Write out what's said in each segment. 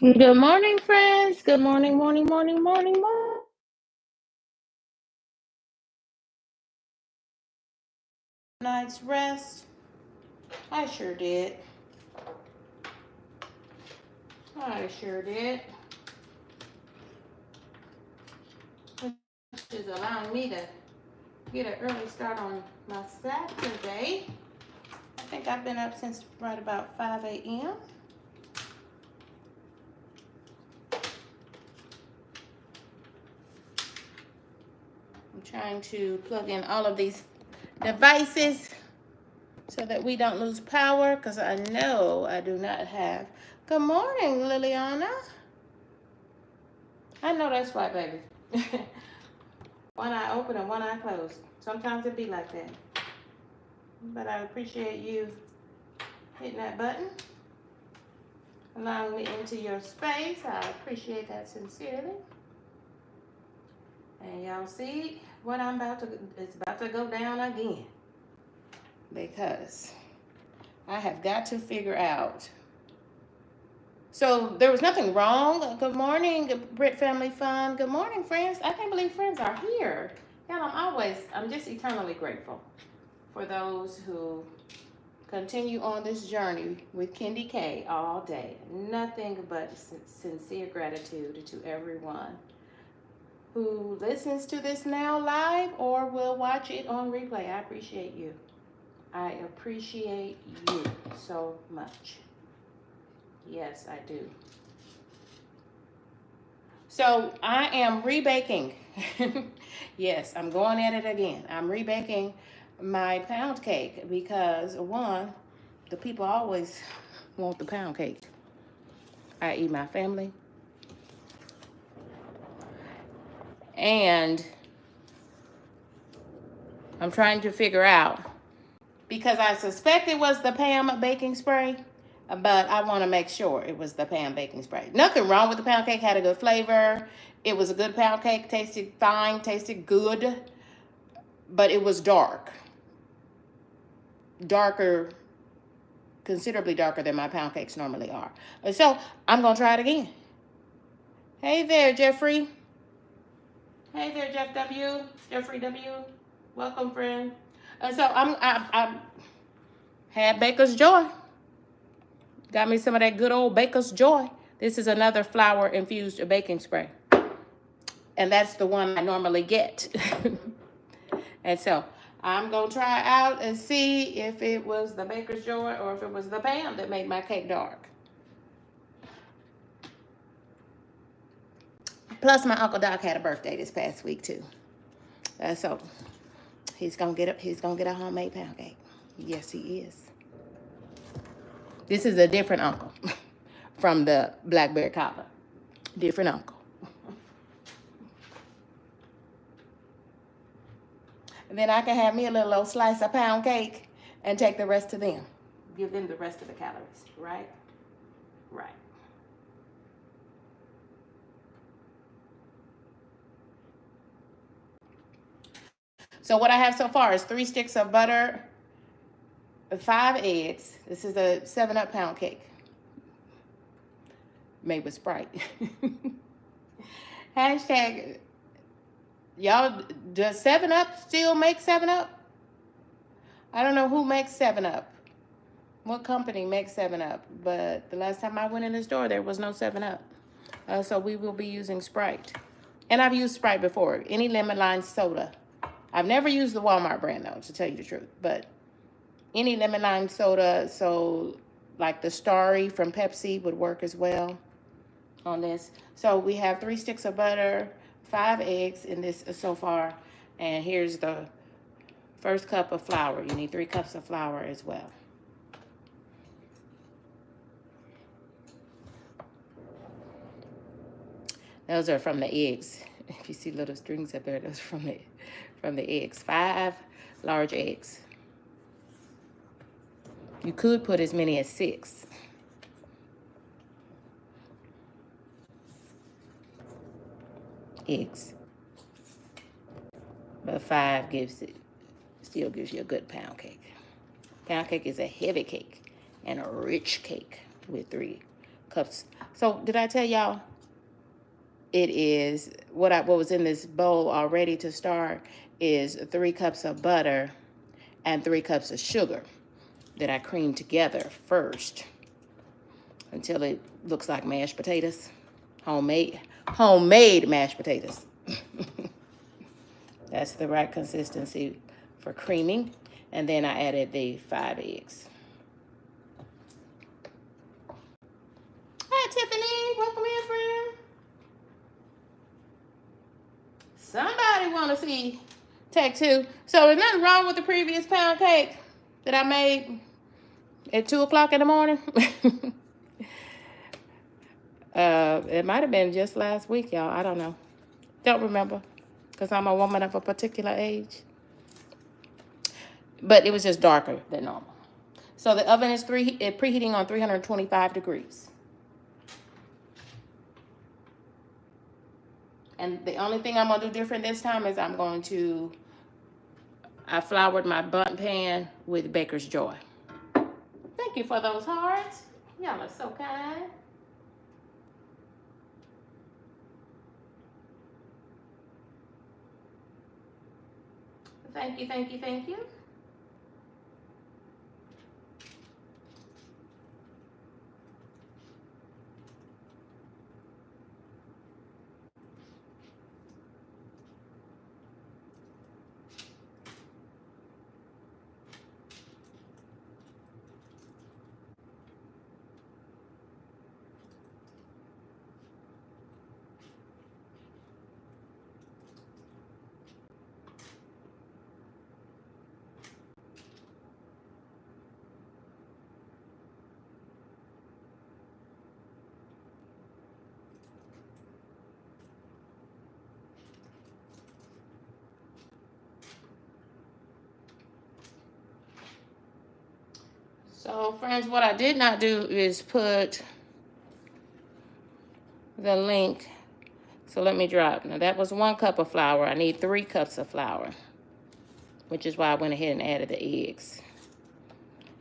Good morning, friends. Good morning, morning, morning, morning, morning. Night's rest. I sure did. I sure did. Which is allowing me to get an early start on my Saturday. I think I've been up since right about 5 a.m. I'm trying to plug in all of these devices so that we don't lose power because I know I do not have. Good morning, Liliana. I know that's right, baby. One eye open and one eye closed. Sometimes it be like that. But I appreciate you hitting that button, allowing me into your space. I appreciate that sincerely. And y'all see what it's about to go down again. Because I have got to figure out. So there was nothing wrong. Good morning, Brit Family Fun. Good morning, friends. I can't believe friends are here. Y'all, I'm just eternally grateful for those who continue on this journey with KendyK all day. Nothing but sincere gratitude to everyone who listens to this now live or will watch it on replay. I appreciate you. I appreciate you so much. Yes, I do. So I am rebaking. Yes, I'm going at it again. I'm rebaking my pound cake because one, the people always want the pound cake, i.e. my family. And I'm trying to figure out, because I suspect it was the Pam baking spray, but I want to make sure it was the Pam baking spray. Nothing wrong with the pound cake, had a good flavor. It was a good pound cake, tasted fine, tasted good, but it was dark. Darker, considerably darker than my pound cakes normally are. And so I'm going to try it again. Hey there, Jeffrey. Hey there, Jeff W. Jeffrey W. Welcome, friend. So I had Baker's Joy. Got me some of that good old Baker's Joy. This is another flour infused baking spray. And that's the one I normally get. And so I'm going to try out and see if it was the Baker's Joy or if it was the Pam that made my cake dark. Plus, my Uncle Doc had a birthday this past week too. So he's gonna get a homemade pound cake. Yes, he is. This is a different uncle from the blackberry cobbler. Different uncle. And then I can have me a little old slice of pound cake and take the rest to them. Give them the rest of the calories, right? Right. So what I have so far is 3 sticks of butter, 5 eggs. This is a 7-Up pound cake made with Sprite. Hashtag, y'all, does 7-Up still make 7-Up? I don't know who makes 7-Up. What company makes 7-Up? But the last time I went in the store, there was no 7-Up. So we will be using Sprite. And I've used Sprite before. Any lemon lime soda. I've never used the Walmart brand, though, to tell you the truth. But any lemon lime soda, so like the Starry from Pepsi would work as well on this. So we have 3 sticks of butter, 5 eggs in this so far. And here's the first cup of flour. You need 3 cups of flour as well. Those are from the eggs. If you see little strings up there, those are from the eggs. 5 large eggs. You could put as many as 6. Eggs. But 5 still gives you a good pound cake. Pound cake is a heavy cake and a rich cake with 3 cups. So did I tell y'all? It is what was in this bowl already to start is 3 cups of butter and 3 cups of sugar that I creamed together first until it looks like mashed potatoes. Homemade mashed potatoes. That's the right consistency for creaming. And then I added the 5 eggs. Hi, Tiffany. Welcome in, friend. Somebody want to see take 2. So there's nothing wrong with the previous pound cake that I made at 2 o'clock in the morning. It might have been just last week, y'all. I don't know. Don't remember because I'm a woman of a particular age. But it was just darker than normal. So the oven is preheating on 325 degrees. And the only thing I'm going to do different this time is I floured my bundt pan with Baker's Joy. Thank you for those hearts. Y'all are so kind. Thank you, thank you, thank you. So, friends, what I did not do is put the link. So let me drop. Now, that was 1 cup of flour. I need 3 cups of flour, which is why I went ahead and added the eggs.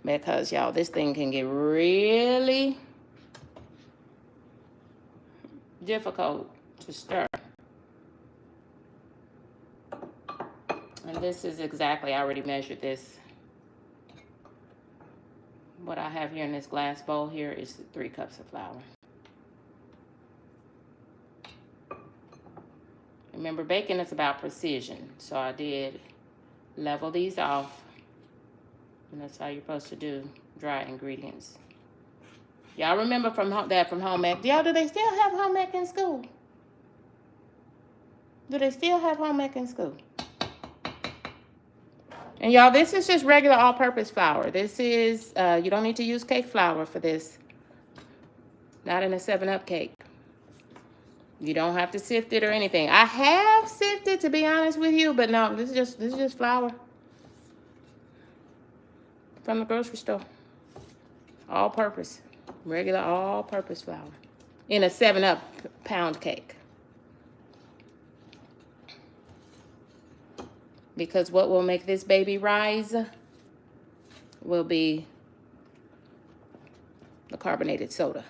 Because, y'all, this thing can get really difficult to stir. And this is exactly, I already measured this. What I have here in this glass bowl here is 3 cups of flour. Remember, baking is about precision. So I did level these off. And that's how you're supposed to do dry ingredients. Y'all remember from home ec. Y'all, do they still have home ec in school? Do they still have home ec in school? And y'all, this is just regular all-purpose flour. This is, you don't need to use cake flour for this. Not in a 7-Up cake. You don't have to sift it or anything. I have sifted, to be honest with you, but no, this is just flour from the grocery store. All-purpose. Regular all-purpose flour. In a 7-Up pound cake. Because what will make this baby rise will be the carbonated soda.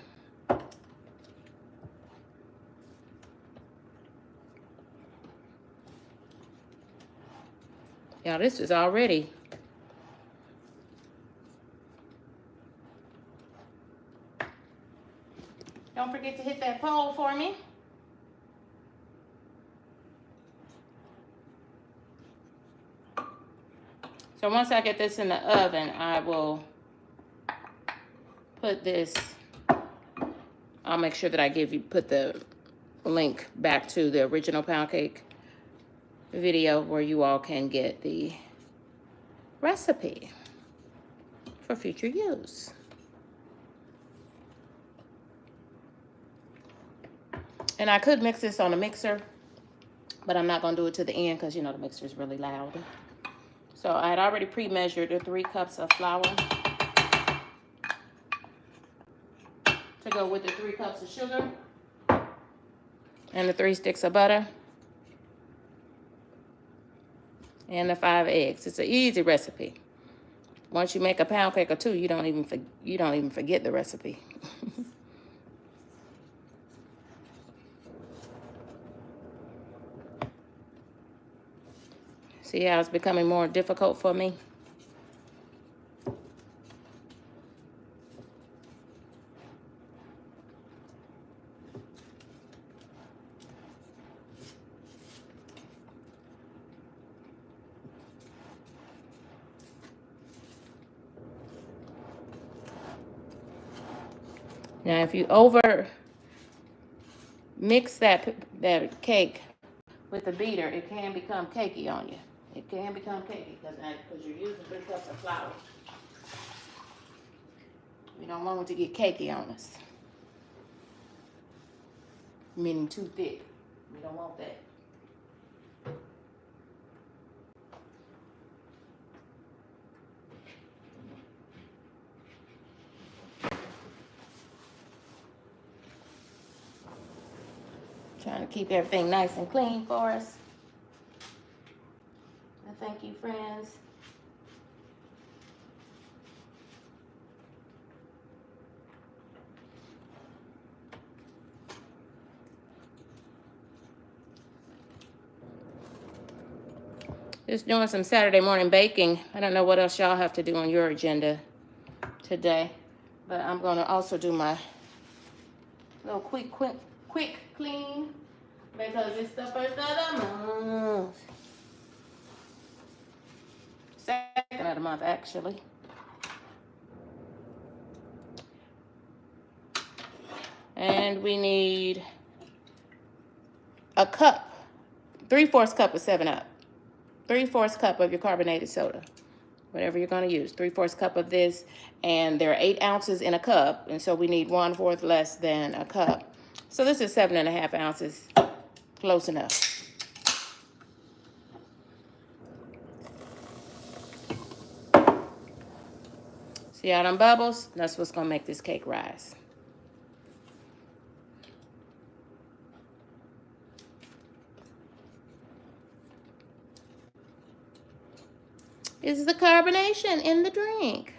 Now this is already don't forget to hit that poll for me. So once I get this in the oven, I will put this, I'll make sure that I put the link back to the original pound cake video where you all can get the recipe for future use. And I could mix this on a mixer, but I'm not gonna do it to the end because you know the mixer is really loud. So I had already pre-measured the 3 cups of flour to go with the 3 cups of sugar and the 3 sticks of butter and the 5 eggs. It's an easy recipe. Once you make a pound cake or 2, you don't even forget the recipe. See how it's becoming more difficult for me? Now, if you over mix that cake with the beater, it can become cakey on you. It can become cakey because you're using 3 cups of flour. We don't want it to get cakey on us, meaning too thick. We don't want that. Trying to keep everything nice and clean for us. And thank you, friends. Just doing some Saturday morning baking. I don't know what else y'all have to do on your agenda today, but I'm going to also do my little quick clean because it's the first of the month. Second of the month, actually. And we need a cup, 3/4 cup of 7-Up. 3/4 cup of your carbonated soda, whatever you're going to use. 3/4 cup of this, and there are 8 ounces in a cup, and so we need 1/4 less than a cup. So this is 7.5 ounces, close enough. See all them bubbles? That's what's going to make this cake rise. It's the carbonation in the drink.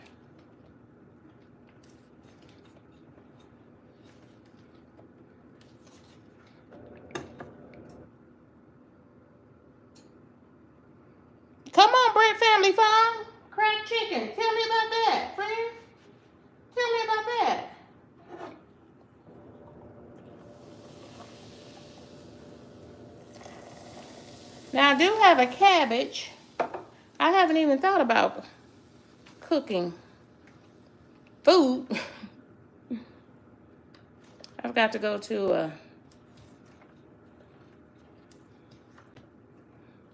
Come on, Brent Family Farm. Cracked chicken. Tell me about that, friend. Tell me about that. Now, I do have a cabbage. I haven't even thought about cooking food. I've got to go to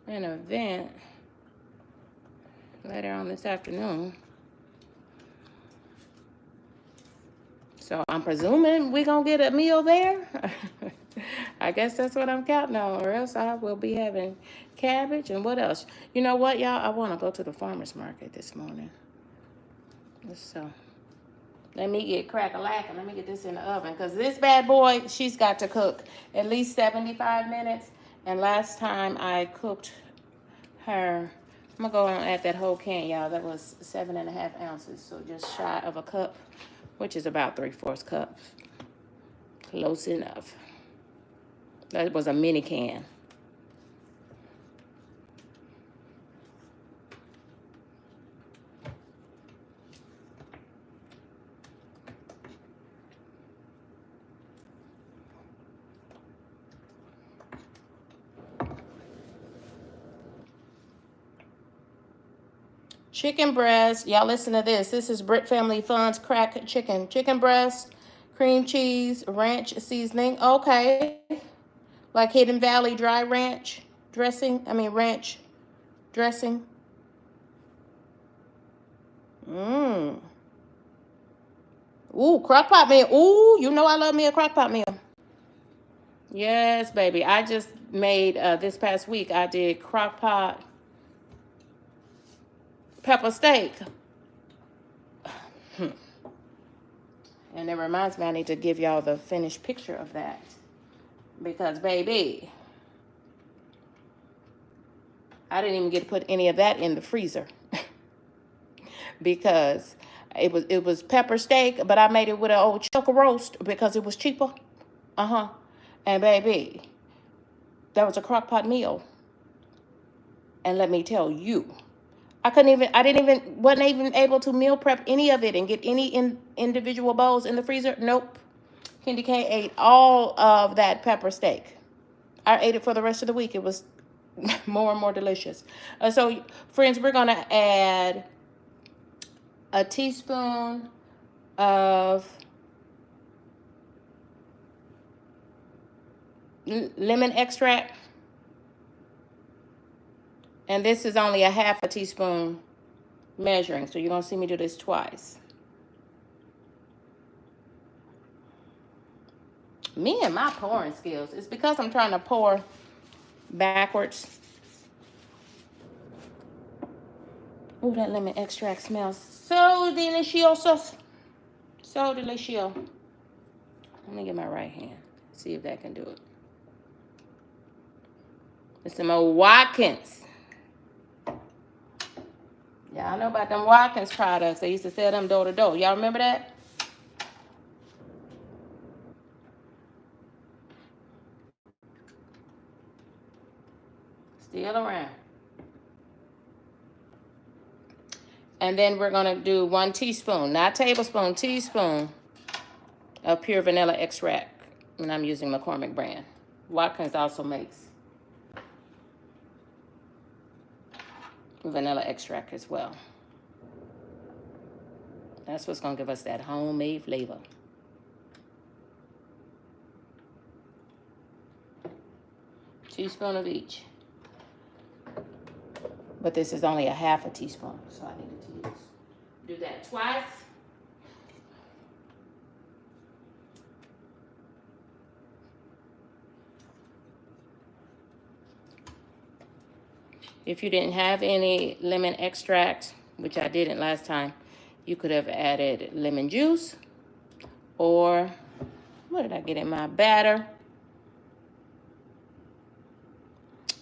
an event later on this afternoon. So I'm presuming we're going to get a meal there. I guess that's what I'm counting on, or else I will be having cabbage. And what else? You know what, y'all? I want to go to the farmer's market this morning. So let me get crack-a-lack, let me get this in the oven, because this bad boy, she's got to cook at least 75 minutes. And last time I cooked her, I'm going to go and add that whole can, y'all. That was 7.5 ounces, so just shy of a cup, which is about 3/4 cup. Close enough. That was a mini can. Chicken breast. Y'all listen to this. This is Brit Family Fun's crack chicken. Chicken breast, cream cheese, ranch seasoning. Okay. Like Hidden Valley dry ranch dressing. Ranch dressing. Ooh, crock pot meal. Ooh, you know I love me a crock pot meal. Yes, baby. I just made, this past week, I did crock pot pepper steak. And it reminds me I need to give y'all the finished picture of that. Because, baby, I didn't even get to put any of that in the freezer. Because it was pepper steak, but I made it with an old chuck roast because it was cheaper. And, baby, that was a crock pot meal. And let me tell you, wasn't even able to meal prep any of it and get any individual bowls in the freezer. Nope. KendyK ate all of that pepper steak. I ate it for the rest of the week. It was more and more delicious. So, friends, we're going to add a teaspoon of lemon extract. And this is only a half a teaspoon measuring. So you're going to see me do this twice. Me and my pouring skills. It's because I'm trying to pour backwards. Oh, that lemon extract smells so delicious. So delicious. Let me get my right hand. See if that can do it. It's some old Watkins. Y'all know about them Watkins products. They used to sell them door to door. Y'all remember that? Still around. And then we're going to do 1 teaspoon, not tablespoon, teaspoon of pure vanilla extract. And I'm using McCormick brand. Watkins also makes vanilla extract as well. That's what's going to give us that homemade flavor. Teaspoon of each. But this is only a half a teaspoon, so I needed to do that twice. If you didn't have any lemon extract, which I didn't last time, you could have added lemon juice, or what did I get in my batter?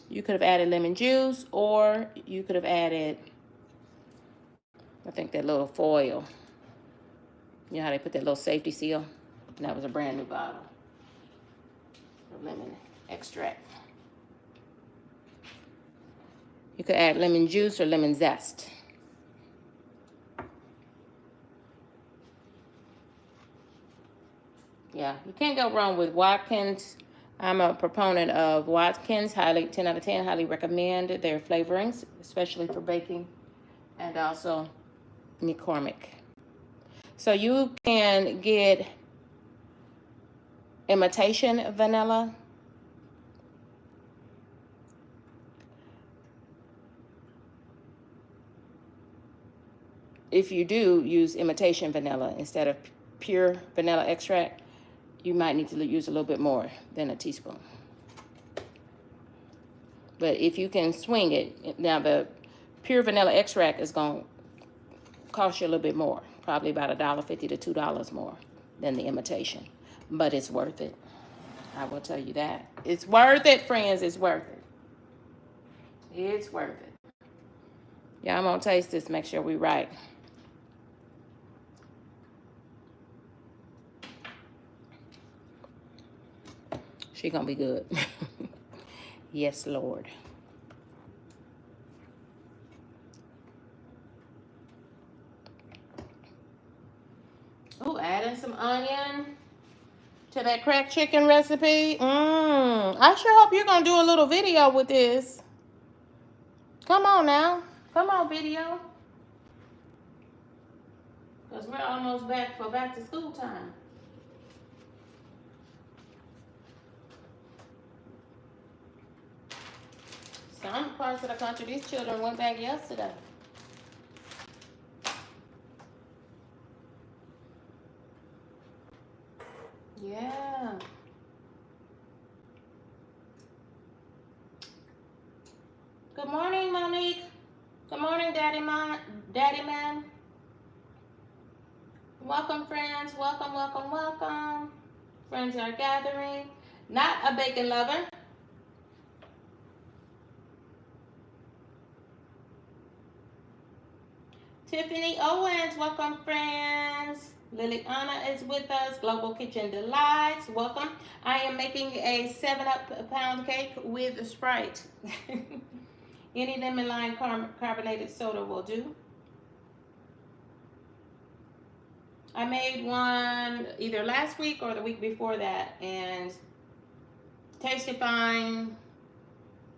You could have added lemon juice, or you could have added, I think, that little foil. You know how they put that little safety seal? And that was a brand new bottle of lemon extract. You could add lemon juice or lemon zest. Yeah, you can't go wrong with Watkins. I'm a proponent of Watkins. 10 out of 10, highly recommend their flavorings, especially for baking, and also McCormick. So you can get imitation vanilla. If you do use imitation vanilla instead of pure vanilla extract, you might need to use a little bit more than a teaspoon. But if you can swing it, now the pure vanilla extract is going to cost you a little bit more, probably about $1.50 to $2 more than the imitation. But it's worth it. I will tell you that. It's worth it, friends. It's worth it. It's worth it. Yeah, I'm going to taste this, make sure we're right. She going to be good. Yes, Lord. Oh, adding some onion to that cracked chicken recipe. I sure hope you're going to do a little video with this. Come on now. Come on, video. Because we're almost back to school time. Some parts of the country, these children went back yesterday. Yeah. Good morning, Monique. Good morning, Daddy Man. Welcome, friends. Welcome, welcome, welcome. Friends are gathering. Not a bacon lover. Tiffany Owens, welcome, friends. Liliana is with us. Global Kitchen Delights, welcome. I am making a 7-Up pound cake with Sprite. Any lemon lime carbonated soda will do. I made one either last week or the week before that, and tasted fine.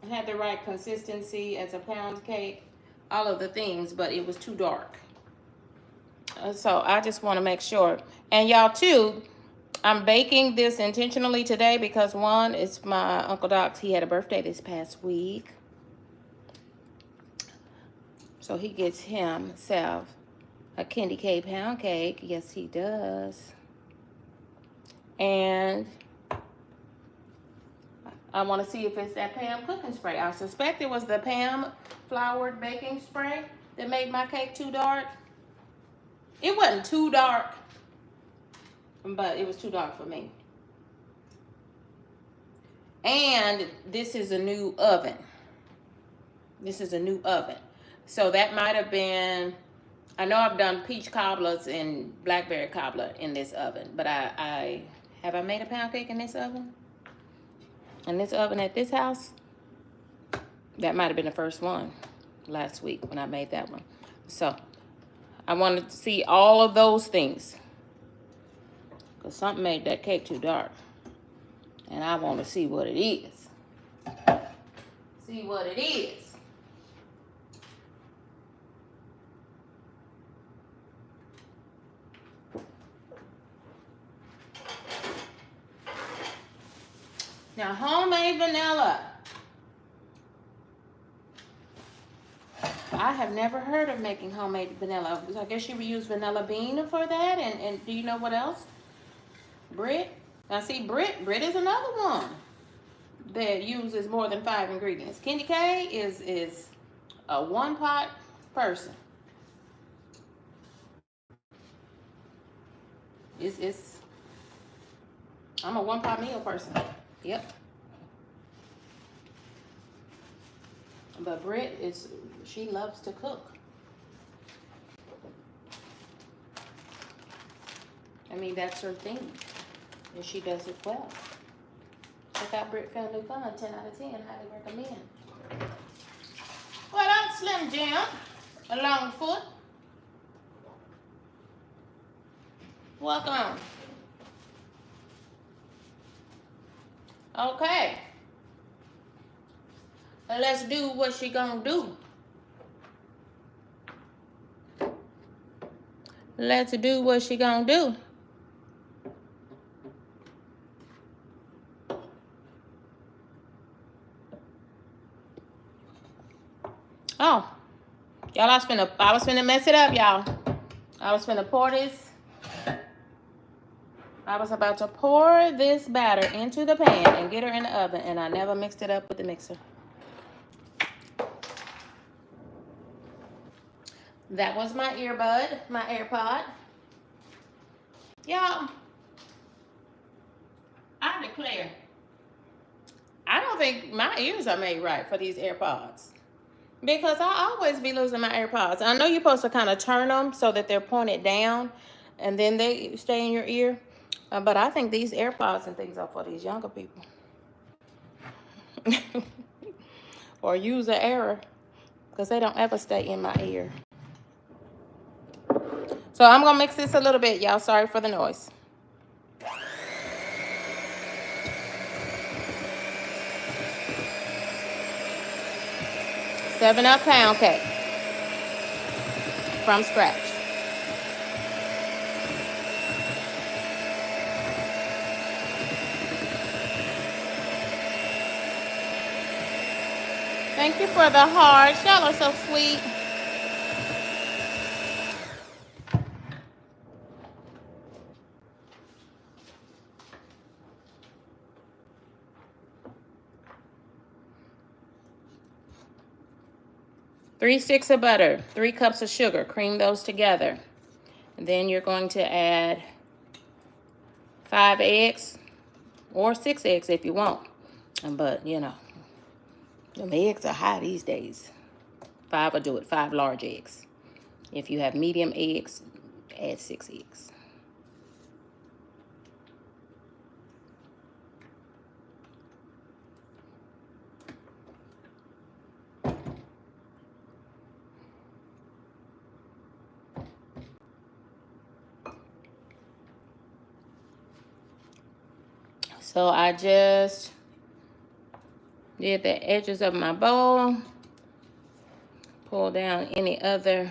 Had the right consistency as a pound cake, all of the things, but it was too dark. So I just want to make sure. And y'all too, I'm baking this intentionally today because one, it's my Uncle Doc's. He had a birthday this past week. So he gets himself a KendyK pound cake. Yes, he does. And I want to see if it's that Pam cooking spray. I suspect it was the Pam floured baking spray that made my cake too dark. It wasn't too dark, but it was too dark for me. And this is a new oven. This is a new oven. So that might have been, I know I've done peach cobblers and blackberry cobbler in this oven, but I have I made a pound cake in this oven? In this oven at this house? That might have been the first one last week when I made that one. So I wanted to see all of those things, because something made that cake too dark. And I want to see what it is. See what it is. Now, homemade vanilla. I have never heard of making homemade vanilla. I guess you would use vanilla bean for that. And do you know what else? Brit. Now, see, Brit is another one that uses more than 5 ingredients. KendyK is a one-pot person. I'm a one-pot meal person. Yep. But Brit she loves to cook. I mean, that's her thing. And she does it well. Check out Brit Family Fun, 10 out of 10, highly recommend. Well, I'm Slim Jim, a long foot. Welcome. Okay. Let's do what she gonna do. Let's do what she gonna do. Oh, y'all, I was finna mess it up, y'all. I was finna pour this. I was about to pour this batter into the pan and get her in the oven, and I never mixed it up with the mixer. That was my earbud, my AirPod. Y'all, I declare, I don't think my ears are made right for these AirPods. Because I always be losing my AirPods. I know you're supposed to kind of turn them so that they're pointed down and then they stay in your ear. But I think these AirPods and things are for these younger people. Or user error, because they don't ever stay in my ear. So I'm going to mix this a little bit, y'all. Sorry for the noise. Seven-Up pound cake from scratch. Thank you for the hearts. Y'all are so sweet. Three sticks of butter, 3 cups of sugar. Cream those together. And then you're going to add 5 eggs or 6 eggs if you want. But, you know, them eggs are high these days. 5 will do it. 5 large eggs. If you have medium eggs, add 6 eggs. So I just did the edges of my bowl. Pull down any other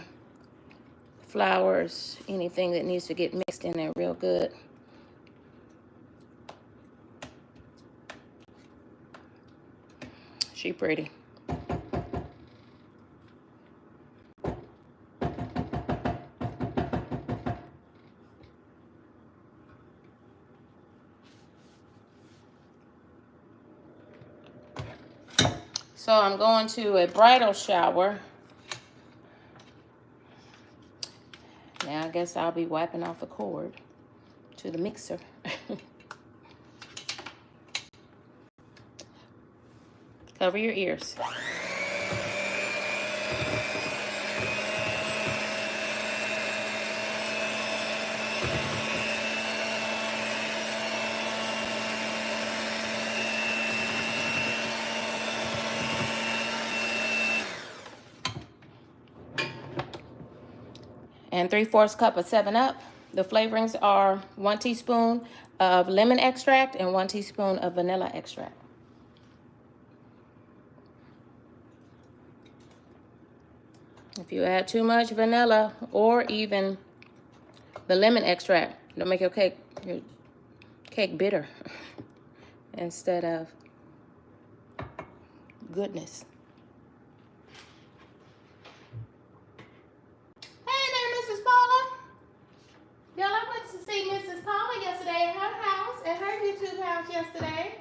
flours, anything that needs to get mixed in there real good. She pretty. So I'm going to a bridal shower. Now I guess I'll be wiping off the cord to the mixer. Cover your ears. And 3/4 cup of 7-Up. The flavorings are 1 teaspoon of lemon extract and 1 teaspoon of vanilla extract. If you add too much vanilla or even the lemon extract, it'll make your cake bitter instead of goodness. Hey there, Mrs. Paula. Y'all, I went to see Mrs. Paula yesterday at her house, at her YouTube house yesterday.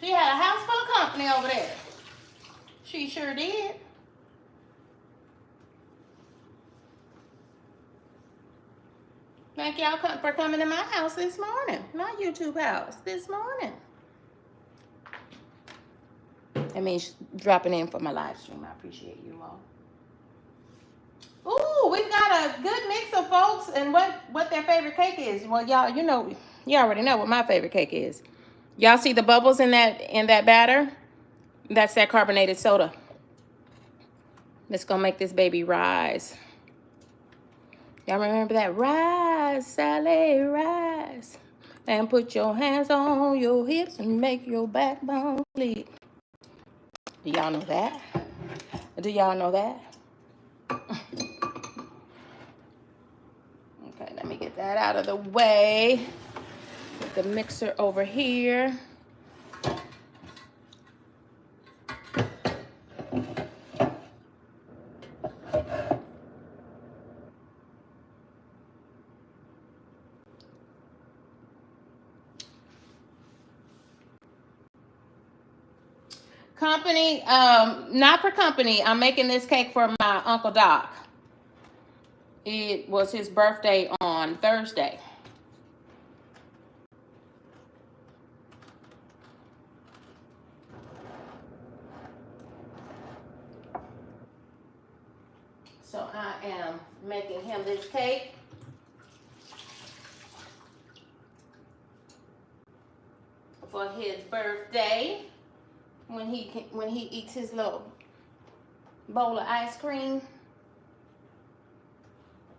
She had a house full of company over there. She sure did. Thank y'all for coming to my house this morning, my YouTube house this morning. That means dropping in for my live stream. I appreciate you all. Ooh, we've got a good mix of folks and what their favorite cake is. Well, y'all, you already know what my favorite cake is. Y'all see the bubbles in that batter? That's that carbonated soda. That's gonna make this baby rise. Y'all remember that? Rise, Sally, rise. And put your hands on your hips and make your backbone bleed. Do y'all know that? Do y'all know that? Okay, let me get that out of the way. Put the mixer over here. Company, not for company. I'm making this cake for my Uncle Doc. It was his birthday on Thursday. So I am making him this cake. For his birthday, when he eats his little bowl of ice cream.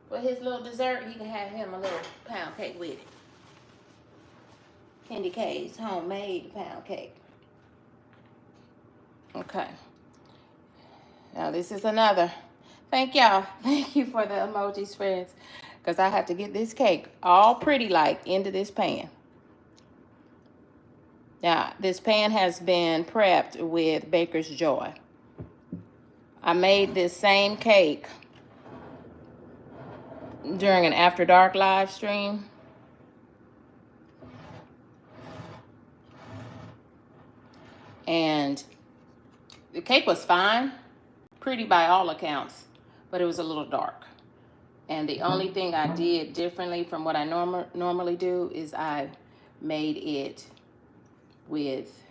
For his little dessert, he can have him a little pound cake with it. KendyK's homemade pound cake. Okay. Now this is another. Thank y'all. Thank you for the emojis, friends. Because I have to get this cake all pretty like into this pan. Now, this pan has been prepped with Baker's Joy. I made this same cake during an After Dark live stream. And the cake was fine, pretty by all accounts, but it was a little dark. And the only thing I did differently from what I normally do is I made it with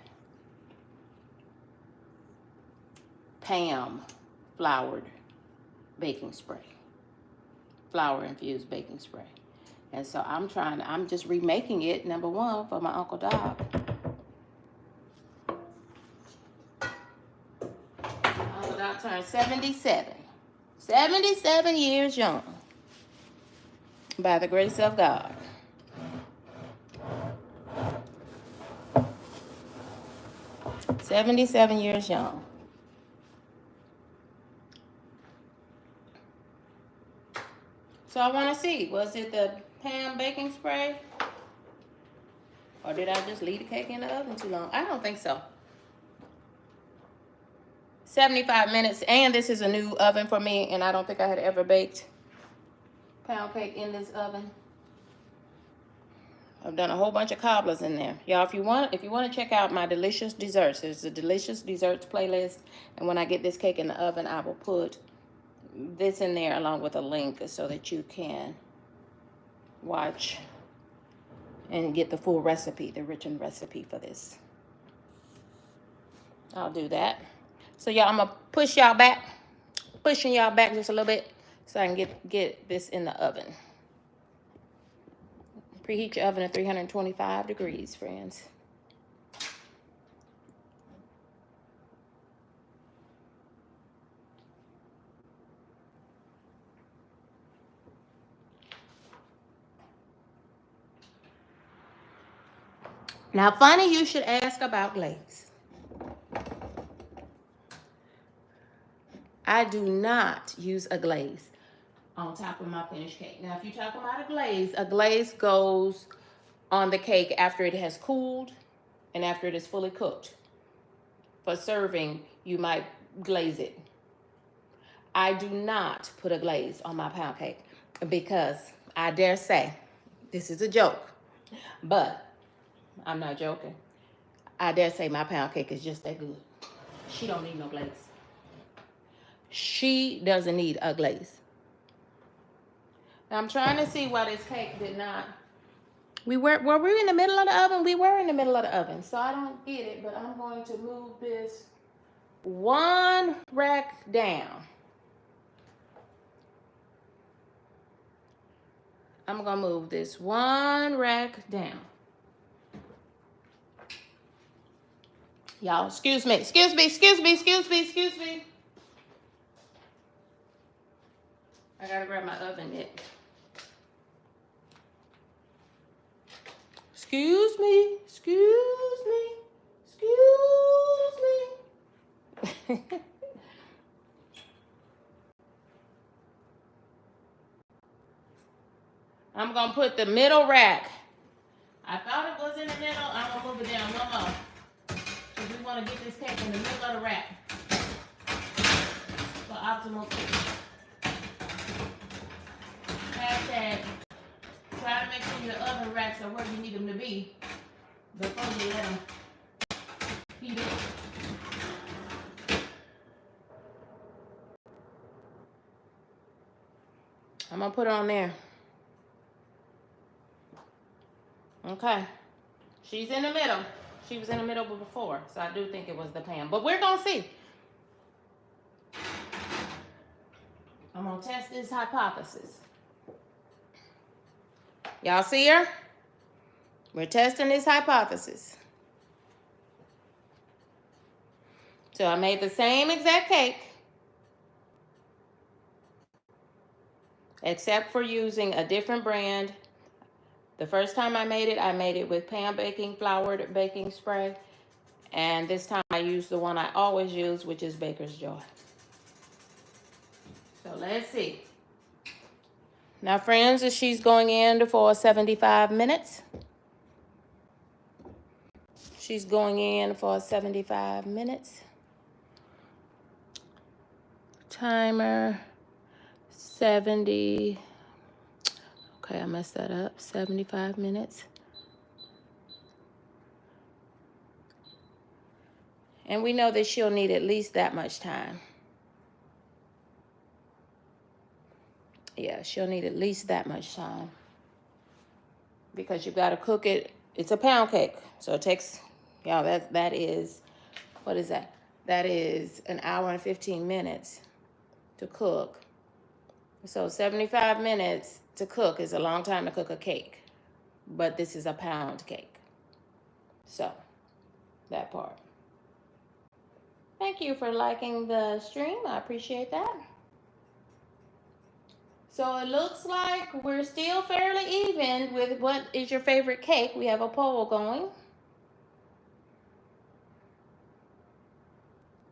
Pam floured baking spray, flour infused baking spray. And so I'm just remaking it, number one, for my Uncle Doc. Uncle Doc turned 77. 77 years young. By the grace of God. 77 years young. So I want to see, was it the pan baking spray? Or did I just leave the cake in the oven too long? I don't think so. 75 minutes, and this is a new oven for me, and I don't think I had ever baked pound cake in this oven. I've done a whole bunch of cobblers in there. Y'all, if you want to check out my delicious desserts, there's a delicious desserts playlist, and when I get this cake in the oven, I will put this in there along with a link so that you can watch and get the full recipe, the written recipe for this. I'll do that. So y'all, I'm gonna pushing y'all back just a little bit so I can get this in the oven. Preheat your oven at 325 degrees, friends. Now, funny you should ask about glaze. I do not use a glaze on top of my finished cake. Now, if you're talking about a glaze goes on the cake after it has cooled and after it is fully cooked. For serving, you might glaze it. I do not put a glaze on my pound cake because I dare say, this is a joke, but I'm not joking. I dare say my pound cake is just that good. She don't need no glaze. She doesn't need a glaze. Now I'm trying to see why this cake did not. Were we in the middle of the oven? We were in the middle of the oven, so I don't get it, but I'm going to move this one rack down. I'm gonna move this one rack down. Y'all, excuse me. I gotta grab my oven mitt. Excuse me. I'm gonna put the middle rack. I thought it was in the middle. I'm gonna move it down one more. Because we wanna get this cake in the middle of the rack for optimal cooking. Hashtag, try to make sure your oven racks are where you need them to be before you let them heat up. I'm gonna put it on there. Okay. She's in the middle. She was in the middle before, so I do think it was the pan. But we're gonna see. I'm gonna test this hypothesis. Y'all see her? We're testing this hypothesis. So I made the same exact cake, except for using a different brand. The first time I made it with pan baking floured baking spray. And this time I used the one I always use, which is Baker's Joy. So let's see. Now, friends, she's going in for 75 minutes. She's going in for 75 minutes. Timer, 70. Okay, I messed that up. 75 minutes. And we know that she'll need at least that much time. Yeah, she'll need at least that much time. Because you've got to cook it. It's a pound cake. So it takes, y'all, that is, what is that? That is an hour and 15 minutes to cook. So 75 minutes to cook is a long time to cook a cake. But this is a pound cake. So, that part. Thank you for liking the stream. I appreciate that. So it looks like we're still fairly even with what is your favorite cake. We have a poll going.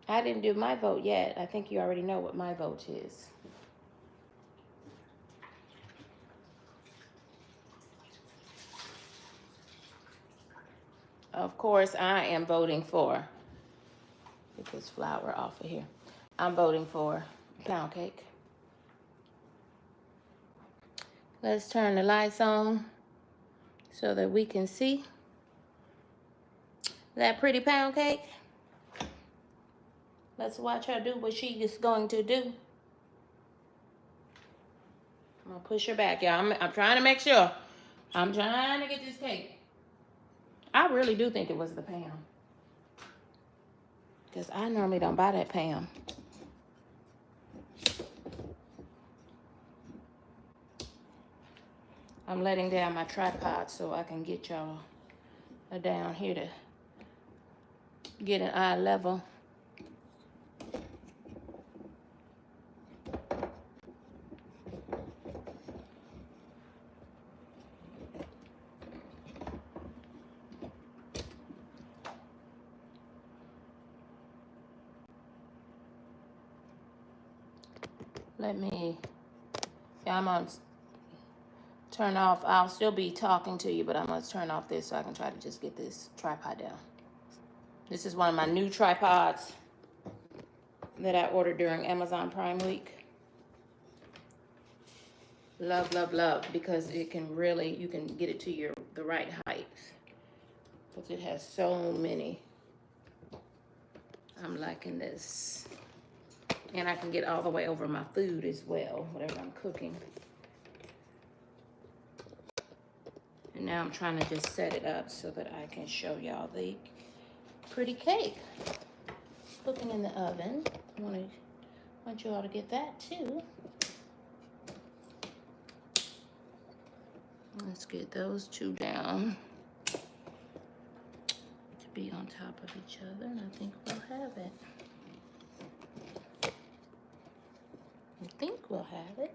I didn't do my vote yet. I think you already know what my vote is. Of course, I am voting for, get this flour off of here. I'm voting for pound cake. Let's turn the lights on so that we can see that pretty pound cake. Let's watch her do what she is going to do. I'm gonna push her back, y'all. I'm trying to make sure. I'm trying to get this cake. I really do think it was the Pam, because I normally don't buy that Pam. I'm letting down my tripod so I can get y'all down here to get an eye level. I'm gonna turn off, I'll still be talking to you, but I'm gonna turn off this so I can try to just get this tripod down. This is one of my new tripods that I ordered during Amazon Prime Week. Love, love, love, because it can really, you can get it to the right height. Because it has so many. I'm liking this. And I can get all the way over my food as well, whatever I'm cooking. And now I'm trying to just set it up so that I can show y'all the pretty cake cooking in the oven. I want you all to get that too. Let's get those two down to be on top of each other, and I think we'll have it. I think we'll have it.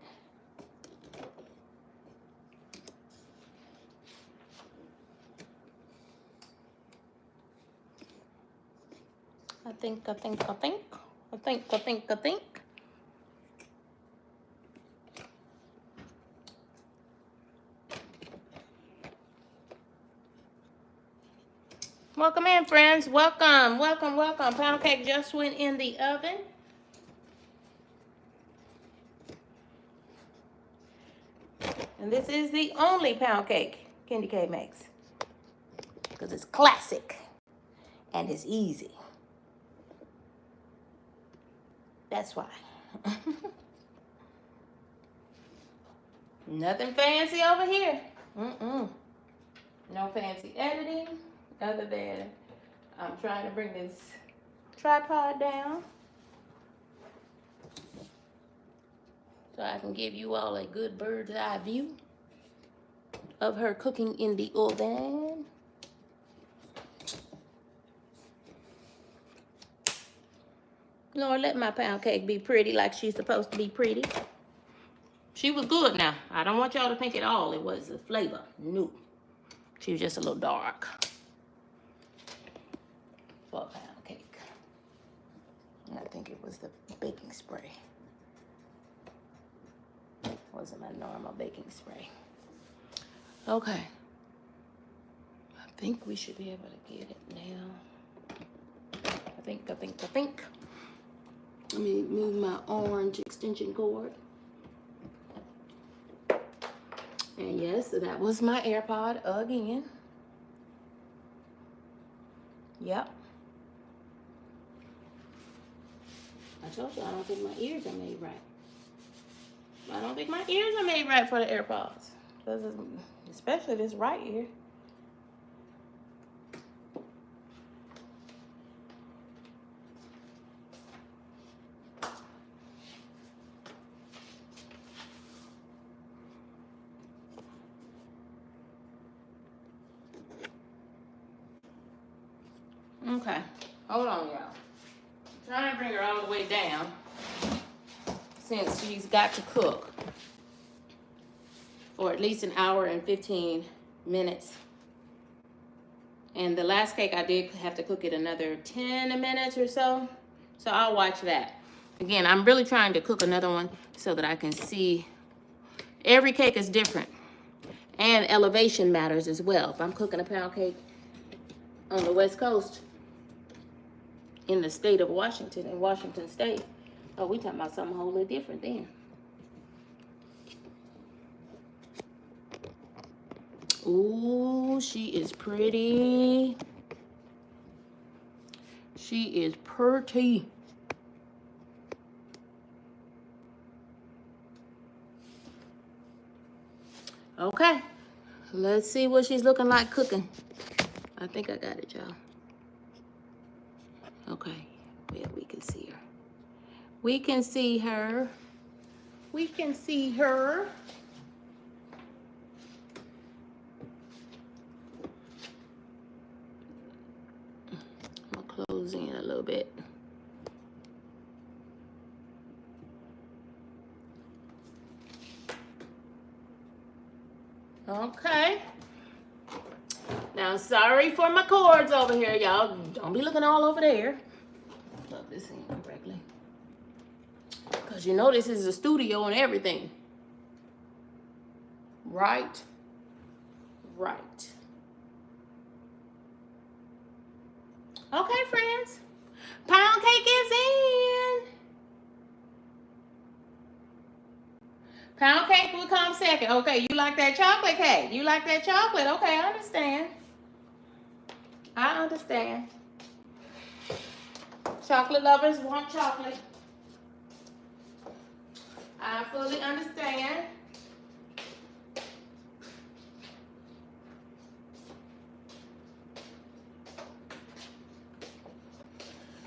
I think. Welcome in, friends. Welcome, welcome, welcome. Pound cake just went in the oven. And this is the only pound cake KendyK makes. Because it's classic and it's easy. That's why. Nothing fancy over here. No fancy editing other than I'm trying to bring this tripod down so I can give you all a good bird's eye view of her cooking in the oven. Lord, let my pound cake be pretty like she's supposed to be pretty. She was good now. I don't want y'all to think at all it was the flavor. No. She was just a little dark for a pound cake. And I think it was the baking spray. It wasn't my normal baking spray. Okay. I think we should be able to get it now. I think. Let me move my orange extension cord. And yes, that was my AirPod again. Yep. I told you I don't think my ears are made right. I don't think my ears are made right for the AirPods. Especially this right ear. Okay, hold on, y'all. I'm trying to bring her all the way down since she's got to cook for at least an hour and 15 minutes. And the last cake I did have to cook it another 10 minutes or so. So I'll watch that. Again, I'm really trying to cook another one so that I can see. Every cake is different. And elevation matters as well. If I'm cooking a pound cake on the West Coast in the state of Washington, in Washington State, oh, we talking about something wholly different then. Ooh, she is pretty. She is pretty. Okay, let's see what she's looking like cooking. I think I got it, y'all. Okay, yeah, we can see her. We can see her. We can see her. I'm gonna close in a little bit. Okay. Now, sorry for my cords over here, y'all. Don't be looking all over there. Plug this in correctly. Because you know this is a studio and everything. Right? Right. Okay, friends. Pound cake is in. Pound cake will come second. Okay, you like that chocolate cake? You like that chocolate? Okay, I understand. I understand. Chocolate lovers want chocolate. I fully understand.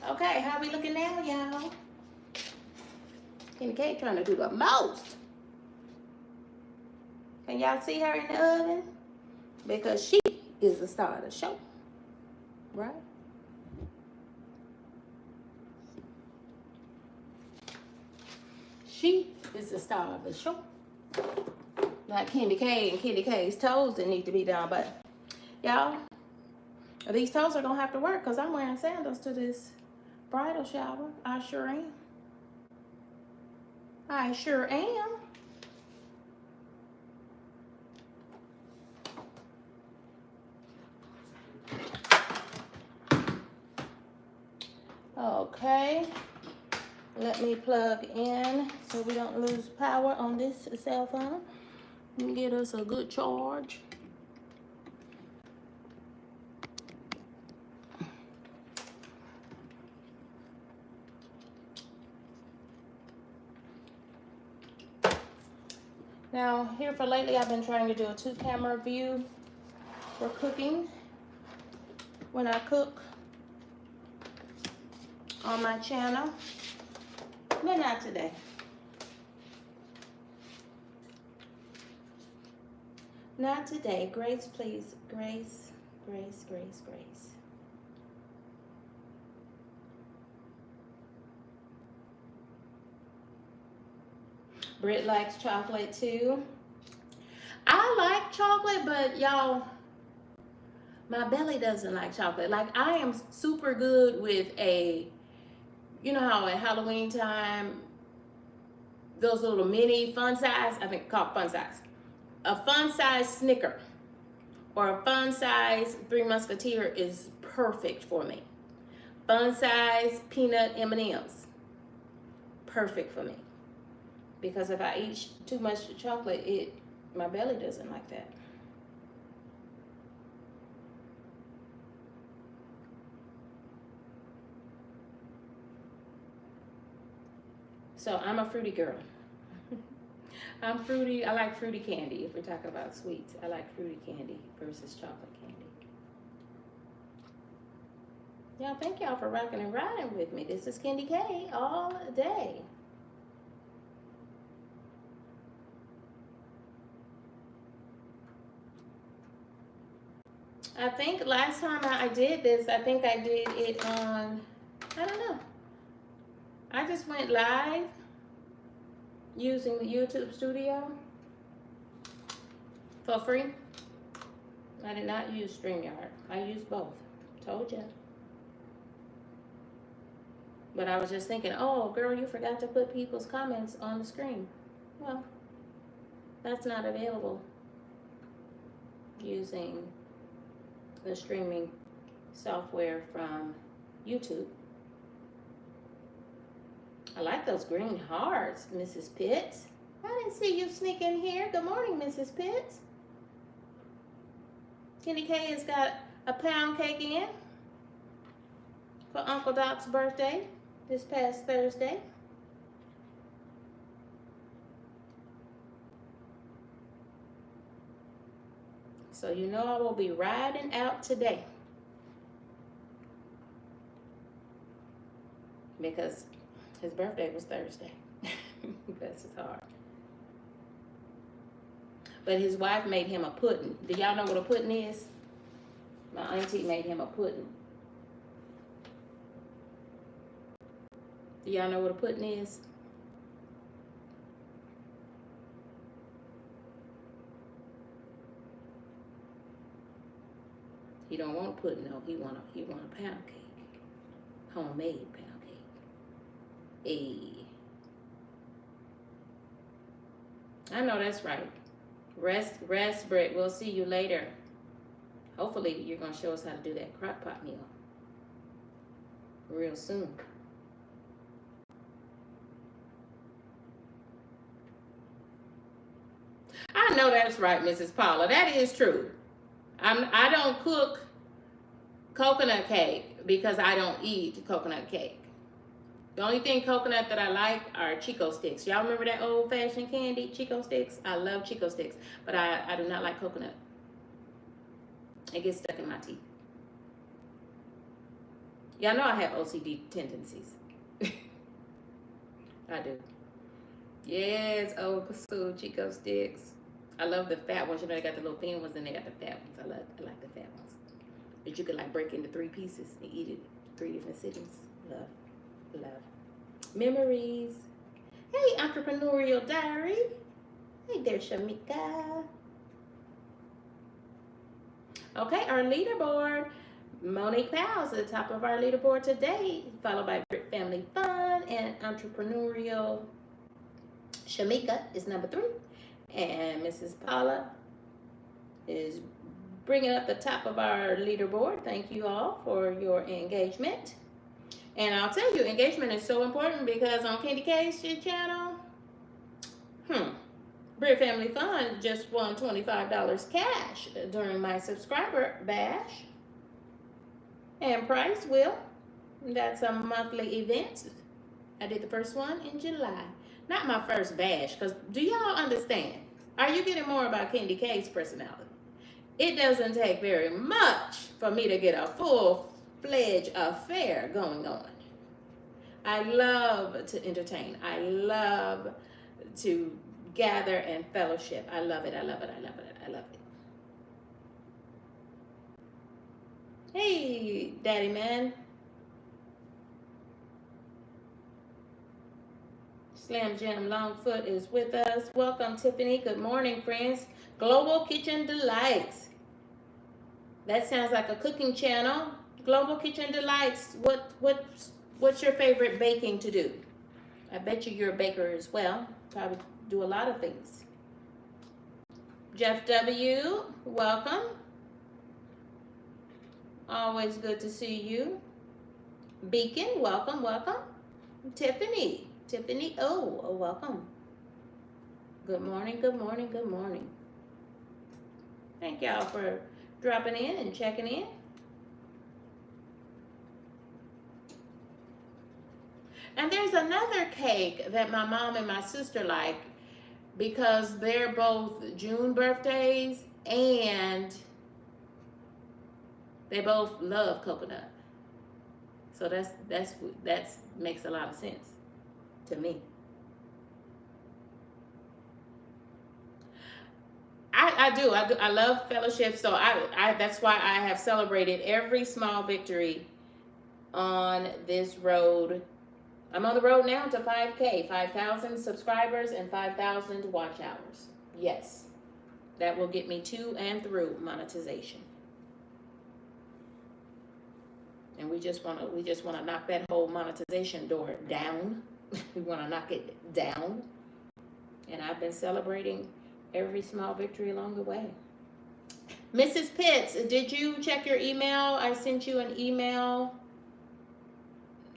Okay, how we looking now, y'all? KendyK trying to do the most. Can y'all see her in the oven? Because she is the star of the show. Right? She is the star of the show. Like KendyK and KendyK's toes that need to be done. But y'all, these toes are gonna have to work because I'm wearing sandals to this bridal shower. I sure am. I sure am. Okay. Let me plug in so we don't lose power on this cell phone. And get us a good charge. Now, here for lately, I've been trying to do a 2-camera view for cooking when I cook on my channel, but not today. Not today. Grace, please. Grace, Grace, Grace, Grace. Britt likes chocolate too. I like chocolate, but y'all, my belly doesn't like chocolate. Like, I am super good with a, you know how at Halloween time, those little mini fun size, I think called fun size. A fun size Snicker or a fun size Three Musketeer is perfect for me. Fun size peanut M&Ms, perfect for me. Because if I eat too much chocolate, my belly doesn't like that. So I'm a fruity girl. I'm fruity. I like fruity candy. If we're talking about sweets, I like fruity candy versus chocolate candy. Y'all, thank y'all for rocking and riding with me. This is KendyK all day. I think last time I did this, I think I did it on, I don't know. I just went live using the YouTube studio for free. I did not use StreamYard. I used both. Told ya. But I was just thinking, oh, girl, you forgot to put people's comments on the screen. Well, that's not available using the streaming software from YouTube. I like those green hearts, Mrs. Pitts. I didn't see you sneak in here. Good morning, Mrs. Pitts. KendyK has got a pound cake in for Uncle Doc's birthday this past Thursday. So you know I will be riding out today because his birthday was Thursday. Bless his heart. But his wife made him a pudding. Do y'all know what a pudding is? My auntie made him a pudding. Do y'all know what a pudding is? He don't want a pudding though. He want a pound cake, homemade pound cake. Hey, I know that's right. Rest, Britt. We'll see you later. Hopefully, you're gonna show us how to do that crock pot meal real soon. I know that's right, Mrs. Paula. That is true. I don't cook coconut cake because I don't eat coconut cake. The only thing coconut that I like are Chico sticks. Y'all remember that old-fashioned candy, Chico sticks? I love Chico sticks, but I do not like coconut. It gets stuck in my teeth. Y'all know I have OCD tendencies. I do. Yes, so Chico sticks. I love the fat ones. You know, they got the little thin ones and they got the fat ones. I like the fat ones. That you could like break into 3 pieces and eat it 3 different sittings. Love. Memories. Hey, Entrepreneurial Diary. Hey there, Shamika. Okay, our leaderboard. Monique Powell's at the top of our leaderboard today, followed by Family Fun and Entrepreneurial Shamika is number 3. And Mrs. Paula is bringing up the top of our leaderboard. Thank you all for your engagement. And I'll tell you, engagement is so important because on KendyK's channel, Brit Family Fun just won $25 cash during my subscriber bash. And Price will. That's a monthly event. I did the first one in July. Not my first bash, because do y'all understand? Are you getting more about KendyK's personality? It doesn't take very much for me to get a full-fledged affair going on. I love to entertain. I love to gather and fellowship. I love it. I love it. I love it. I love it. Hey, Daddy Man. Slam Jam Longfoot is with us. Welcome, Tiffany. Good morning, friends. Global Kitchen Delights. That sounds like a cooking channel. Global Kitchen Delights. What's your favorite baking to do? I bet you're a baker as well. Probably do a lot of things. Jeff W., welcome. Always good to see you. Beacon, welcome. Tiffany, welcome. Good morning. Thank y'all for dropping in and checking in. And there's another cake that my mom and my sister like because they're both June birthdays and they both love coconut. So that makes a lot of sense to me. I do. I love fellowship. So that's why I have celebrated every small victory on this road. I'm on the road now to 5K, 5,000 subscribers and 5,000 watch hours. Yes, that will get me to and through monetization. And we just want to knock that whole monetization door down. We want to knock it down. And I've been celebrating every small victory along the way. Mrs. Pitts, did you check your email? I sent you an email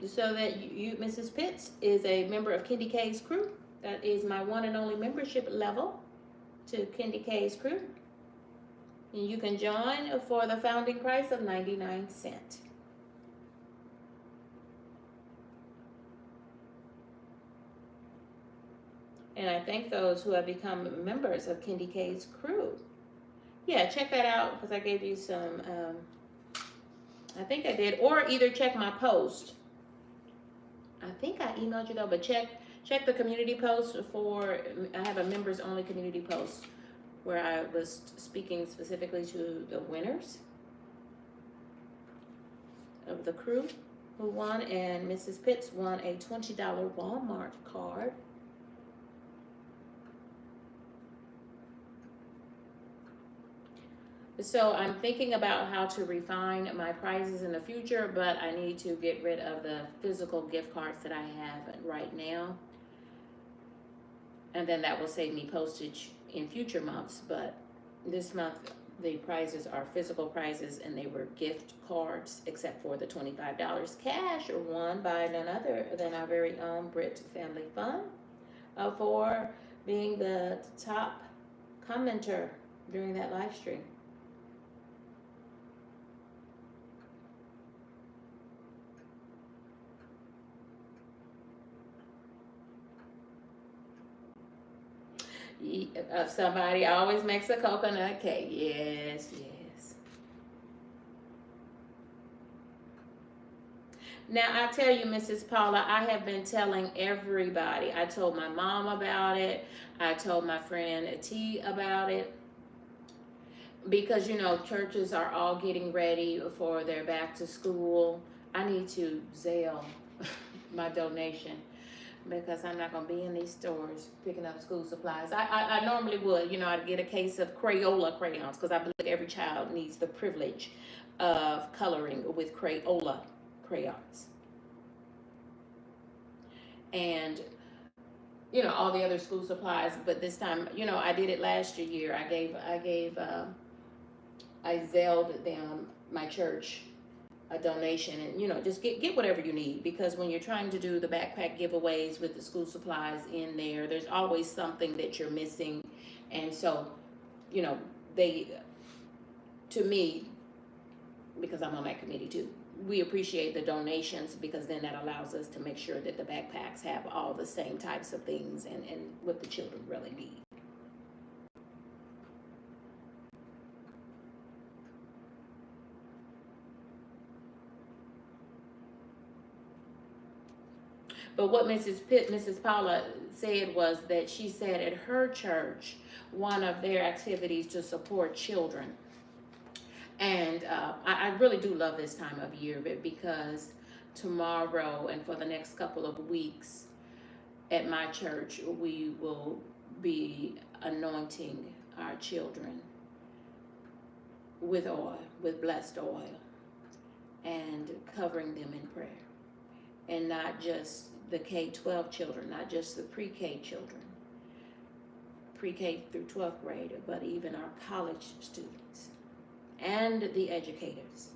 so that you Mrs. Pitts is a member of KendyK's crew. That is my one and only membership level to KendyK's crew. And you can join for the founding price of 99 cents. And I thank those who have become members of KendyK's crew. Yeah, check that out because I gave you some, I think I did, or either check my post. I think I emailed you though, but check the community post for, I have a members only community post where I was speaking specifically to the winners of the crew who won, and Mrs. Pitts won a $20 Walmart card. So I'm thinking about how to refine my prices in the future, but I need to get rid of the physical gift cards that I have right now. And then that will save me postage in future months. But this month, the prices are physical prices, and they were gift cards, except for the $25 cash, won by none other than our very own Brit Family Fun for being the top commenter during that live stream. Somebody always makes a coconut cake. Yes, yes. Now, I tell you, Mrs. Paula, I have been telling everybody. I told my mom about it. I told my friend T about it. Because, you know, churches are all getting ready for their back to school. I need to Zelle my donation, because I'm not going to be in these stores picking up school supplies. I normally would, you know, I'd get a case of Crayola crayons, because I believe every child needs the privilege of coloring with Crayola crayons. And, you know, all the other school supplies. But this time, you know, I did it last year. I Zelled them, my church, a donation, and, you know, just get whatever you need, because when you're trying to do the backpack giveaways with the school supplies in there, there's always something that you're missing. And so, you know, to me, because I'm on that committee too, we appreciate the donations, because then that allows us to make sure that the backpacks have all the same types of things and what the children really need. But what Mrs. Paula said was that she said at her church, one of their activities to support children. And I really do love this time of year, because tomorrow and for the next couple of weeks at my church, we will be anointing our children with oil, with blessed oil, and covering them in prayer. And not just the K-12 children, not just the pre-K children, pre-K through 12th grade, but even our college students and the educators.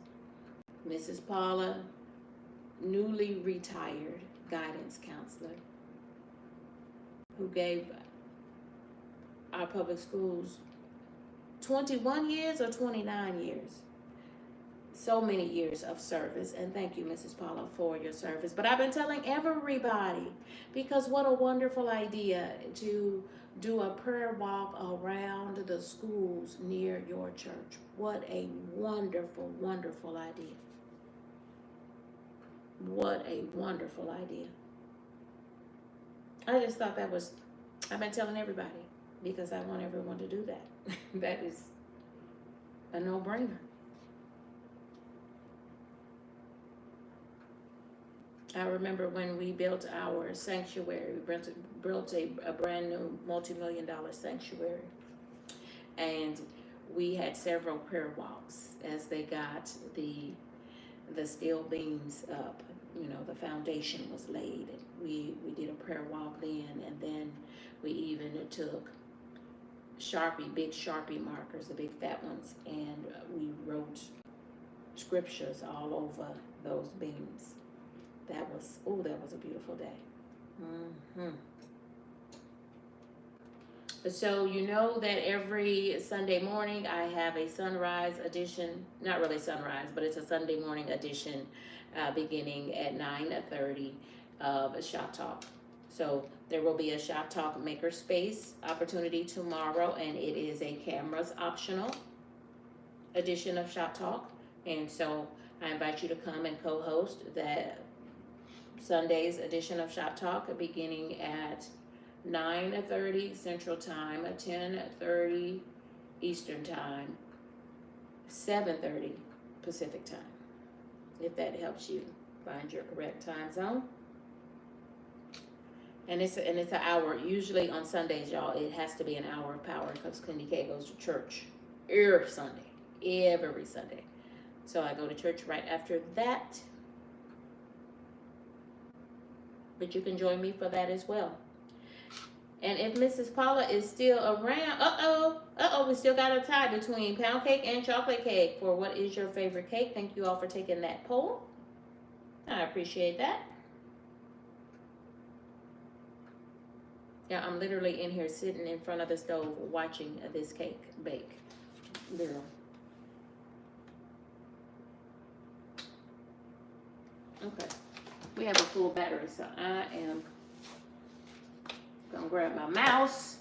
Mrs. Paula, newly retired guidance counselor, who gave our public schools 21 years or 29 years. So many years of service, and thank you, Mrs. Paula, for your service. But I've been telling everybody, because what a wonderful idea to do a prayer walk around the schools near your church. What a wonderful, wonderful idea. What a wonderful idea. I just thought I've been telling everybody, because I want everyone to do that. That is a no-brainer. I remember when we built our sanctuary, we built a brand new multi-million-dollar sanctuary. And we had several prayer walks as they got the the steel beams up. You know, the foundation was laid. We did a prayer walk then, and then we even took big Sharpie markers, the big fat ones, and we wrote scriptures all over those beams. That was a beautiful day. So you know that every Sunday morning I have a sunrise edition, not really sunrise, but it's a Sunday morning edition beginning at 9:30 of Shop Talk. So there will be a Shop Talk Makerspace opportunity tomorrow, and it is a cameras optional edition of Shop Talk. And so I invite you to come and co-host that Sunday's edition of Shop Talk beginning at 9:30 Central Time, 10:30 Eastern Time, 7:30 Pacific Time. If that helps you find your correct time zone. And it's an hour. Usually on Sundays, y'all, it has to be an hour of power because KendyK goes to church every Sunday. So I go to church right after that. But you can join me for that as well. And if Mrs. Paula is still around, we still got a tie between pound cake and chocolate cake for what is your favorite cake. Thank you all for taking that poll. I appreciate that. Yeah, I'm literally in here sitting in front of the stove watching this cake bake. Girl. Okay. We have a full battery, so I am gonna grab my mouse.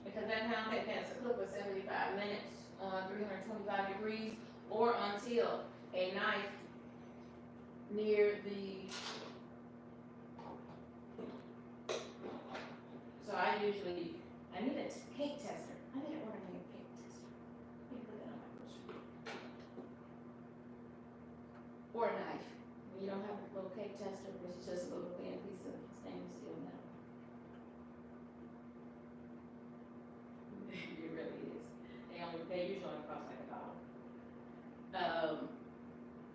Because that pound cake has to cook for 75 minutes on 325 degrees or until a knife near the, so I need a cake tester. I need to order me a cake tester. Let me put that on my grocery. Or a knife. When you don't have a little cake tester, it's just a little thin piece of stainless steel metal. It really is. They usually only cost like $1.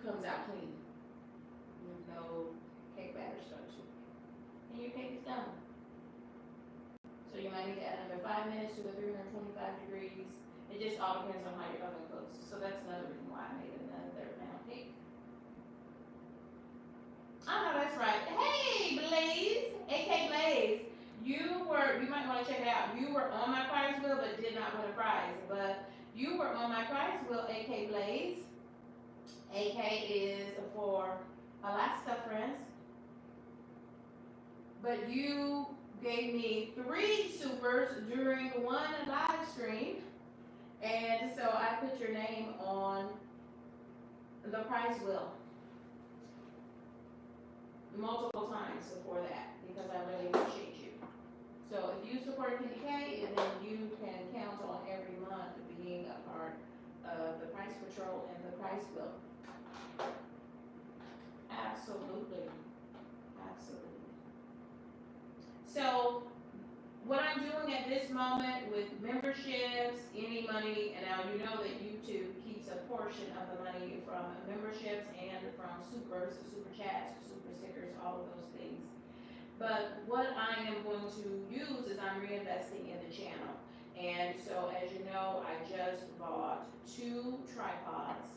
Comes out clean. With no cake batter stuck to it. And your cake is done. So you might need to add another 5 minutes to the 325 degrees. It just all depends on how your oven cooks. So that's another reason why I made another pound cake. Oh no, that's right. Hey, Blaze, AK Blaze. You might want to check it out. You were on my prize wheel but did not win a prize. But you were on my prize wheel, AK Blaze. AK is for Alaska, friends. But you gave me 3 supers during one live stream. And so I put your name on the prize wheel multiple times for that because I really appreciate you. So if you support KendyK, and then you can count on every month being a part of the price patrol and the price wheel. Absolutely. Absolutely. So what I'm doing at this moment with memberships, any money, and now you know that YouTube keeps a portion of the money from memberships and from supers, super chats, super stickers, all of those things. But what I am going to use is I'm reinvesting in the channel. And so as you know, I just bought 2 tripods,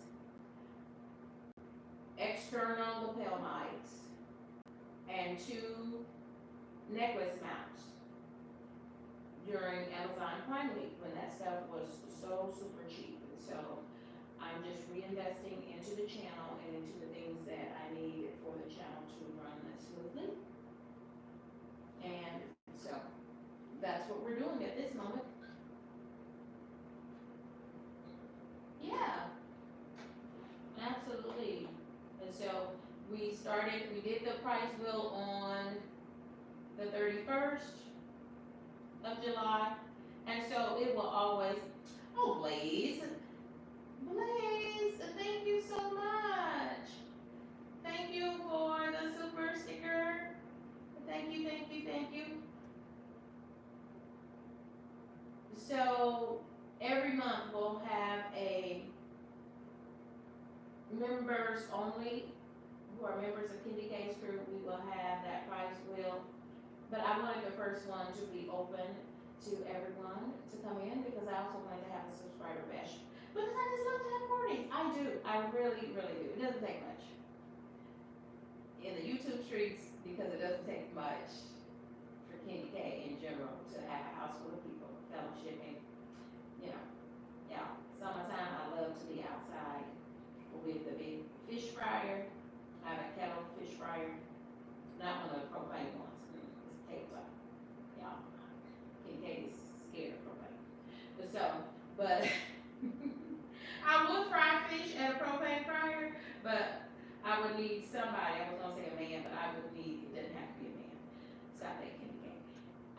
external lapel mics, and 2 necklace mounts during Amazon Prime Week when that stuff was so super cheap. And so I'm just reinvesting into the channel and into the things that I need for the channel to run smoothly. And so that's what we're doing at this moment. Yeah, absolutely. And so we we did the price wheel on the 31st of July, and so it will always, oh, Blaze, thank you so much. Thank you for the super sticker. Thank you, thank you, thank you. So every month we'll have a members only, who are members of KendyK's group. We will have that prize wheel, but I wanted the first one to be open to everyone to come in, because I also wanted to have a subscriber bash, because I just love to have parties. I do, I really, really do. It doesn't take much in the YouTube streets, because it doesn't take much for KendyK in general to have a house full of people fellowshipping. You know, yeah, summertime I love to be outside with the big fish fryer. I have a kettle fish fryer, not one of the propane ones. It's tabletop. Yeah, KendyK is scared of propane. But I would fry fish at a propane fryer, but I would need somebody. I was gonna say a man, but I would need, it doesn't have to be a man. Stop that, KendyK.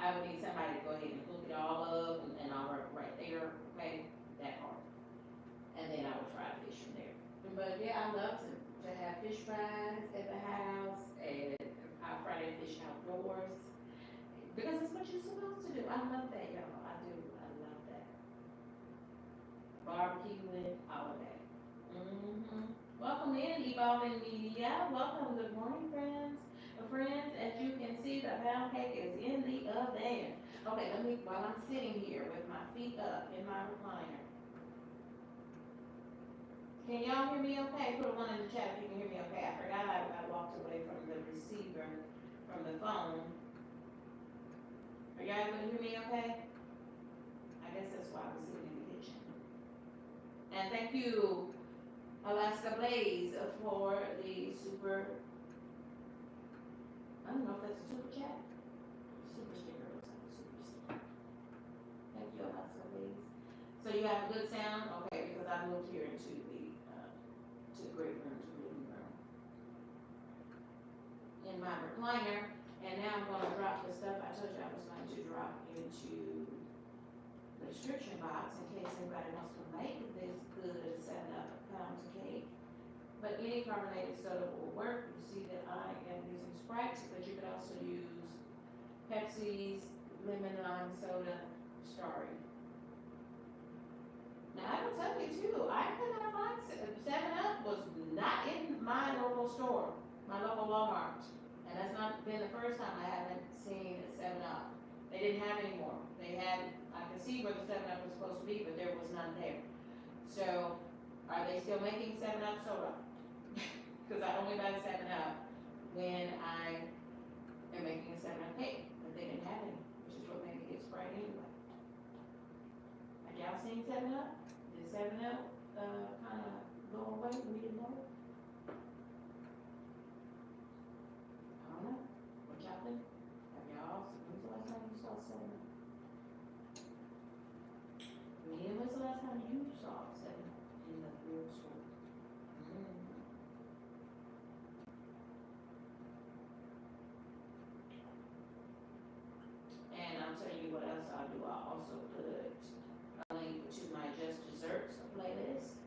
I would need somebody to go ahead and hook it all up, and I'll work right there, okay, that part. And then I would fry the fish from there. But yeah, I love to have fish fries at the house, and I fry that fish outdoors, because it's what you're supposed to do. I love that, y'all. I do. I love that. Barbecuing, all of that. Welcome in, Evolving Media. Welcome. Good morning, friends. Friends, as you can see, the pound cake is in the oven. Okay, while I'm sitting here with my feet up in my recliner. Can y'all hear me okay? Put a one in the chat if you can hear me okay. I forgot I walked away from the receiver, from the phone. Are y'all able to hear me okay? I guess that's why I was sitting in the kitchen. And thank you, Alaska Blaze, for the super, I don't know if that's a super chat. Super sticker, looks like a super sticker. Thank you, Alaska Blaze. So you have a good sound? Okay, because I moved here into the great room, to the living room, in my recliner, and now I'm going to drop the stuff I told you I was going to drop into the description box in case anybody wants to make this good 7-up pound cake. But any carbonated soda will work. You see that I am using Sprite, but you could also use Pepsi's lemon lime soda starry. Now I will tell you too, I could not find 7-Up was not in my local store, my local Walmart, and that's not been the first time I haven't seen a 7-Up. They didn't have any more. They had, I could see where the 7-Up was supposed to be, but there was none there. So, are they still making 7-Up soda? Because I only buy the 7-Up when I am making a 7-Up cake, but they didn't have any, which is what made me get Sprite anyway. Have y'all seen 7-Up? Did 7-Up kind of go away? We didn't know it. I don't know. What y'all think? Have y'all, when's the last time you saw 7-Up? When's the last time you saw 7-Up in the real store? And I'll tell you what else I'll do. I'll also put a link to my Just Desserts playlist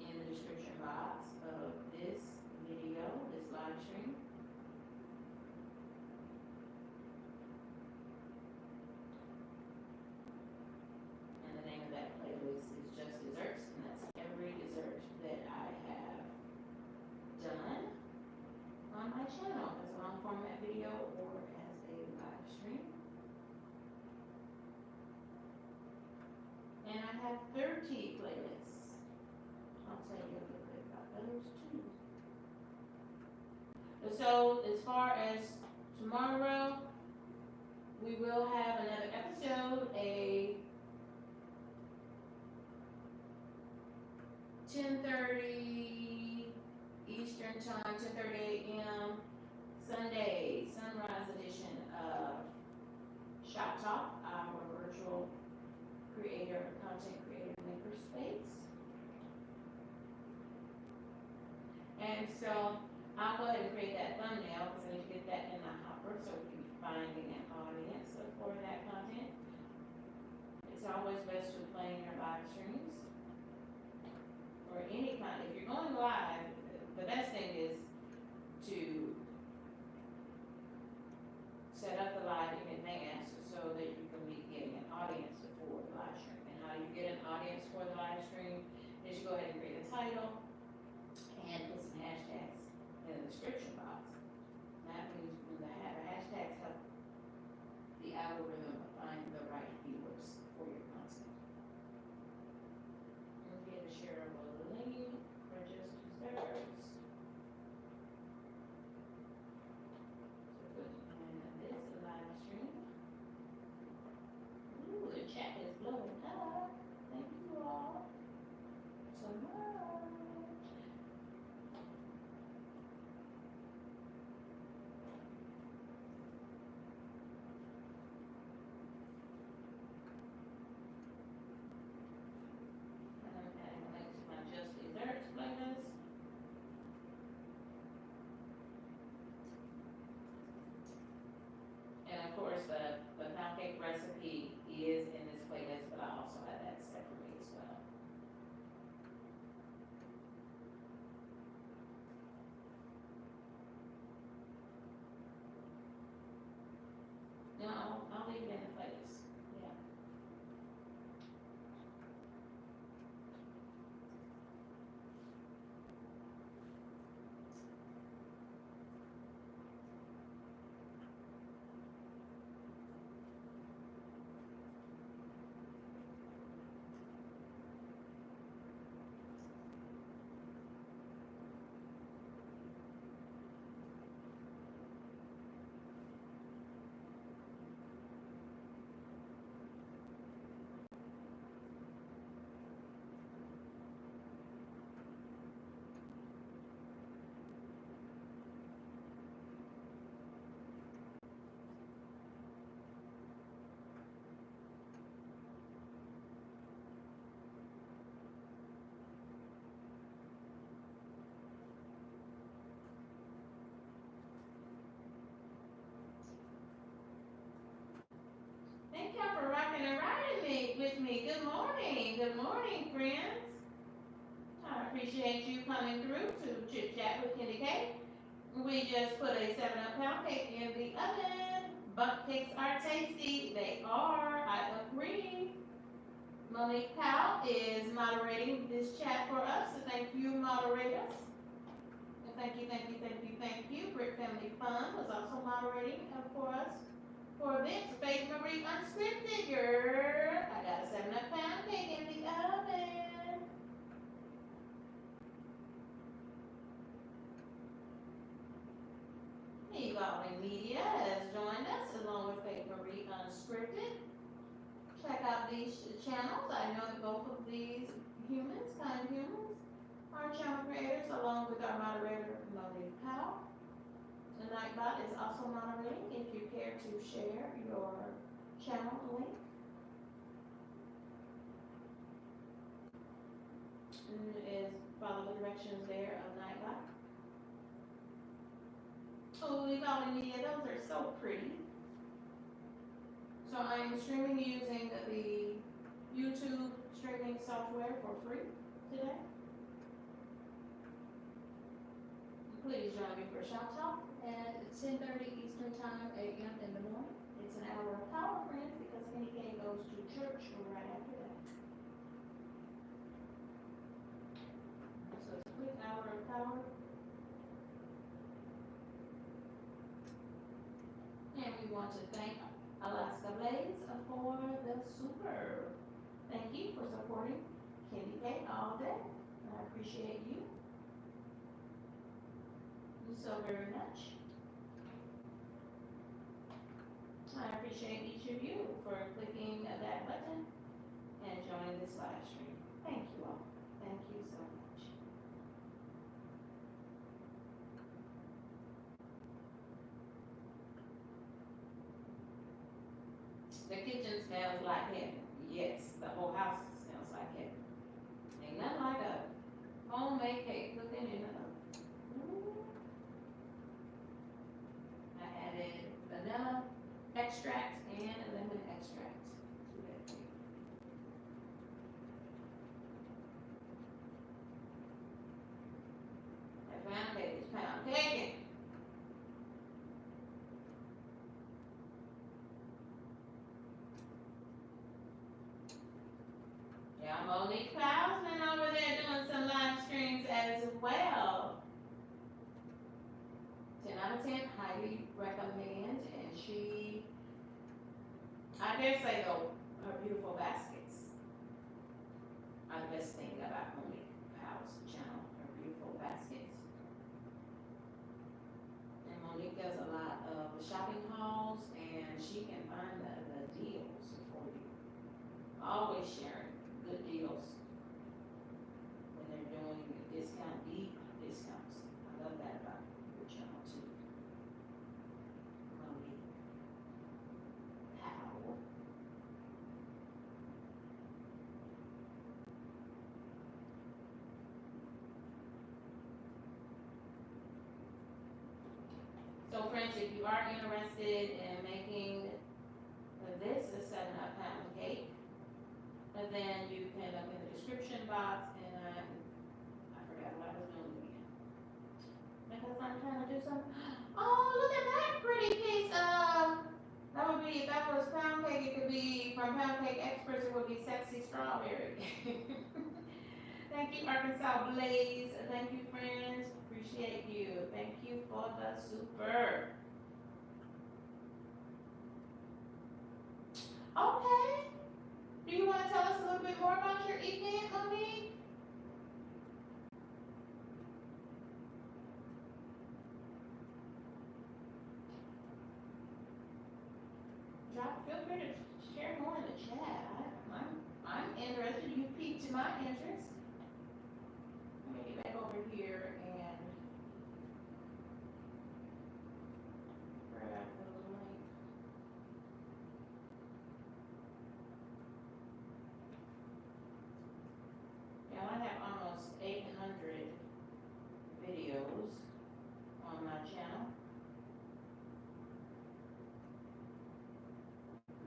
in the description box of this video, this live stream. And the name of that playlist is Just Desserts, and that's every dessert that I have done on my channel as a long format video or as a live stream. And I have 30 playlists. I'll tell you a little bit about those too. So as far as tomorrow, we will have another episode, a 10:30 Eastern time, 10:30 a.m. Sunday, sunrise edition of Shop Talk, our virtual content creator maker space. And And so I'll go ahead and create that thumbnail because I need to get that in the hopper so we can be finding an audience for that content. It's always best to play in your live streams or any kind. If you're going live, the best thing is to set up the live in advance so that you can be getting an audience for the live stream. And how you get an audience for the live stream is you go ahead and create a title and put some hashtags in the description box. That means when the hashtags help the algorithm find the right viewers for your content. Don't forget to share a link for just 2 seconds. So put in this live stream. Ooh, the chat is blowing up. Thank you all so much. And of course, the pound cake recipe is in this playlist, but I also have that separately as well. No, I'll leave it in the playlist. Yeah. Thank y'all for rocking and riding with me. Good morning. Good morning, friends. I appreciate you coming through to Chit Chat with KendyK. We just put a 7-up pound cake in the oven. Bundt cakes are tasty. They are. I agree. Monique Powell is moderating this chat for us. So thank you, moderators. And thank you, thank you, thank you, thank you. Brick Family Fun was also moderating for us. For this, Faith Marie Unscripted, girl. I got a 7-up pound cake in the oven. Evolving Media has joined us along with Faith Marie Unscripted. Check out these channels. I know that both of these humans, kind humans, are channel creators along with our moderator, Monique Powell. The Nightbot is also moderating if you care to share your channel link. Is follow the directions there of Nightbot. Oh, Evolving Media, those are so pretty. So I'm streaming using the YouTube streaming software for free today. Please join me for Shop Talk at 10:30 Eastern Time, 8 a.m. in the morning. It's an hour of power, friends, because KendyK goes to church right after that. So it's a quick hour of power. And we want to thank Alaska Blaze for the super. Thank you for supporting KendyK all day. I appreciate you so very much. I appreciate each of you for clicking that button and joining this live stream. Thank you all. Thank you so much. The kitchen smells like heaven. Yes, the whole house smells like heaven. Ain't nothing like a homemade cake cooking in the oven. content, highly recommend. And she, I dare say though, her beautiful baskets are the best thing about Monique Powell's channel. Her beautiful baskets. And Monique does a lot of shopping hauls, and she can find the deals for you. Always sharing good deals when they're doing deep discounts. I love that about your channel too. Monique Powell. So friends, if you are interested in making this a 7-up pound cake, then you can look in the description box, and I forgot what I was doing again. Because I'm trying to do something. Oh, look at that pretty piece. That would be, if that was pound cake, it could be, from Pound Cake Experts, it would be Sexy Strawberry. Thank you, Arkansas Blaze. Thank you, friends. Appreciate you. Thank you for the super. Okay. Do you want to tell us a little bit more about your event, Monique? Feel free to share more in the chat. I'm interested. You piqued my interest. Let me get back over here and grab the link. Yeah, I have almost 800 videos on my channel.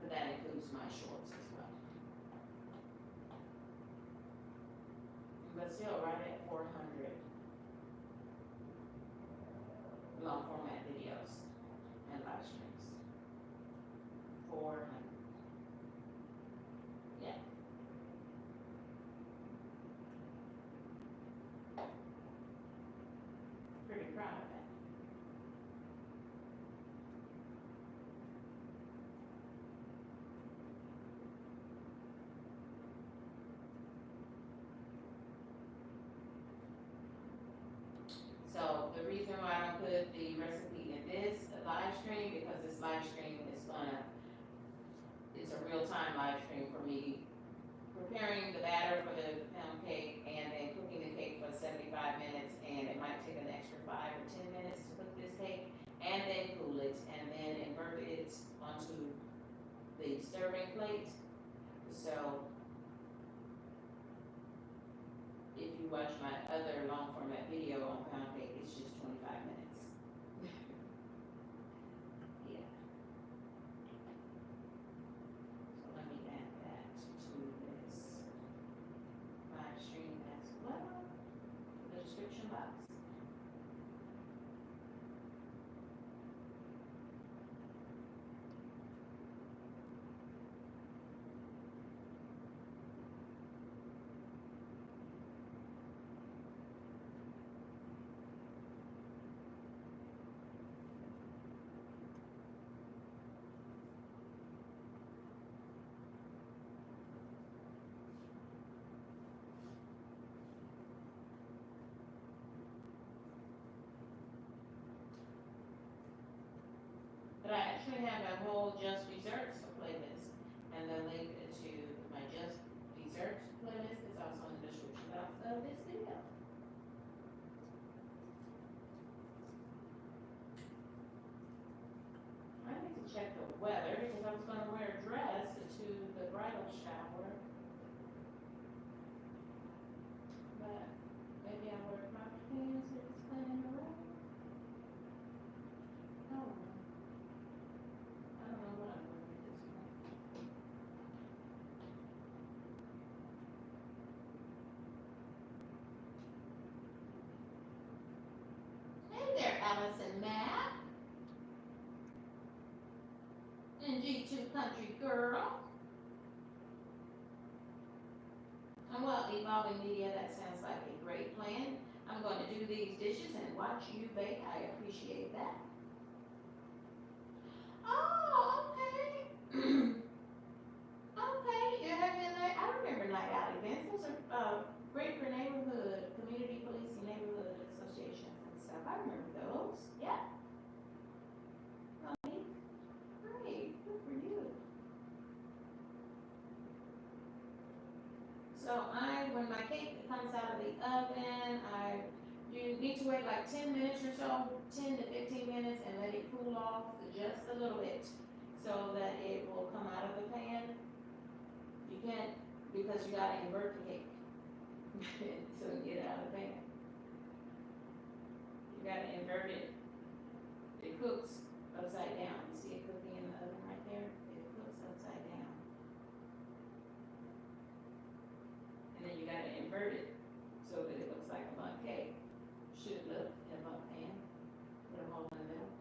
But that includes my shorts as well. But still right at 400 long format videos and live streams. 400. Yeah. Pretty proud of that. So the reason why I don't put the recipe in this live stream, because this live stream is it's a real-time live stream for me preparing the batter for the pound cake and then cooking the cake for 75 minutes, and it might take an extra 5 or 10 minutes to cook this cake, and then cool it, and then invert it onto the serving plate. So if you watch my other long format video on pound cake, it's just 25 minutes. Yeah. So let me add that to this live stream as well, the description box. But I actually have a whole Just Desserts playlist, and the link to my Just Desserts playlist is also in the description box of this video. I need to check the weather because I was going to wear a dress to the bridal shower, but maybe I'll wear crop pants if it's playing the rain. Oh. I don't know what I'm going to do this one. Hey there, Allison Matt. And G2 Country Girl. And well, Evolving Media, that sounds like a great plan. I'm going to do these dishes and watch you bake. I appreciate that. Oh, okay. Okay, you're having night. I remember night out events. Those are great for neighborhood, community policing, neighborhood associations and stuff. I remember those. Yeah. Okay. Great. Good for you. So when my cake comes out of the oven, you need to wait like 10 minutes or so, 10 to 15 minutes, and let it cool off just a little bit so that it will come out of the pan. You can't, because you gotta invert the cake so you get it out of the pan. You gotta invert it. It cooks upside down. You see it cooking in the oven right there? It cooks upside down. And then you gotta invert it so that it looks like a bundt cake. Should look in a bundt pan. Put a hole in the middle.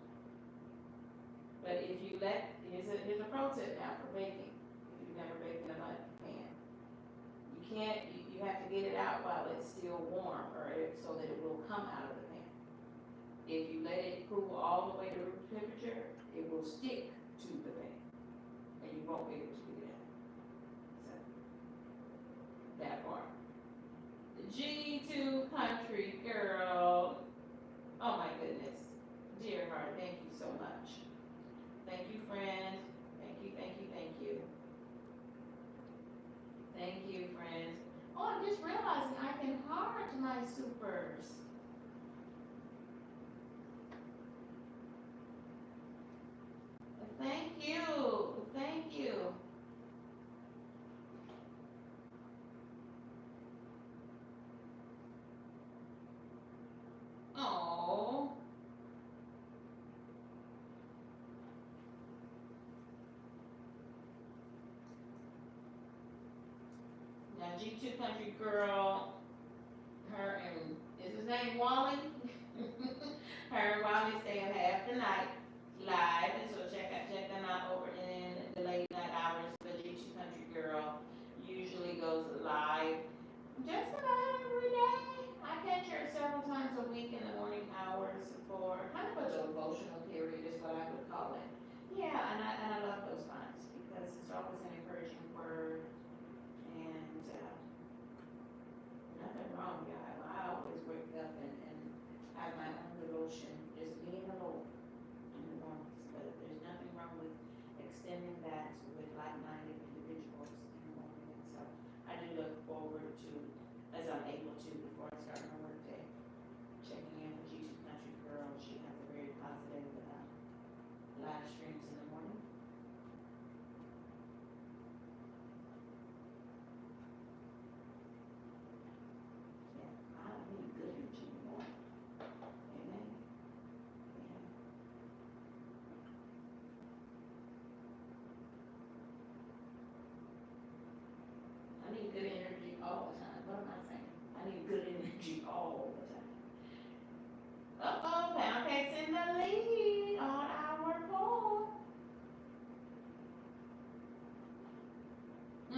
But if you here's a pro tip now for baking. If you've never baked in a bundt pan, you have to get it out while it's still warm, so that it will come out of the pan. If you let it cool all the way to room temperature, it will stick to the pan, and you won't be able to get it out. So that part. The G2 Country Girl. Oh my goodness, dear heart, thank you so much. Thank you, friend. Thank you, thank you, thank you. Thank you, friend. Oh, I'm just realizing I can heart my supers. Thank you. Thank you. Oh. Now, G2 Country Girl, her and, is his name Wally? Her and Wally staying half the night live, and so check them out over in the late night hours. The G2 Country Girl usually goes live just about every day. I catch her several times a week in the morning hours for kind of a devotional period, is what I would call it. Yeah, and I love those times because it's always an encouraging word, and nothing wrong, y'all. I always wake up and have my own devotion, just being alone in the mornings. But there's nothing wrong with extending that with like-minded individuals in the morning. And so I do look forward to, as I'm able to, before I start my work day, checking in with G2 Country Girl. She has a very positive live streams in the morning. Yeah, I need good energy in the morning. Amen. Yeah. I need good energy all the time. What am I saying? I need good energy all the time. Uh-oh, pound cake's in the lead on our poll.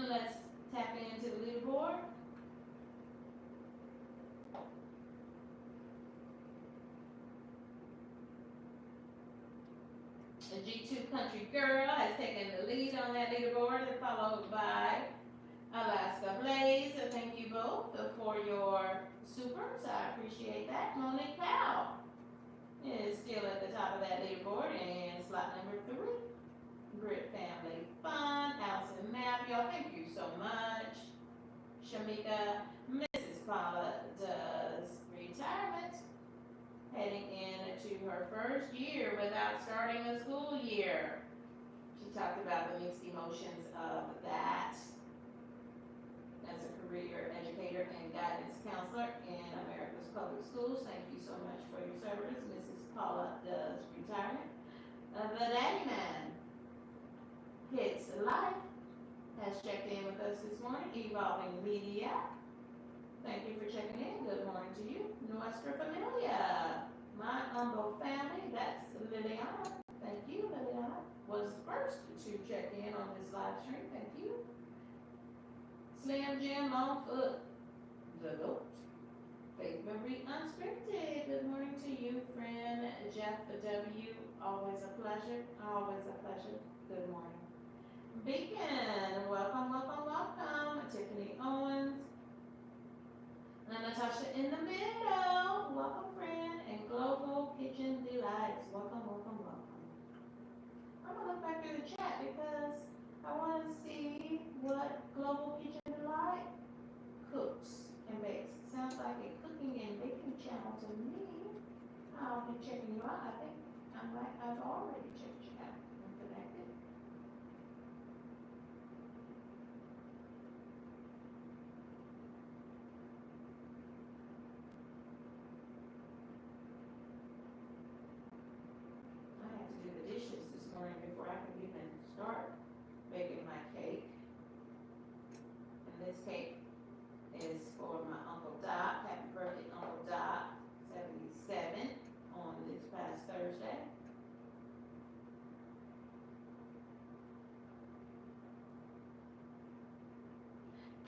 Let's tap into the leaderboard. The G2 Country Girl has taken the lead on that leaderboard, followed by Alaska Blaze. Thank you both for your supers. I appreciate that. Monique Powell is still at the top of that leaderboard in slot number 3. Grit Family Fun, Allison Matthew, thank you so much. Shamika, Mrs. Paula does retirement, heading into her first year without starting a school year. She talked about the mixed emotions of that as a career educator and guidance counselor in America's public schools. Thank you so much for your service. Mrs. Paula does retirement. The Daddy Man Hits Life has checked in with us this morning. Evolving Media, thank you for checking in. Good morning to you. Nuestra Familia, my humble family, that's Liliana. Thank you, Liliana. Was first to check in on this live stream. Thank you. Slim Jim Longfoot, the goat. Faith Marie Unscripted, good morning to you, friend. Jeff W. Always a pleasure. Always a pleasure. Good morning. Beacon, welcome, welcome, welcome. Tiffany Owens. And Natasha in the middle. Welcome, friend. And Global Kitchen Delights. Welcome, welcome, welcome. I'm going to look back through the chat because I want to see what Global Kitchen Delight cooks and bakes. Sounds like a cooking and baking channel to me. I'll be checking you out. I think I've already checked you out. I'm connected. I had to do the dishes this morning before I could even start baking my cake. And this cake is for my Uncle Doc. Happy birthday, Uncle Doc, 77, on this past Thursday.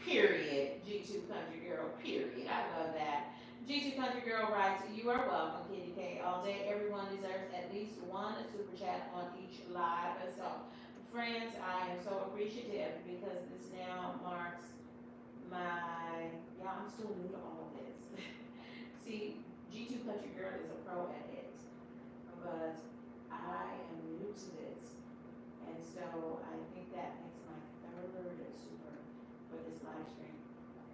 Period. G2 Country Girl, period. I love that. G2 Country Girl writes, you are welcome, Kitty K. All day, everyone deserves at least one super chat on each live. So, friends, I am so appreciative because this now marks my, yeah, I'm still new to all of this. See, G2 Country Girl is a pro at it, but I am new to this. And so I think that makes my third super for this live stream.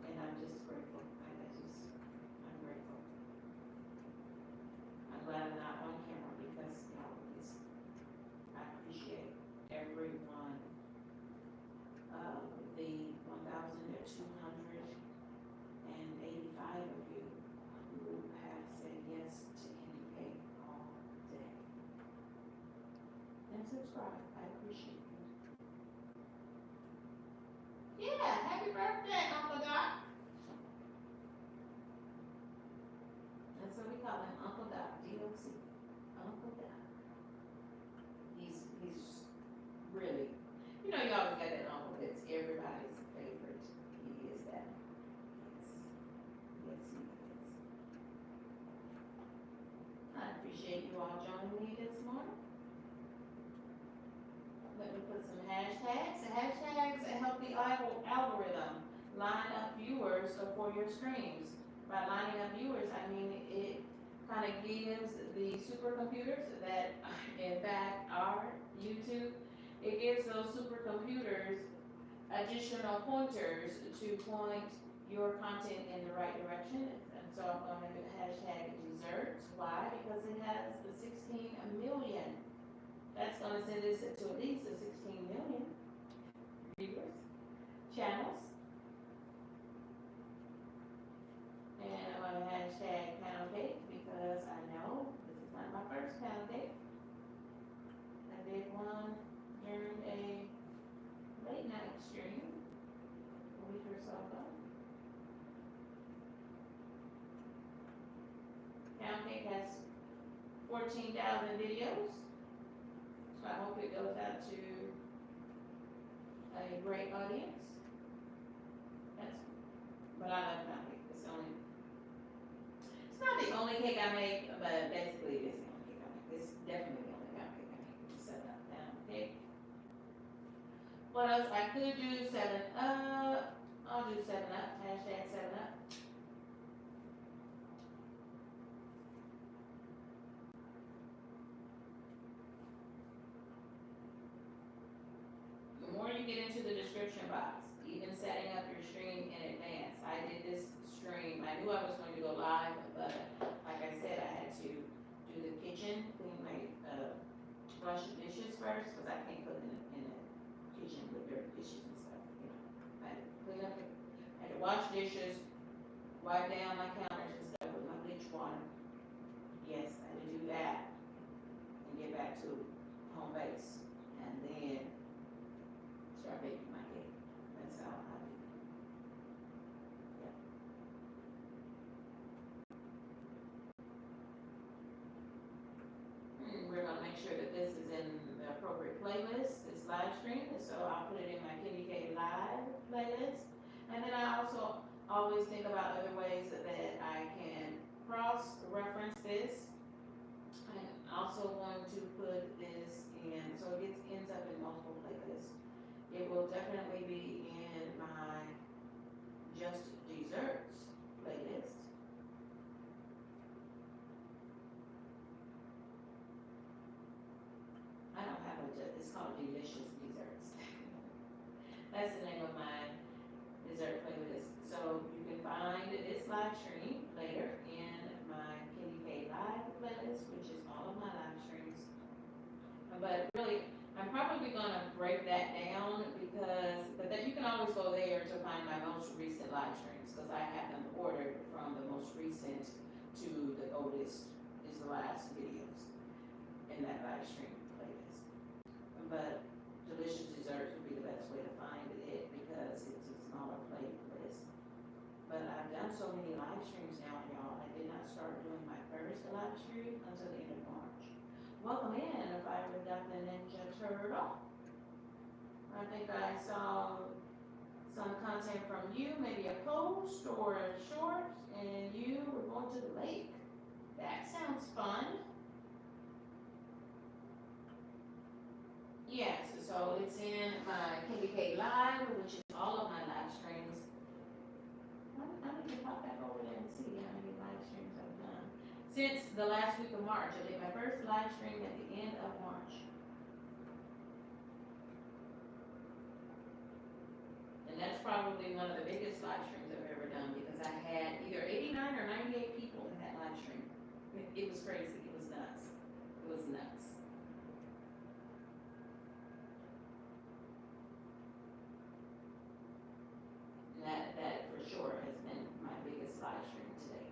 And I'm just grateful. I'm grateful. I'm glad I'm not on camera because, you know, I appreciate every one of the 1,285 of you who have said yes to KendyK all day. And subscribe. I appreciate you. Yeah, happy birthday, Uncle Doc. That's what we call him, Uncle Doc, D-O-C. Uncle Doc. He's really, you know, you always got that uncle that's everybody's favorite. He is that. Yes, he is. I appreciate you all joining me this morning. Let me put some hashtags. Hashtags help the algorithm line up viewers for your streams. By lining up viewers, I mean it kind of gives the supercomputers that in fact are YouTube, it gives those supercomputers additional pointers to point your content in the right direction. And so I'm going to hashtag desserts. Why? Because it has 16 million. That's going to send us to at least 16 million viewers, channels. And I'm going to hashtag pound cake because I know this is not my first pound cake. I did one during a late night stream a week or so ago. Pound cake has 14,000 videos. So I hope it goes out to a great audience. But I love pound cake. It's not the only cake I make, but basically it is the only cake I make. It's definitely the only pound cake I make. It's 7-Up pound cake. What else? I could do 7-Up. I'll do 7-Up. Hashtag 7-Up. The more you get into the description box, even setting up your stream in advance. I did this stream. I knew I was going to go live, but like I said, I had to do the kitchen, clean my wash the dishes first because I can't cook in the kitchen with dirty dishes and stuff. You know, I had to clean up. I had to wash dishes, wipe down my counters and stuff with my bleach water. Yes, I had to do that and get back to home base, and then start baking my cake. That's how I do it. Yeah. We're going to make sure that this is in the appropriate playlist, this live stream, and so I'll put it in my KendyK Live playlist. And then I also always think about other ways that I can cross-reference this. And also going to put this in, so it ends up in multiple playlists. It will definitely be in my Just Desserts playlist. I don't have it's called Delicious Desserts. That's the name of my dessert playlist. So you can find this live stream later in my KendyK Live playlist, which is all of my live streams. But really, I'm probably gonna break that down but then you can always go there to find my most recent live streams because I have them ordered from the most recent to the oldest is the last videos in that live stream playlist. But Delicious Desserts would be the best way to find it because it's a smaller playlist. But I've done so many live streams now, y'all. I did not start doing my first live stream until the end of March. Welcome in, Fire with Dr. Ninja Turtle. I think I saw some content from you, maybe a post or a short, and you were going to the lake. That sounds fun. Yes, so it's in my KendyK Live, which is all of my live streams. I need to pop back over there and see how many live streams I've done. Since the last week of March, I did my first live stream at the end of March. And that's probably one of the biggest live streams I've ever done because I had either 89 or 98 people in that live stream. It was crazy, it was nuts. It was nuts. That for sure has been my biggest live stream today.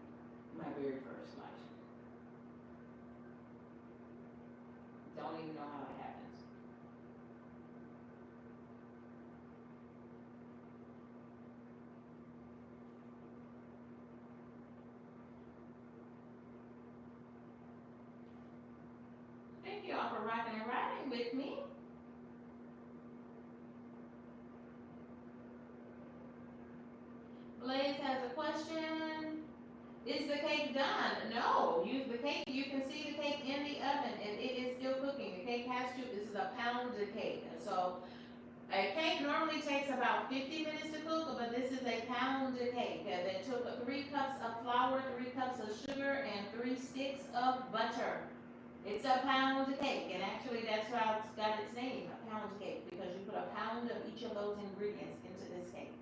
My very first live stream. Don't even know how it happens. Thank you all for rocking and riding with me. Blaze has a question. Is the cake done? No, the cake, you can see the cake in the oven and it is still cooking. The cake this is a pound of cake. And so a cake normally takes about 50 minutes to cook, but this is a pound of cake that took 3 cups of flour, 3 cups of sugar, and 3 sticks of butter. It's a pound of cake, and actually that's how it's got its name, a pound cake, because you put a pound of each of those ingredients into this cake.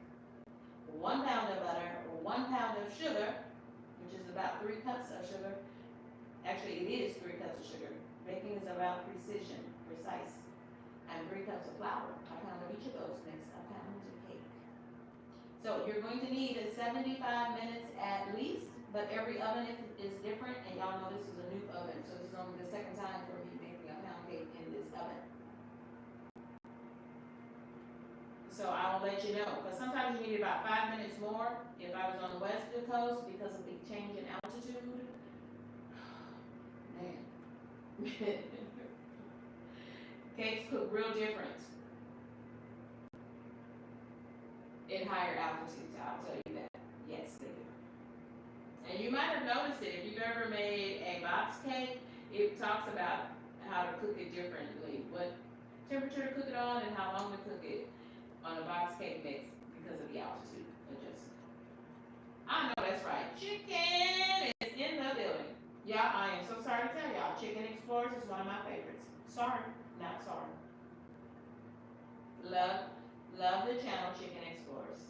1 pound of butter, 1 pound of sugar, which is about 3 cups of sugar. Actually, it is 3 cups of sugar. Baking is about precise. And 3 cups of flour. A pound of each of those makes a pound of cake. So you're going to need 75 minutes at least, but every oven is different, and y'all know this is a new oven, so this is only the second time for me making a pound cake in this oven. So I will let you know, because sometimes you need about 5 minutes more if I was on the west coast because of the change in altitude. Man. Cakes cook real different in higher altitudes, I'll tell you that. Yes, they do. And you might have noticed it if you've ever made a box cake, it talks about how to cook it differently, what temperature to cook it on and how long to cook it on a box cake mix because of the altitude adjustment. I know that's right. Chicken is in the building. Yeah, I am so sorry to tell y'all, Chicken Explorers is one of my favorites. Sorry, not sorry. Love the channel Chicken Explorers.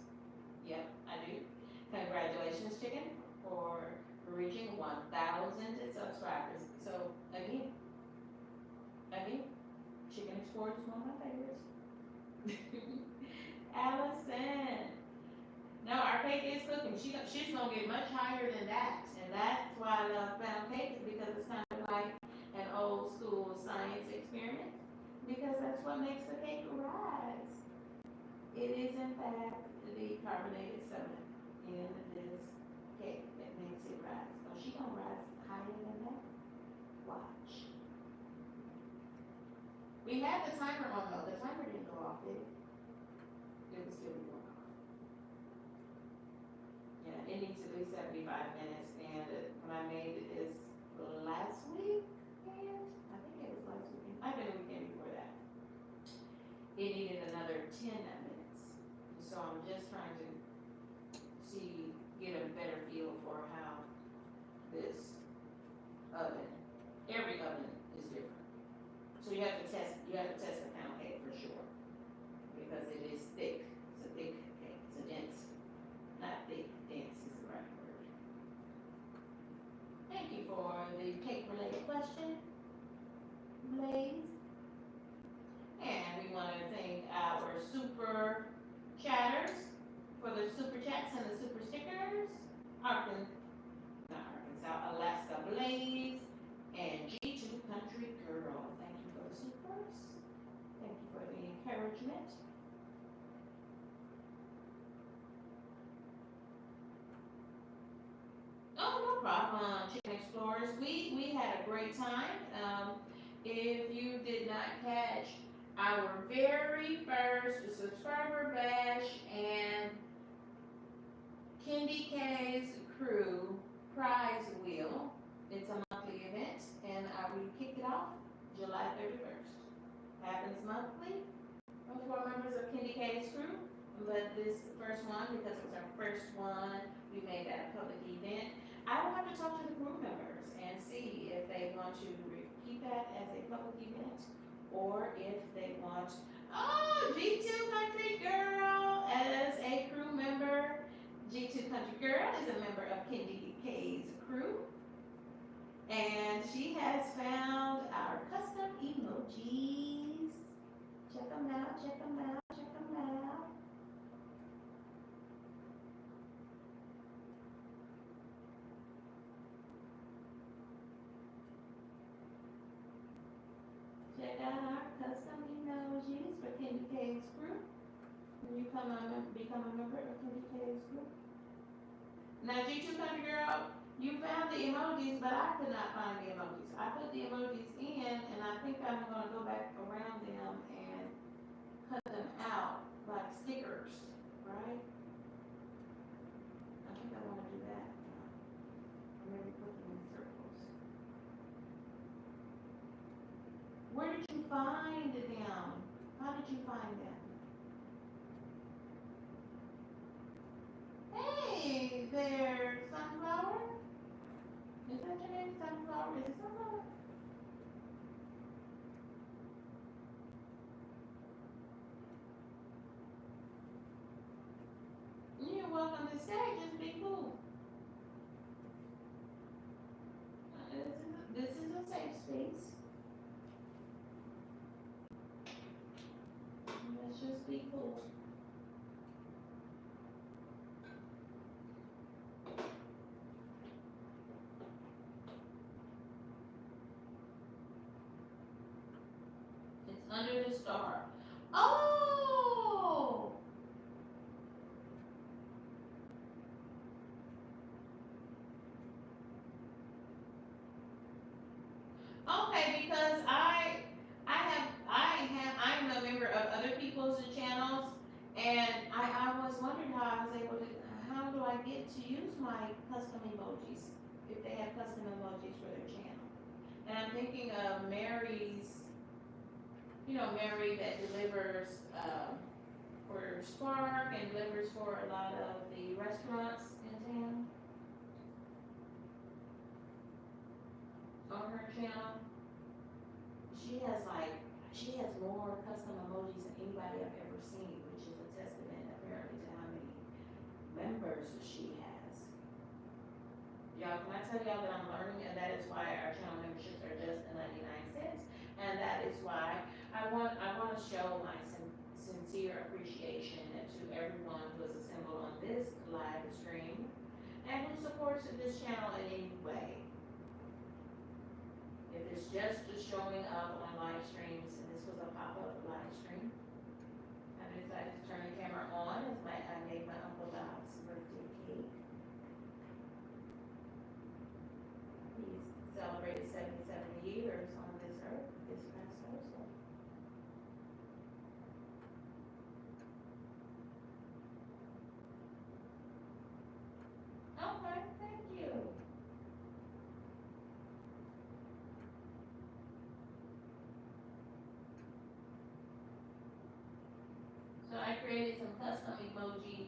Yep, I do. Congratulations, Chicken, for reaching 1,000 subscribers. So again, Chicken Explorers is one of my favorites. Allison. No, our cake is cooking. She's gonna get much higher than that, and that's why I love pound cake, because it's kind of like an old school science experiment, because that's what makes the cake rise. It is in fact the carbonated soda in this cake that makes it rise. So she gonna rise higher than that. Watch. We had the timer on though. The timer didn't go off, did it? It was still going off. Yeah, it needs at least 75 minutes. And when I made this last week, And I think it was last weekend. I've been the weekend before that. It needed another 10 minutes. So I'm just trying to get a better feel for how this oven, every oven is different. So you have to test the pound cake for sure, because it is thick. It's a thick cake. It's a dense, not thick, dense is the right word. Thank you for the cake related question, Blaze. And we want to thank our super chatters for the super chats and the super stickers. Alaska Blaze and G2 Country Girl. Thank you for the supers. Thank you for the encouragement. Oh, no problem, Chicken Explorers. We had a great time. If you did not catch our very first subscriber bash and KendyK's crew prize wheel, it's a monthly event, and we kicked it off July 31st. Happens monthly for members of KendyK's crew, but this first one, because it was our first one, we made that a public event. I will have to talk to the crew members and see if they want to keep that as a public event, or if they want, G2 Country Girl as a crew member. G2 Country Girl is a member of KendyK's crew, and she has found our custom emojis. Check them out, check them out, check them out. Check out our custom emojis for KendyK's crew when you become a member of KendyK's crew. Now, G2 Country Girl, you found the emojis, but I could not find the emojis. I put the emojis in, and I think I'm going to go back around them and cut them out like stickers, right? I think I want to do that. Or maybe put them in circles. Where did you find them? How did you find them? Hey there, Sunflower. Is that your name, Sunflower? Is it Sunflower? You're welcome to stay. Just be cool. This is a safe space. Let's just be cool. It's under the star. Oh! Okay, because I'm a member of other people's channels, and I always wondered how do I get to use my custom emojis if they have custom emojis for their channel. And I'm thinking of Mary's, Mary that delivers for Spark and delivers for a lot of the restaurants in town on her channel. She has more custom emojis than anybody I've ever seen, which is a testament apparently to how many members she has. Y'all, can I tell y'all that I'm learning, and that is why our channel memberships are just 99 cents, and that is why I want to show my sincere appreciation to everyone who has assembled on this live stream and who supports this channel in any way. If it's just showing up on live streams, and this was a pop-up live stream, I decided to turn the camera on as I made my Uncle Doc's birthday cake. He's celebrated 77 years on this earth this past Thursday. Okay, thank you. created some custom emojis.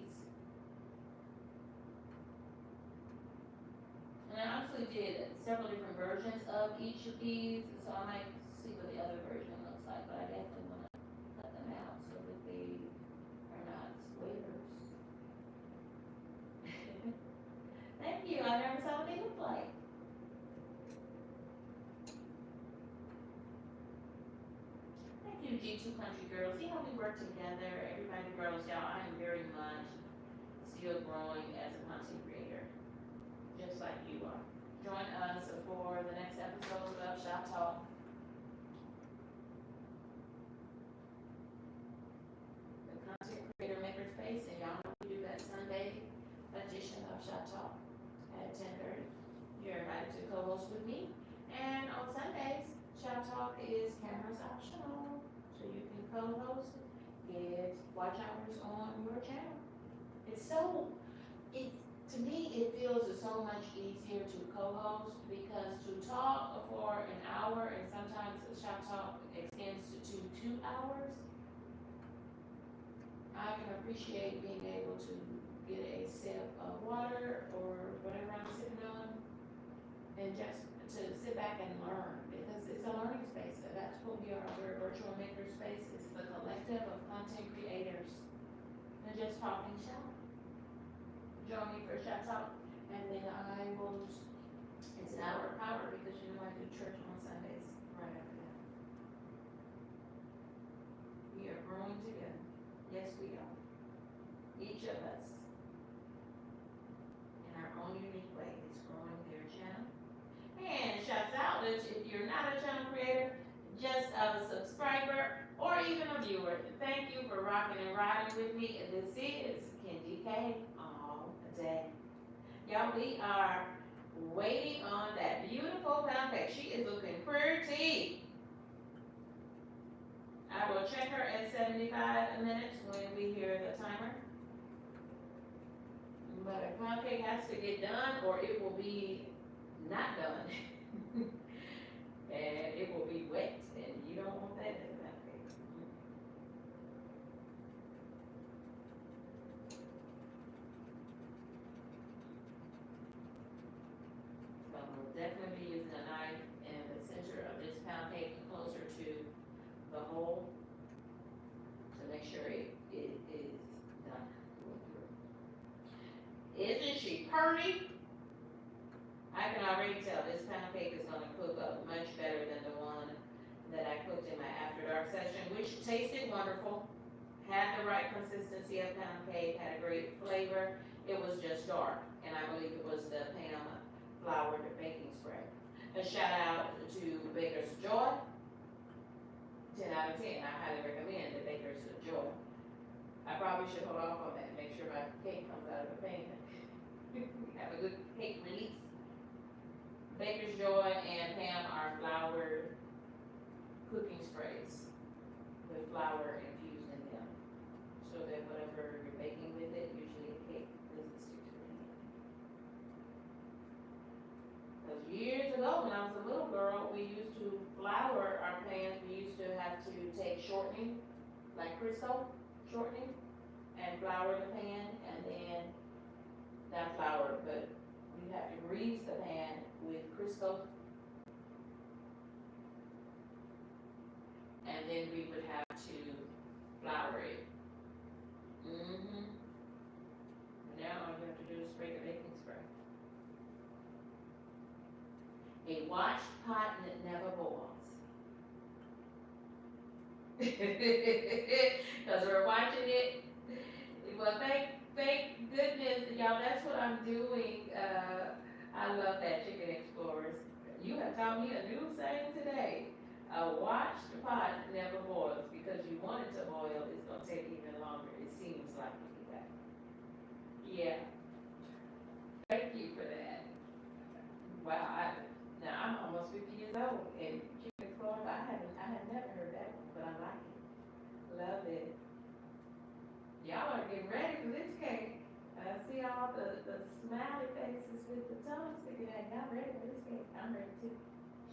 And I honestly did several different versions of each of these, so I might see what the other version looks like, but I definitely want to cut them out so that they are not squares. Thank you, I never saw what they look like. Thank you, G2 Country Girls. See how we work together, everybody, girls, y'all. I am very much still growing as a content creator, just like you are. Join us for the next episode of Shop Talk. The Content Creator Makerspace, and y'all know we do that Sunday edition of Shop Talk at 10:30. You're invited to co-host with me. And on Sundays, Shop Talk is cameras optional, so you can co-host, get watch hours on your channel. To me, it feels so much easier to co-host because to talk for an hour, and sometimes Shop Talk extends to 2 hours, I can appreciate being able to get a sip of water or whatever I'm sipping on and just to sit back and learn, because it's a learning space. That's what we are. We're a virtual maker space. It's the collective of content creators and just talking shop. Join me for Shop Talk, and then I will, it's an hour of power because you know I do church on Sundays right after that. We are growing together. Yes, we are. Each of us, in our own unique way, is growing their channel. And shouts out if you're not a channel creator, just a subscriber or even a viewer. Thank you for rocking and riding with me. This is KendyK all day. Y'all, we are waiting on that beautiful pound cake. She is looking pretty. I will check her at 75 minutes when we hear the timer. But a pound cake has to get done or it will be not done. And it will be wet, and you don't want that in a pound cake. So we'll definitely be using a knife in the center of this pound cake, closer to the hole, to make sure it is done. Isn't she pretty? I can already tell this pound cake is going to cook up much better than the one that I cooked in my After Dark session, which tasted wonderful, had the right consistency of pound cake, had a great flavor. It was just dark, and I believe it was the Pam floured baking spray. A shout out to Baker's Joy. 10 out of 10. I highly recommend the Baker's Joy. I probably should hold off on that, make sure my cake comes out of the pan. Have a good cake release. Baker's Joy and Pam are flour cooking sprays with flour infused in them, so that whatever you're baking with it, usually a cake doesn't stick to it. Because years ago, when I was a little girl, we used to flour our pans. We used to have to take shortening, like Crisco shortening, and flour the pan, and then not flour, but you have to grease the pan with Crisco, and then we would have to flour it. Now all you have to do is spray the baking spray. A watched pot that never boils. Because we're watching it. Well, thank goodness, y'all, that's what I'm doing. I love that, Chicken Explorers. You have taught me a new saying today. A watched pot never boils, because you want it to boil, it's going to take even longer. It seems like it. Yeah. Thank you for that. Wow. Now I'm almost 50 years old, and Chicken Explorers, I have never heard that one, but I like it. Love it. Y'all are getting ready for this cake. I see all the smiley faces with the tongue sticking out. Y'all ready for this cake? I'm ready too.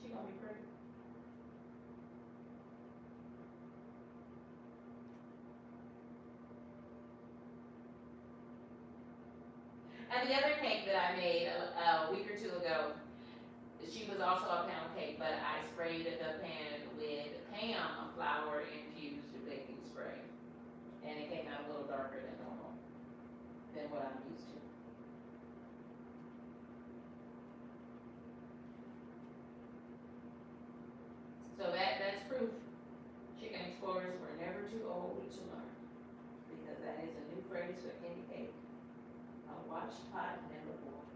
She gonna be pretty. And the other cake that I made a week or two ago, she was also a pound cake, but I sprayed the pan with Pam flour infused baking spray, and it came out a little darker than normal, than what I'm used to. So that's proof. Chicken explorers were never too old to learn, because that is a new phrase for candy cake. A watched pot never boils.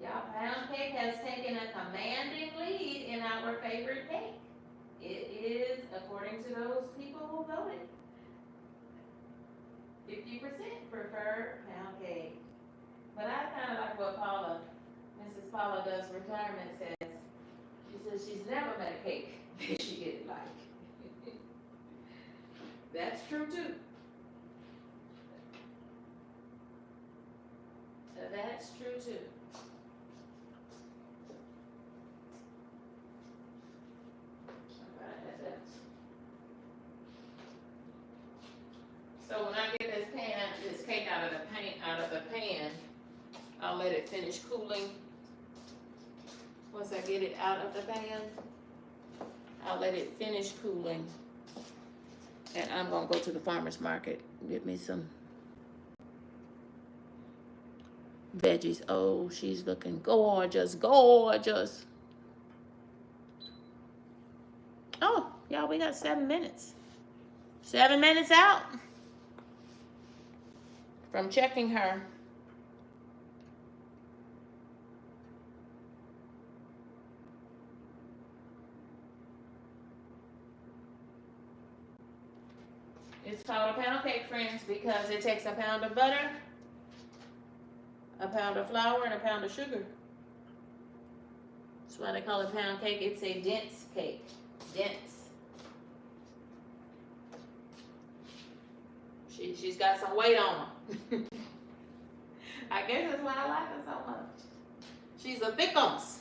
Y'all, pound cake has taken a commanding lead in our favorite cake. It is, according to those people who voted, 50% prefer pound cake. But I kind of like what Mrs. Paula does retirement says. She says she's never met a cake that she didn't like. That's true too. That's true too. So when I get this cake out of the pan, I'll let it finish cooling. Once I get it out of the pan, I'll let it finish cooling. And I'm gonna go to the farmer's market, get me some veggies. Oh, she's looking gorgeous, gorgeous. Oh, y'all, we got 7 minutes. 7 minutes out from checking her. It's called a pound cake, friends, because it takes a pound of butter, a pound of flour, and a pound of sugar. That's why they call it pound cake. It's a dense cake. Dense. She's got some weight on her. I guess that's why I like her so much. She's a thickums.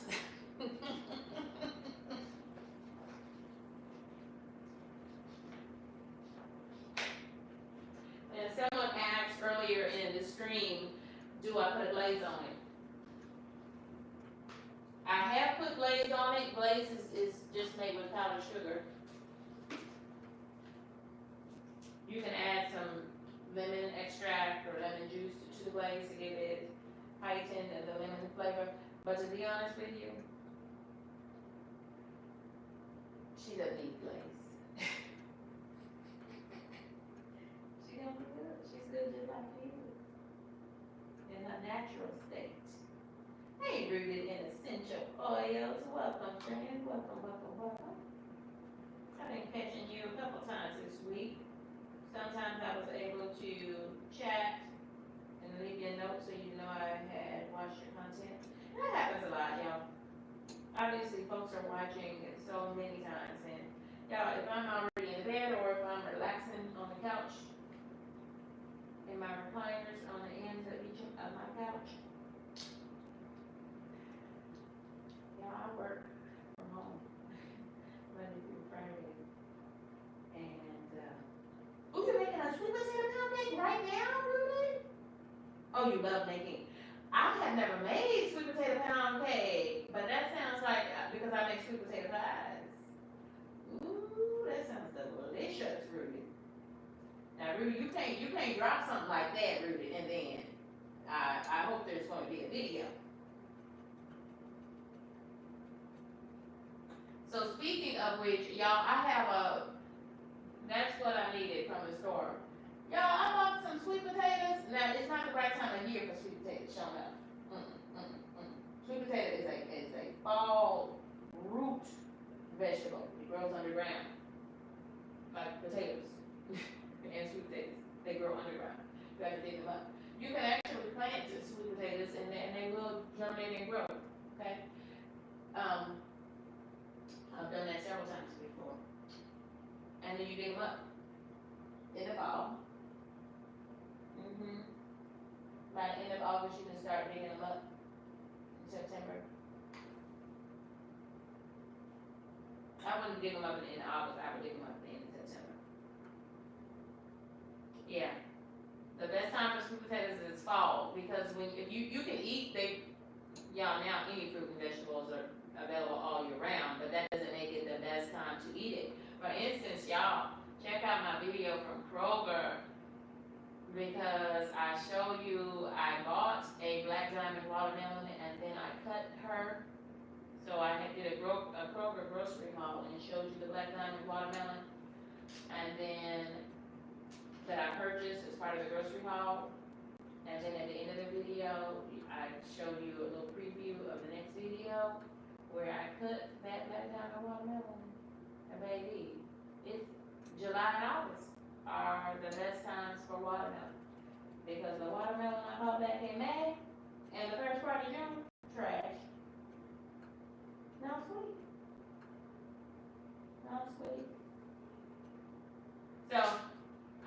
And someone asked earlier in the stream, do I put a glaze on it? I have put glaze on it. Glaze is just made with powdered sugar. You can add some lemon extract or lemon juice to the glaze to give it heighten the lemon flavor. But to be honest with you, she doesn't need glaze. She don't be good. She's good just like she is. In her natural state. Hey, rooted in essential oils. Welcome, friend. Welcome, welcome, welcome. I've been catching you a couple times this week. Sometimes I was able to chat and leave you a note so you know I had watched your content. And that happens a lot, y'all. Obviously, folks are watching it so many times. And y'all, if I'm already in bed or if I'm relaxing on the couch, in my recliners on the ends of each of my couch, y'all, I work from home Monday through Friday. And, oh, you're making a sweet potato pound cake right now, Ruby? Oh, you love making. I have never made sweet potato pound cake, but that sounds like, because I make sweet potato pies. Ooh, that sounds delicious, Ruby. Now, Ruby, you can't drop something like that, Ruby, and then I hope there's going to be a video. So speaking of which, y'all, that's what I needed from the store. Y'all, I bought some sweet potatoes. Now, it's not the right time of year for sweet potatoes showing up. Sweet potato is a fall root vegetable. It grows underground, like potatoes and sweet potatoes. They grow underground. You have to dig them up. You can actually plant the sweet potatoes and they will germinate and grow. Okay. I've done that several times before. And then you dig them up in the fall. By the end of August, you can start digging them up. In September. I wouldn't dig them up in August. I would dig them up at the end of September. Yeah. The best time for sweet potatoes is fall, because when if you can eat y'all now any fruit and vegetables are available all year round, but that doesn't make it the best time to eat it. For instance, y'all check out my video from Kroger, because I show you I bought a black diamond watermelon and then I cut her. So I did a Kroger grocery haul, and it shows you the black diamond watermelon, and then that I purchased as part of the grocery haul. And then at the end of the video, I show you a little preview of the next video where I cut that black diamond watermelon. And baby, it's July and August are the best times for watermelon, because the watermelon I bought back in May and the first part of June, trash. Not sweet. Not sweet. So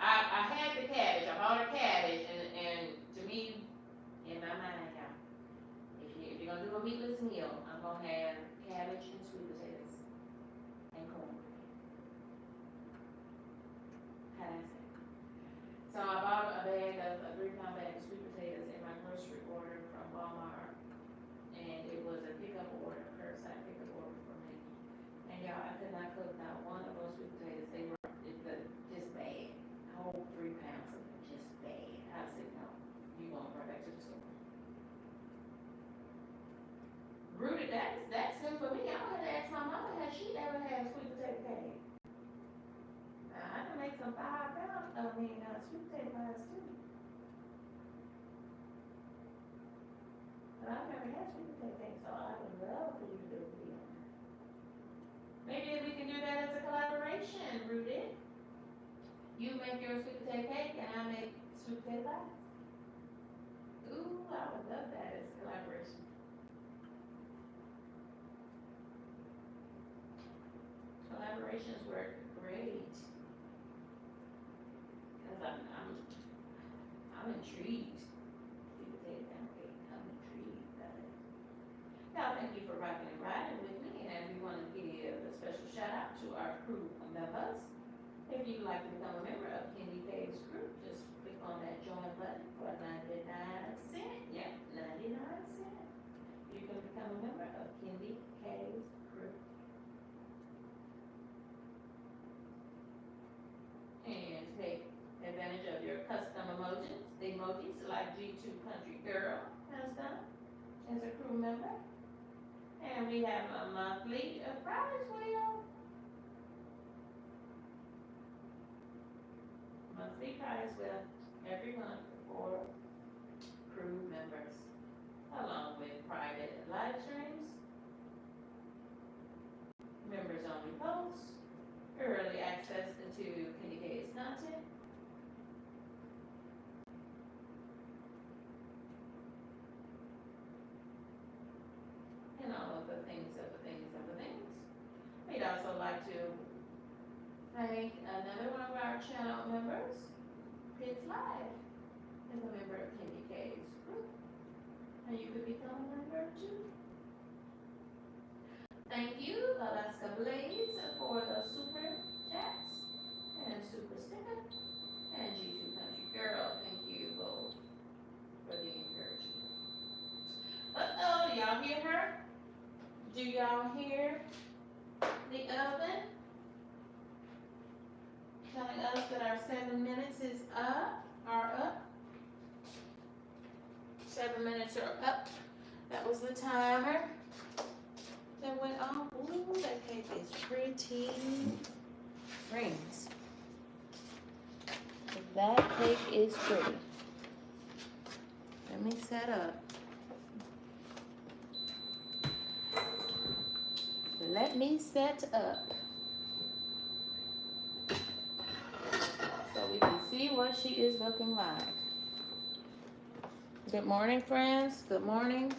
I had the cabbage. I bought a cabbage, and to me, in my mind, y'all, if you're gonna do a meatless meal, I'm gonna have cabbage and sweet potatoes and cornbread. How that's it. So I bought a 3-pound bag of sweet potatoes in my grocery order from Walmart, and it was a pickup order, curbside pickup order for me. And y'all, I could not cook not one of those sweet potatoes. They were just bad. Whole 3 pounds of them, just bad. I said, no, you going right back to the store. Rooted, that's new for me. I would have to ask my mama, has she ever had sweet potato cake? Now, I can make some 5-pound, sweet potato pies too. But I've never had sweet potato cake, so I would love for you to do a video on that. Maybe we can do that as a collaboration, Rooted. You make your sweet potato cake and I make sweet potato pies. Ooh, I would love that as a collaboration. Collaborations work great. Because I'm intrigued. Sweet potato cake, I'm intrigued by it. Now, thank you for rocking and riding with me, and we want to give a special shout out to our crew members. If you'd like to become a member of KendyK's group, just click on that join button for 99 cents. Yep, 99 cents. You can become a member of KendyK's group. And take advantage of your custom emojis like G2 Country Girl has done as a crew member. And we have a monthly prize wheel. Monthly prize wheel every month for crew members, along with private live streams, members only posts, early access to KendyK's content, and all of the things. We'd also like to thank another one of our channel members, Pitts Live, is a member of KendyK's group, and you could become a member too. Thank you, Alaska Blaze, for the super chats and super sticker, and G2 Country Girl, thank you both for the encouragement. Uh-oh, do y'all hear her? Do y'all hear the oven telling us that our 7 minutes is up, 7 minutes are up. That was the timer that went off. Ooh, that cake is pretty. Rings. That cake is pretty. Let me set up. Let me set up so we can see what she is looking like. Good morning, friends. Good morning.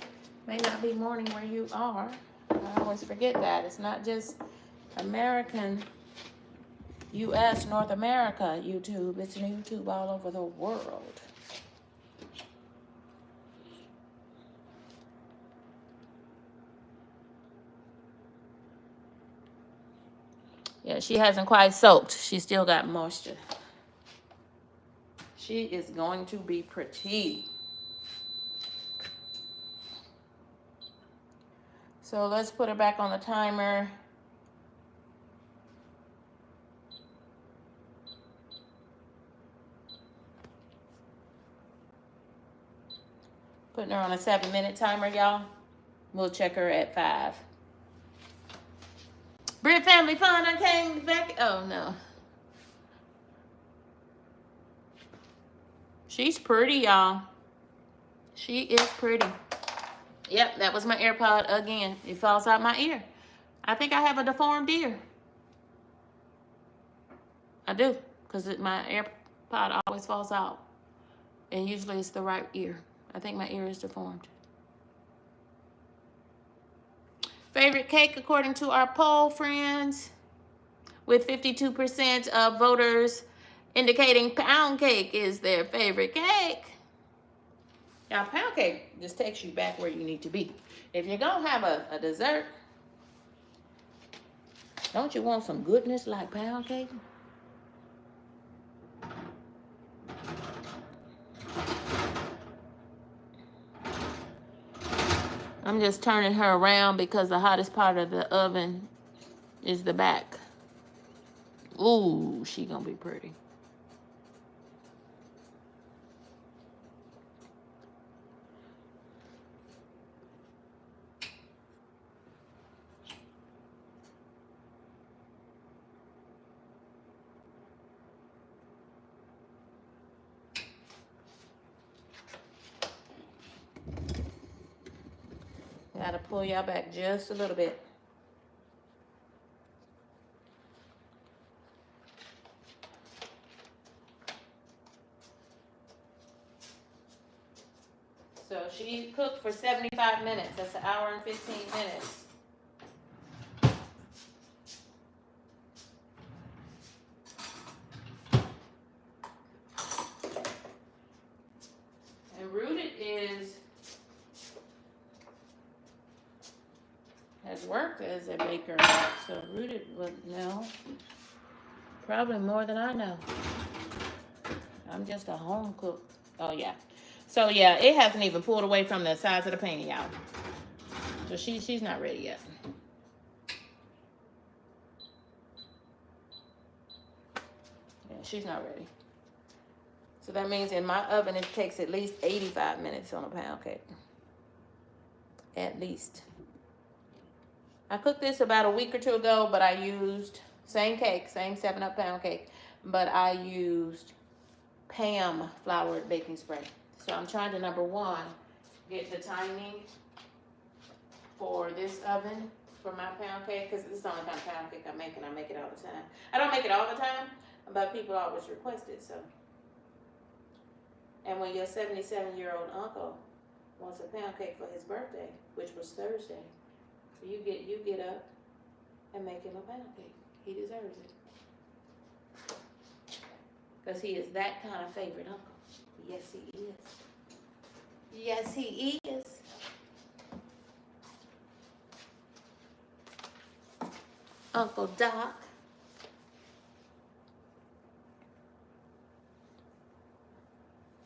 May not be morning where you are. I always forget that. It's not just American, U.S., North America YouTube. It's YouTube all over the world. Yeah, she hasn't quite soaked. She still got moisture. She is going to be pretty. So let's put her back on the timer. Putting her on a 7-minute timer, y'all. We'll check her at 5. Brit Family Fun, I came back. Oh, no. She's pretty, y'all. She is pretty. Yep, that was my AirPod again. It falls out my ear. I think I have a deformed ear. I do, because my AirPod always falls out. And usually it's the right ear. I think my ear is deformed. Favorite cake according to our poll, friends, with 52% of voters indicating pound cake is their favorite cake. Now, pound cake just takes you back where you need to be. If you're going to have a dessert, don't you want some goodness like pound cake? I'm just turning her around because the hottest part of the oven is the back. Ooh, she gonna be pretty. Gotta pull y'all back just a little bit. So she cooked for 75 minutes. That's an hour and 15 minutes. And Rooted has worked as a baker. So Rooted would know probably more than I know. I'm just a home cook. Oh yeah. So yeah, it hasn't even pulled away from the size of the pan, y'all. So she's not ready yet. Yeah, she's not ready. So that means in my oven it takes at least 85 minutes on a pound cake. At least. I cooked this about a week or two ago, but I used same cake, same 7-Up pound cake, but I used Pam floured baking spray. So I'm trying to, number one, get the timing for this oven for my pound cake, because this is the only kind of pound cake I make, and I make it all the time. I don't make it all the time, but people always request it, so. And when your 77-year-old uncle wants a pound cake for his birthday, which was Thursday, you get up and make him a pound cake. He deserves it. Because he is that kind of favorite uncle. Yes, he is. Yes, he is. Uncle Doc.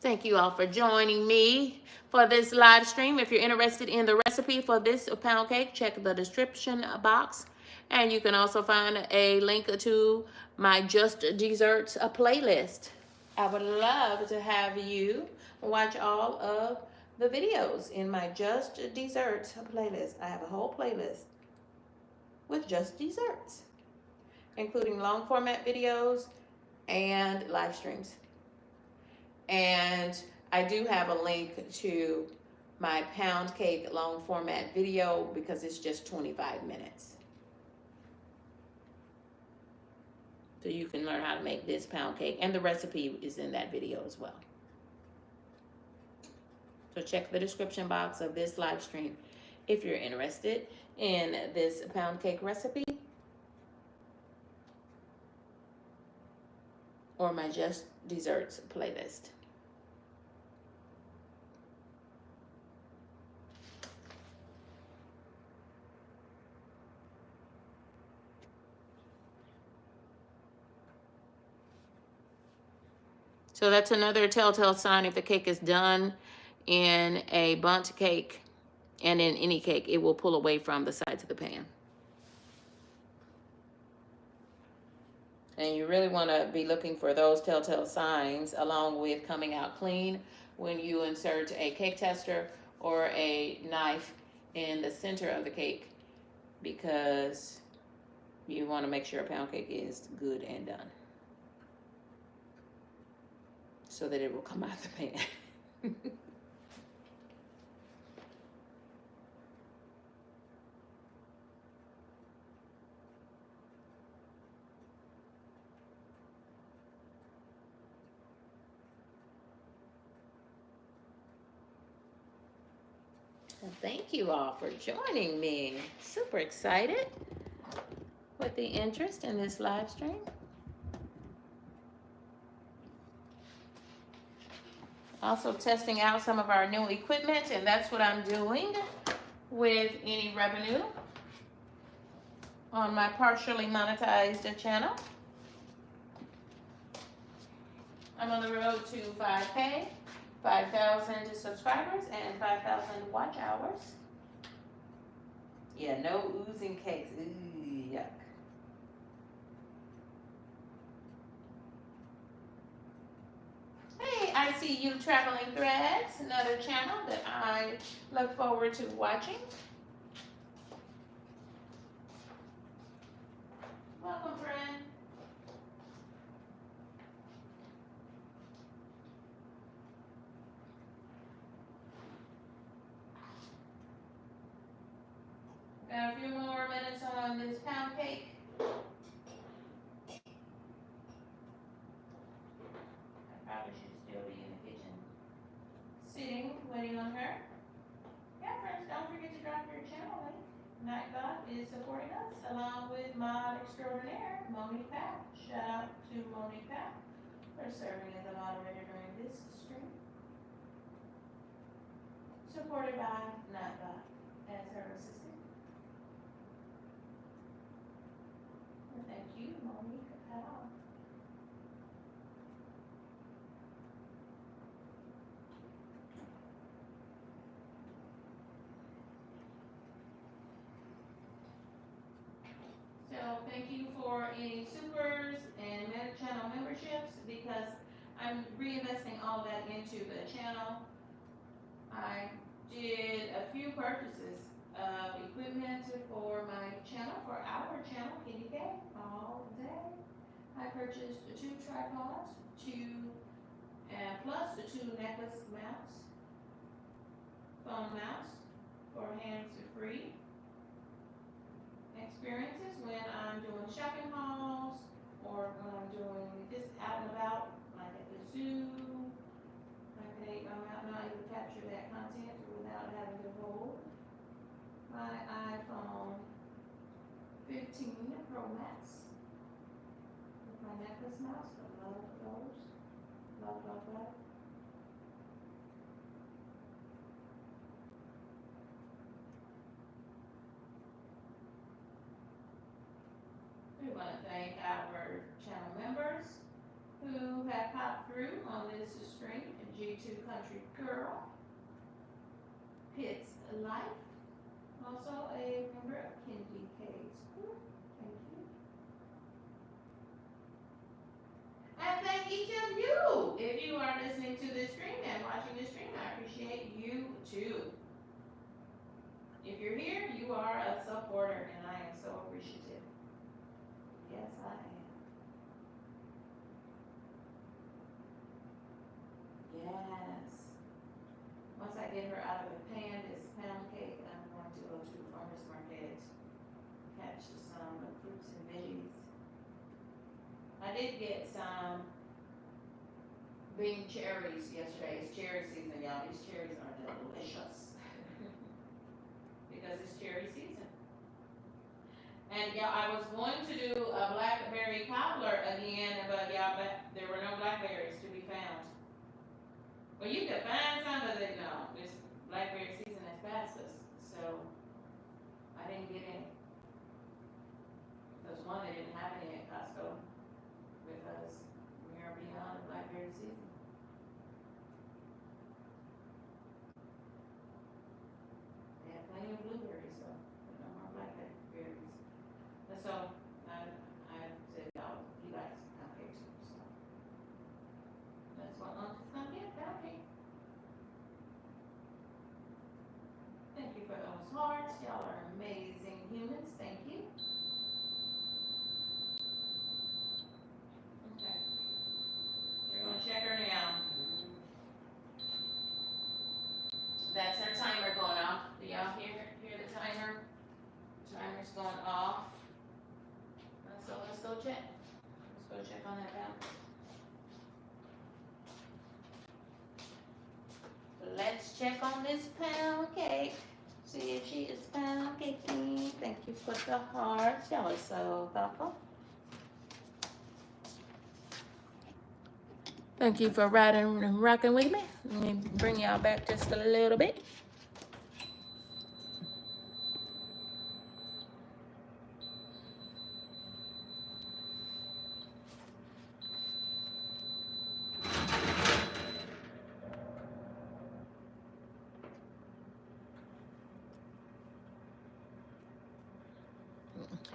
Thank you all for joining me for this live stream. If you're interested in the recipe for this pound cake, check the description box. And you can also find a link to my Just Desserts playlist. I would love to have you watch all of the videos in my Just Desserts playlist. I have a whole playlist with Just Desserts, including long format videos and live streams. And I do have a link to my pound cake long format video because it's just 25 minutes. So you can learn how to make this pound cake, and the recipe is in that video as well. So check the description box of this live stream if you're interested in this pound cake recipe or my Just Desserts playlist. So that's another telltale sign if the cake is done in a bundt cake and in any cake, it will pull away from the sides of the pan. And you really want to be looking for those telltale signs along with coming out clean when you insert a cake tester or a knife in the center of the cake, because you want to make sure a pound cake is good and done so that it will come out the pan. Well, thank you all for joining me. Super excited with the interest in this live stream. Also testing out some of our new equipment, and that's what I'm doing with any revenue on my partially monetized channel. I'm on the road to 5K, 5,000 subscribers, and 5,000 watch hours. Yeah, no oozing cakes. Ooh, yuck. Hey, I see you Traveling Threads, another channel that I look forward to watching. Welcome, friend. Got a few more minutes on this pound cake. I probably should still be in the kitchen, sitting, waiting on her. Yeah, friends, don't forget to drop your channel link. Nightbot is supporting us, along with mod extraordinaire, Monique Powell. Shout out to Monique Powell for serving as a moderator during this stream. Supported by Nightbot as her assistant. And thank you, Monique Powell. So thank you for any supers and channel memberships, because I'm reinvesting all that into the channel. I did a few purchases of equipment for my channel, for our channel, KendyK, all day. I purchased 2 tripods, plus the 2 necklace mounts, phone mounts for hands-free experiences when I'm doing shopping hauls or when I'm doing just out and about, like at the zoo. I can I'm not able to capture that content without having to hold my iPhone 15 Pro Max with my necklace mouse. I love those. Love, love, love. We want to thank our channel members who have popped through on this stream. G2 Country Girl, Pitts Life, also a member of KendyK's group. Thank you. And thank each of you. If you are listening to this stream and watching this stream, I appreciate you too. If you're here, you are a supporter, and I am so appreciative. Yes, I am. Yes. Once I get her out of the pan, this pound cake, I'm going to go to the farmer's market, catch some fruits and veggies. I did get some Bing cherries yesterday. It's cherry season, y'all. These cherries are delicious because it's cherry season. And y'all, I was going to do a blackberry cobbler again, but y'all, there were no blackberries to be found. Well, you could find some, but no, this blackberry season has passed us, so I didn't get any. There's one, they didn't have any at Costco because we are beyond the blackberry season. so I said, y'all, he likes pound cake too. So that's what Uncle's gonna get, pound cake. Thank you for those hearts. Y'all are amazing humans. Thank you. Okay. We're gonna check her now. That's our timer going off. Do y'all hear the timer? Timer's going off. So let's go check. Let's go check on that pound. Let's check on this pound cake. See if she is pound caking. Thank you for the hearts. Y'all are so thoughtful. Thank you for riding and rocking with me. Let me bring y'all back just a little bit.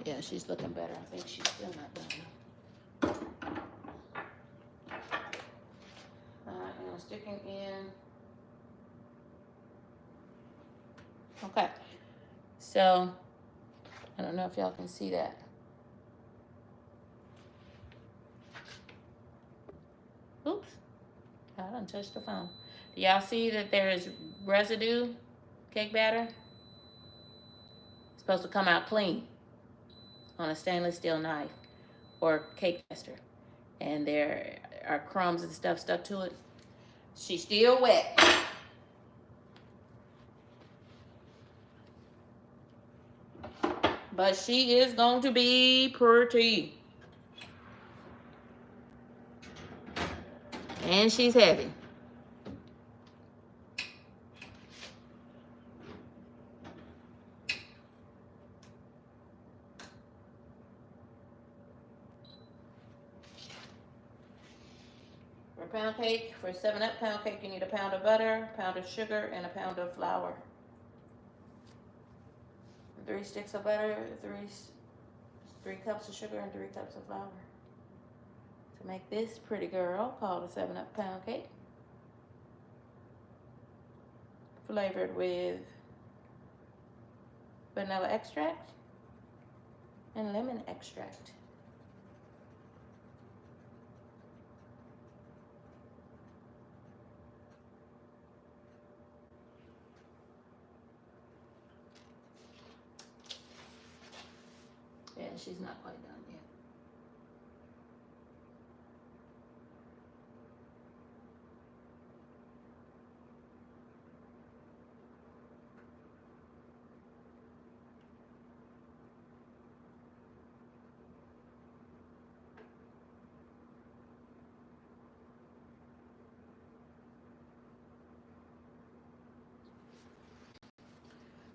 Yeah, she's looking better. I think she's still not done. And I'm sticking in. Okay. So, I don't know if y'all can see that. Oops. I done touched the phone. Do y'all see that there is residue cake batter? It's supposed to come out clean on a stainless steel knife or cake tester. And there are crumbs and stuff stuck to it. She's still wet. But she is going to be pretty. And she's heavy. For pound cake, for 7-Up pound cake, you need a pound of butter, a pound of sugar, and a pound of flour. 3 sticks of butter, 3 cups of sugar, and 3 cups of flour. To make this pretty girl called a 7-Up pound cake. Flavored with vanilla extract and lemon extract. Yeah, she's not quite done yet.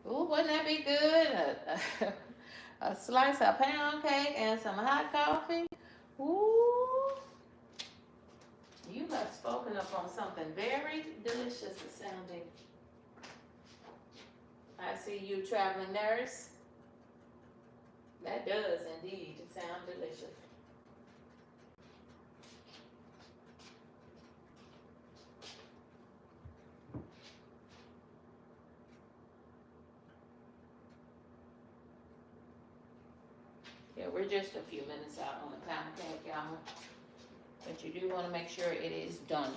Ooh, wouldn't that be good? A slice of pound cake and some hot coffee. Ooh, you have spoken up on something very delicious sounding. I see you, traveling nurse. That does indeed sound delicious. Yeah, we're just a few minutes out on the pound cake, y'all. But you do want to make sure it is done.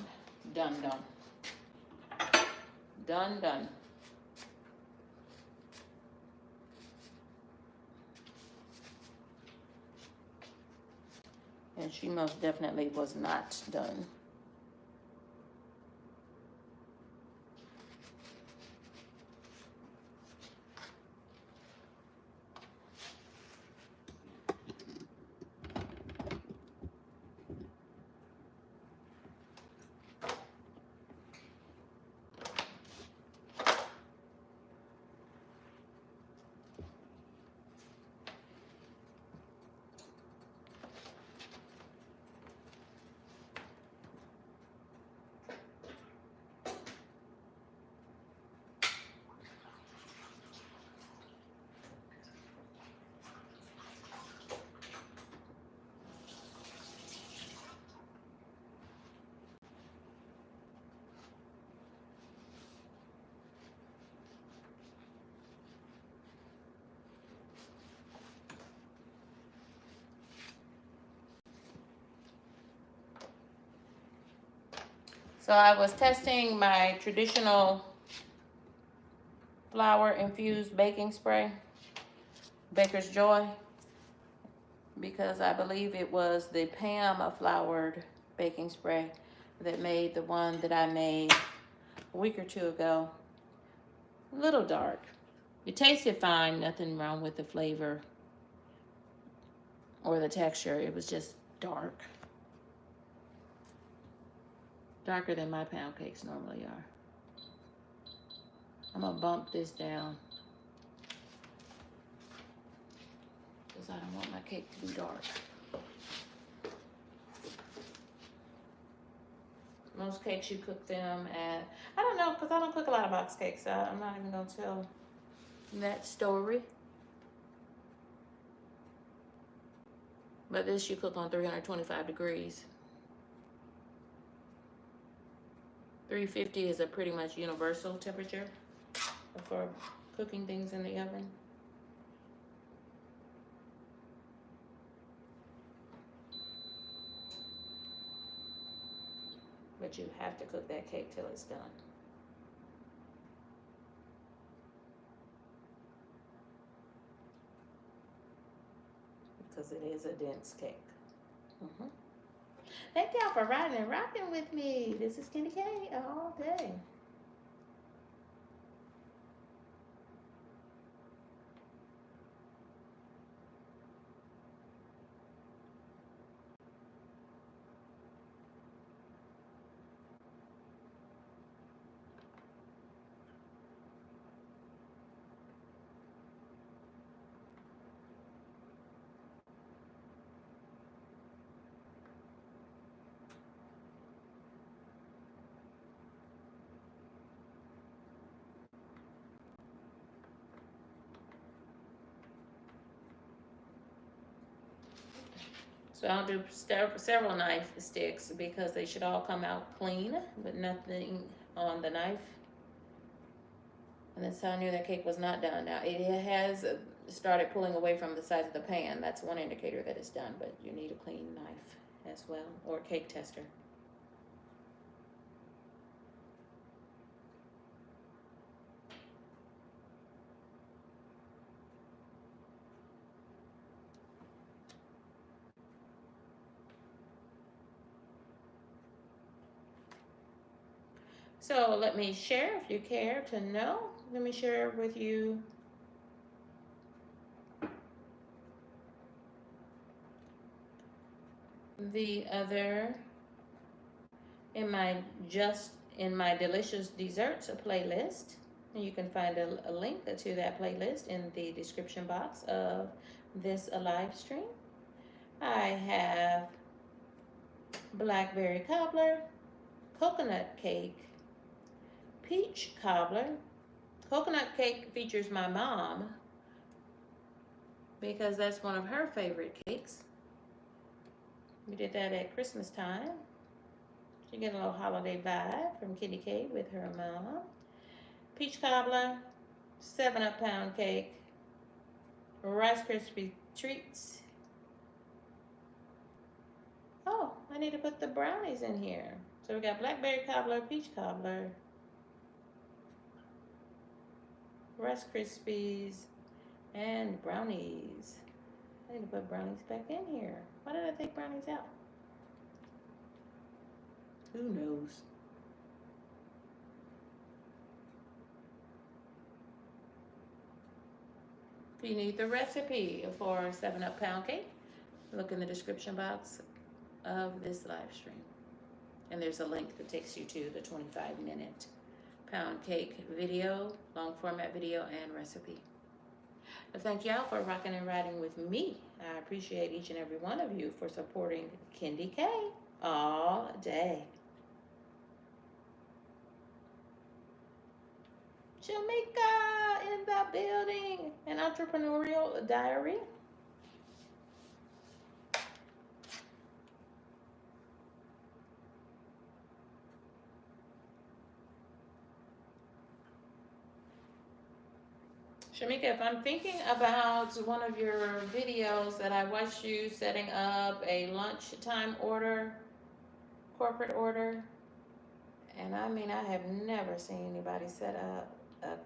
Done. Done. And she most definitely was not done. So I was testing my traditional flour infused baking spray, Baker's Joy, because I believe it was the Pam floured baking spray that made the one that I made a week or two ago a little dark. It tasted fine, nothing wrong with the flavor or the texture. It was just dark. Darker than my pound cakes normally are. I'm gonna bump this down because I don't want my cake to be dark. Most cakes you cook them at, I don't know, because I don't cook a lot of box cakes, so I'm not even gonna tell that story. But this you cook on 325 degrees. 350 is a pretty much universal temperature for cooking things in the oven. But you have to cook that cake till it's done. Because it is a dense cake. Thank y'all for riding and rocking with me. This is KendyK all day. So I'll do several knife sticks because they should all come out clean, but nothing on the knife. And that's how I knew that cake was not done. Now it has started pulling away from the sides of the pan. That's one indicator that it's done, but you need a clean knife as well, or a cake tester. So let me share, if you care to know, let me share with you the other in my delicious desserts playlist. And you can find a link to that playlist in the description box of this live stream. I have blackberry cobbler, coconut cake, peach cobbler. Coconut cake features my mom because that's one of her favorite cakes. We did that at Christmas time. She get a little holiday vibe from KendyK with her mom. Peach cobbler, 7-Up pound cake, Rice Krispie treats. Oh, I need to put the brownies in here. So we got blackberry cobbler, peach cobbler, Rice Krispies, and brownies. I need to put brownies back in here. Why did I take brownies out? Who knows? If you need the recipe for 7-Up pound cake, look in the description box of this live stream. And there's a link that takes you to the 25-minute pound cake video, long format video, and recipe. But thank y'all for rocking and riding with me. I appreciate each and every one of you for supporting KendyK all day. Jamaica in the building, an entrepreneurial diary. Shamika, if I'm thinking about one of your videos that I watched you setting up a lunchtime order, corporate order, And I mean, I have never seen anybody set up a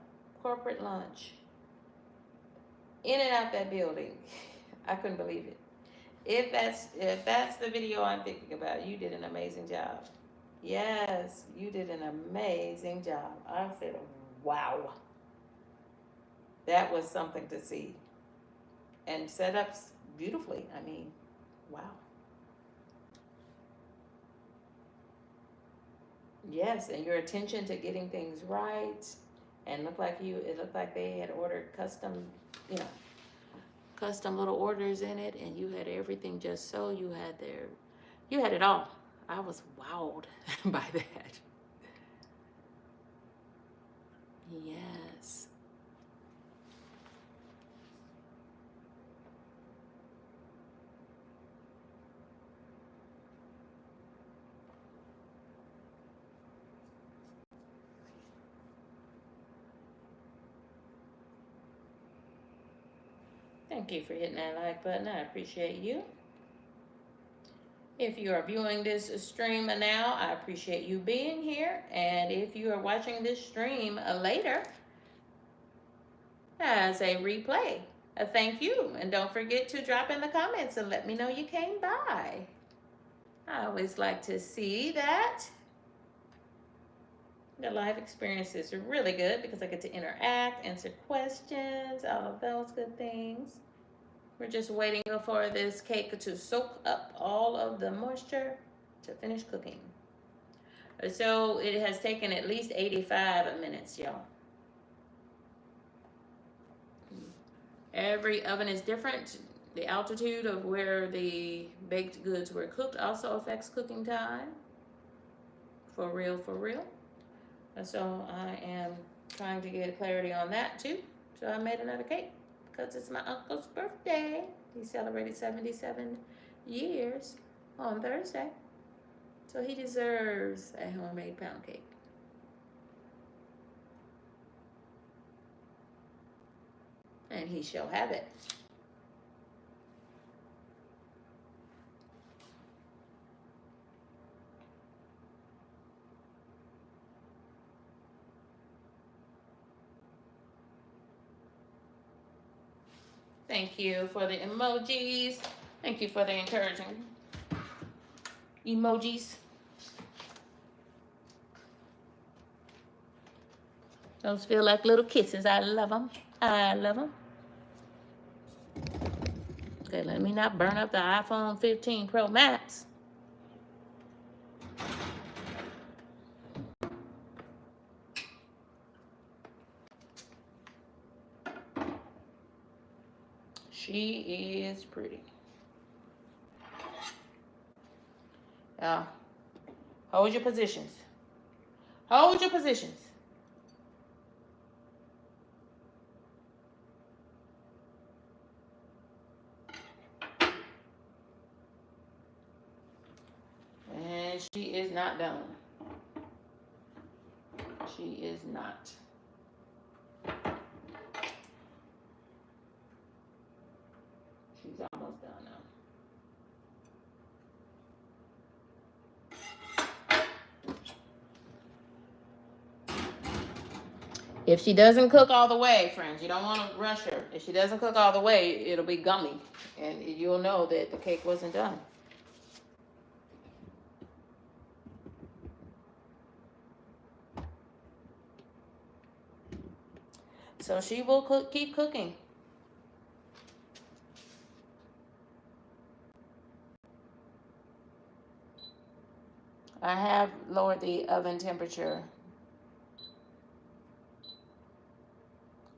corporate lunch in and out that building. I couldn't believe it. If that's the video I'm thinking about, you did an amazing job. Yes, you did an amazing job. I said, wow, that was something to see, and set up beautifully. I mean, wow. Yes, and your attention to getting things right, and it looked like they had ordered custom, you know, custom little orders in it, and you had everything just so. You had it all. I was wowed by that. Yes. Thank you for hitting that like button. I appreciate you. If you are viewing this stream now, I appreciate you being here. And if you are watching this stream later as a replay, thank you. And don't forget to drop in the comments and let me know you came by. I always like to see that. The live experiences are really good because I get to interact, answer questions, all of those good things. We're just waiting for this cake to soak up all of the moisture to finish cooking. So it has taken at least 85 minutes, y'all. Every oven is different. The altitude of where the baked goods were cooked also affects cooking time. For real, for real. And so I am trying to get clarity on that too. So I made another cake because it's my uncle's birthday. He celebrated 77 years on Thursday. So he deserves a homemade pound cake. And he shall have it. Thank you for the emojis. Thank you for the encouraging emojis. Those feel like little kisses. I love them. I love them. Okay, let me not burn up the iPhone 15 Pro Max. She is pretty. Now, hold your positions. Hold your positions. And she is not done. She is not. She's almost done now. If she doesn't cook all the way, friends, you don't want to rush her. If she doesn't cook all the way, it'll be gummy. And you'll know that the cake wasn't done. So she will keep cooking. I have lowered the oven temperature.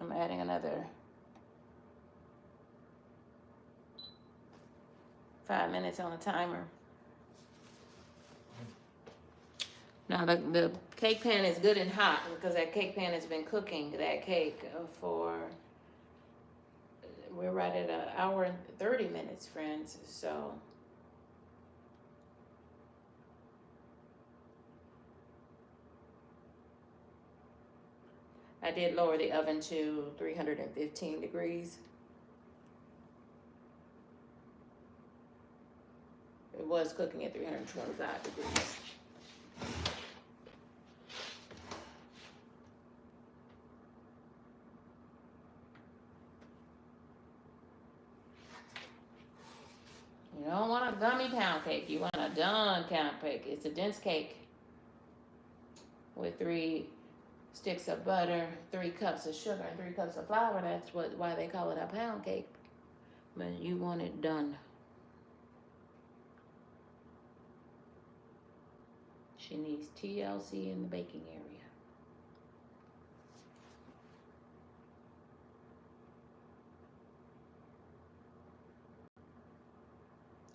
I'm adding another 5 minutes on the timer. Now the cake pan is good and hot because that cake pan has been cooking that cake for, we're right at 1 hour and 30 minutes, friends. So I did lower the oven to 315 degrees. It was cooking at 325 degrees. gummy pound cake. You want a done pound cake. It's a dense cake with 3 sticks of butter, 3 cups of sugar, and 3 cups of flour. That's why they call it a pound cake. But you want it done. She needs TLC in the baking area.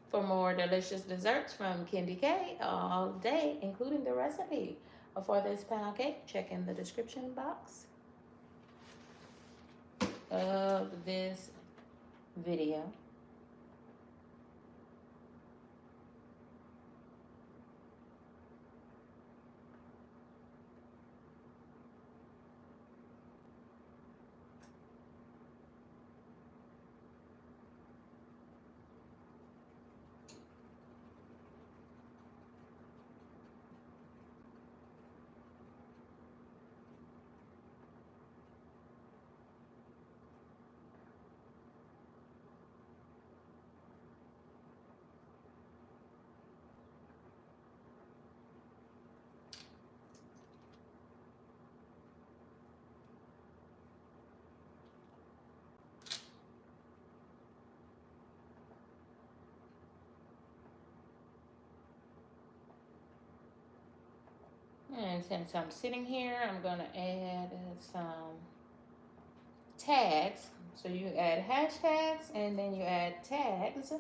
For more delicious desserts from KendyK all day, including the recipe for this pound cake, check in the description box of this video. And since I'm sitting here, I'm going to add some tags. So you add hashtags and then you add tags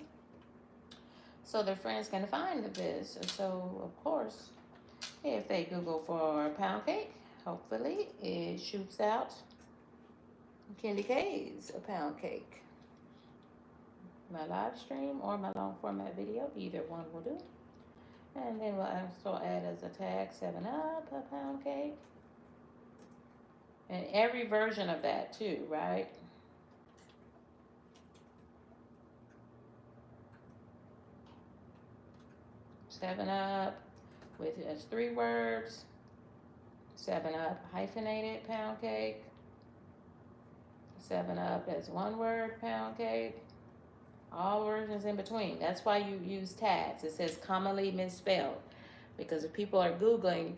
so their friends can find this. So, of course, if they Google for pound cake, hopefully it shoots out KendyK's pound cake. My live stream or my long format video, either one will do. And then we'll also add as a tag 7-Up, a pound cake. And every version of that too, right? Seven Up with as 3 words. 7-Up hyphenated pound cake. 7-Up as 1 word pound cake. All versions in between. That's why you use tags. It says commonly misspelled. Because if people are Googling,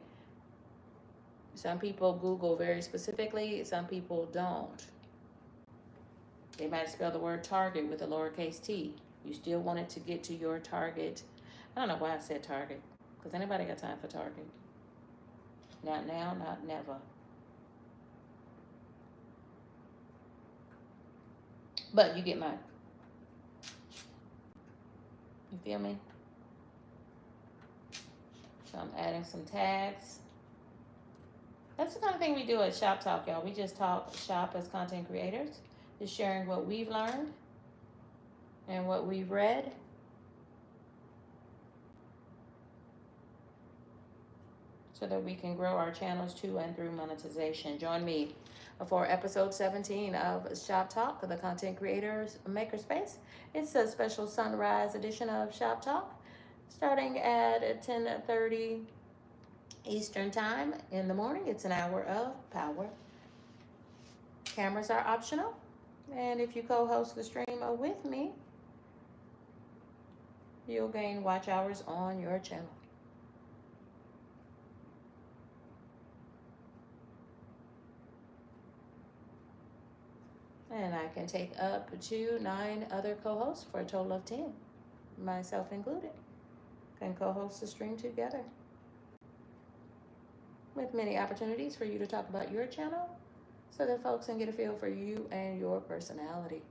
some people Google very specifically, some people don't. They might spell the word Target with a lowercase t. You still want it to get to your target. I don't know why I said Target. Because anybody got time for Target? Not now, not never. But you get mine. You feel me? So I'm adding some tags. That's the kind of thing we do at Shop Talk, y'all. We just talk shop as content creators. Just sharing what we've learned and what we've read. So that we can grow our channels to and through monetization. Join me for episode 17 of Shop Talk, the Content Creators Makerspace. It's a special sunrise edition of Shop Talk, starting at 10:30 Eastern Time in the morning. It's an hour of power. Cameras are optional. And if you co-host the stream with me, you'll gain watch hours on your channel. And I can take up to 9 other co-hosts for a total of 10, myself included. Can co-host the stream together. With many opportunities for you to talk about your channel so that folks can get a feel for you and your personality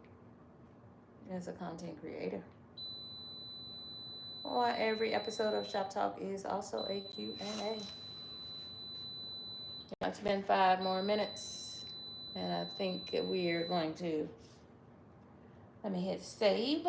as a content creator. Well, every episode of Shop Talk is also a Q&A. It's been 5 more minutes, and I think we are going to, let me hit save.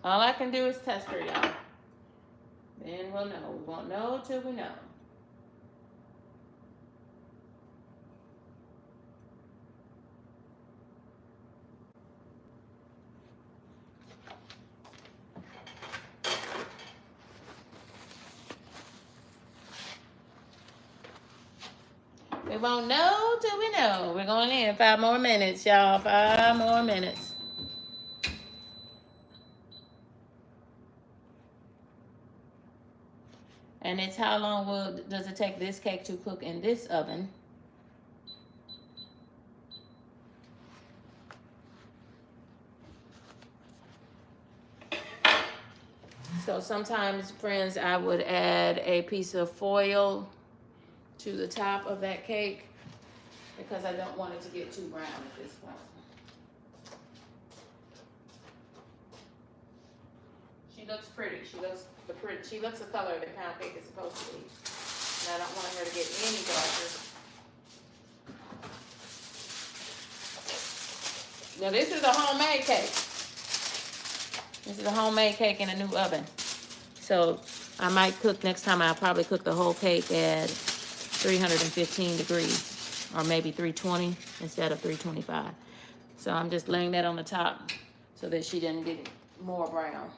All I can do is test her, y'all. Then we'll know. We won't know till we know. We won't know till we know. We're going in 5 more minutes, y'all. 5 more minutes. And it's how long does it take this cake to cook in this oven? So sometimes, friends, I would add a piece of foil to the top of that cake because I don't want it to get too brown at this point. She looks pretty. She looks the color that pound cake is supposed to be. And I don't want her to get any darker. Now this is a homemade cake. This is a homemade cake in a new oven. So I might cook next time. I'll probably cook the whole cake at 315 degrees or maybe 320 instead of 325. So I'm just laying that on the top so that she doesn't get more brown.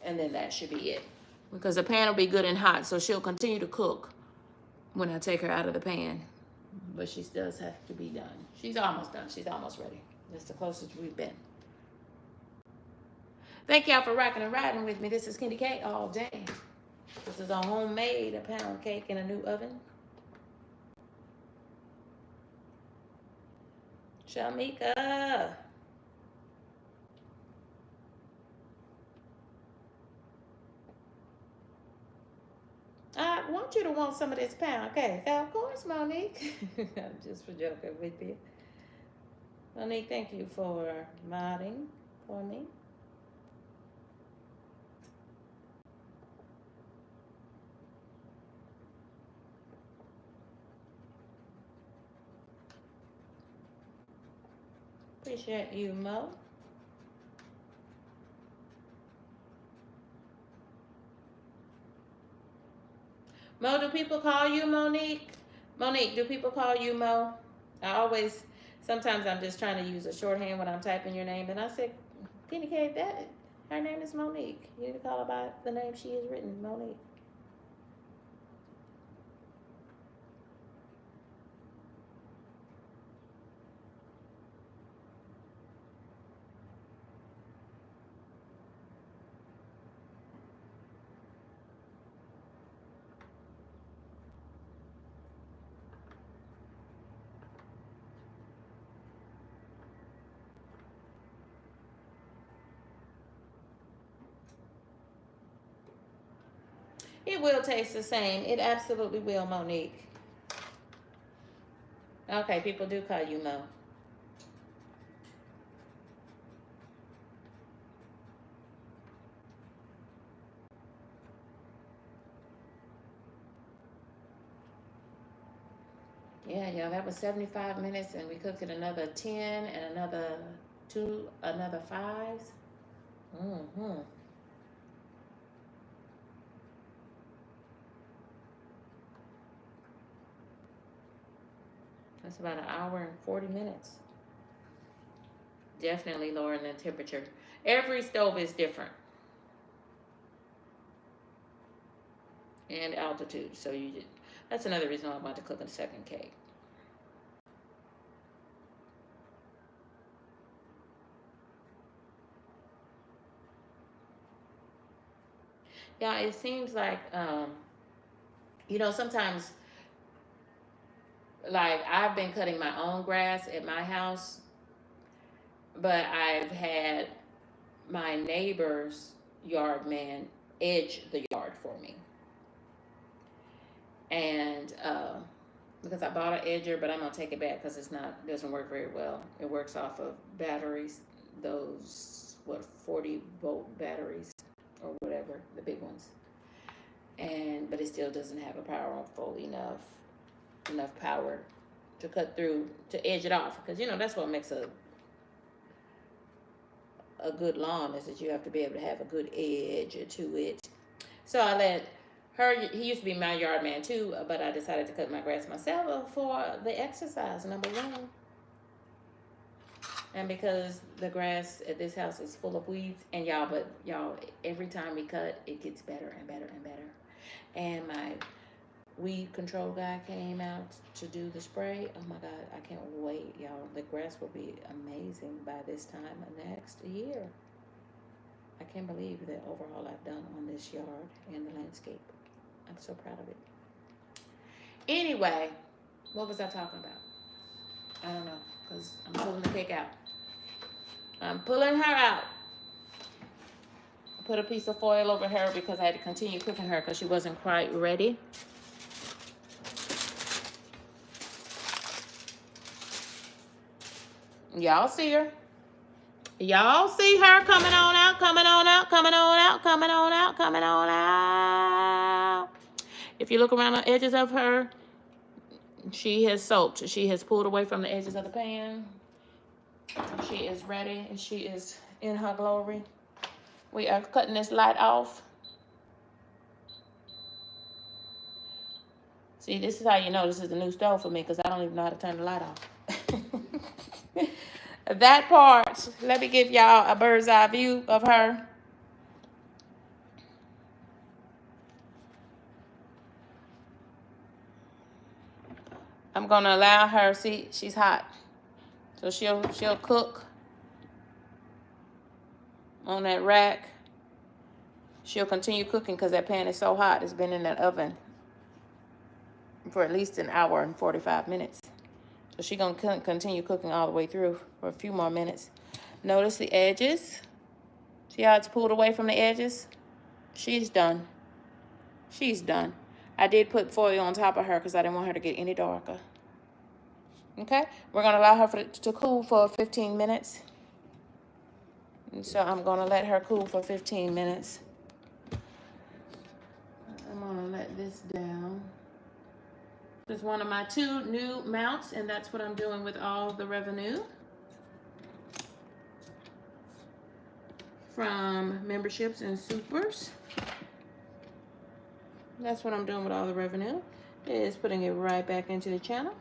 And then that should be it. Because the pan will be good and hot, so she'll continue to cook when I take her out of the pan. But she does have to be done. She's almost done. She's almost ready. That's the closest we've been. Thank y'all for rocking and riding with me. This is KendyK all day. This is a homemade pound cake in a new oven. Shamika. I want you to want some of this pound cake. Of course, Monique. I'm just for joking with you. Monique, thank you for modding for me. Appreciate you, Mo. Mo, do people call you Monique? Monique, do people call you Mo? Sometimes I'm just trying to use a shorthand when I'm typing your name. And I said, KendyK, her name is Monique. You need to call her by the name she is written, Monique. It will taste the same. It absolutely will, Monique. Okay, people do call you Mo. Yeah, that was 75 minutes, and we cooked it another 10 and another 5s. Mm-hmm. That's about an hour and 40 minutes. Definitely lowering the temperature. Every stove is different. And altitude. So that's another reason why I want to cook a second cake. Yeah, it seems like, sometimes, like, I've been cutting my own grass at my house, but I've had my neighbor's yard man edge the yard for me. And because I bought an edger, but I'm gonna take it back because doesn't work very well. It works off of batteries, those 40-volt batteries or whatever, the big ones. But it still doesn't have a powerful enough power to cut through to edge it off, because that's what makes a a good lawn is that you have to be able to have a good edge to it. So I let her, he used to be my yard man too, but I decided to cut my grass myself for the exercise, number one. And because the grass at this house is full of weeds, and y'all, every time we cut, it gets better and better and better. And my weed control guy came out to do the spray. Oh my God, I can't wait, y'all. The grass will be amazing by this time next year. I can't believe the overhaul I've done on this yard and the landscape. I'm so proud of it. Anyway, what was I talking about? I don't know, because I'm pulling the cake out. I'm pulling her out. I put a piece of foil over her because I had to continue cooking her because she wasn't quite ready. Y'all see her? Y'all see her coming on out, coming on out, coming on out, coming on out, coming on out. If you look around the edges of her, she has soaked. She has pulled away from the edges of the pan. She is ready and she is in her glory. We are cutting this light off. See, this is how you know this is a new stove for me because I don't even know how to turn the light off. That part, let me give y'all a bird's eye view of her. I'm gonna allow her, see, she's hot. So she'll cook on that rack. She'll continue cooking because that pan is so hot. It's been in that oven for at least an hour and 45 minutes. So she's going to continue cooking all the way through for a few more minutes. Notice the edges. See how it's pulled away from the edges? She's done. She's done. I did put foil on top of her because I didn't want her to get any darker. Okay? We're going to allow her to cool for 15 minutes. And so I'm going to let her cool for 15 minutes. I'm going to let this down. This is one of my 2 new mounts, and that's what I'm doing with all the revenue from memberships and supers. That's what I'm doing with all the revenue, is putting it right back into the channel.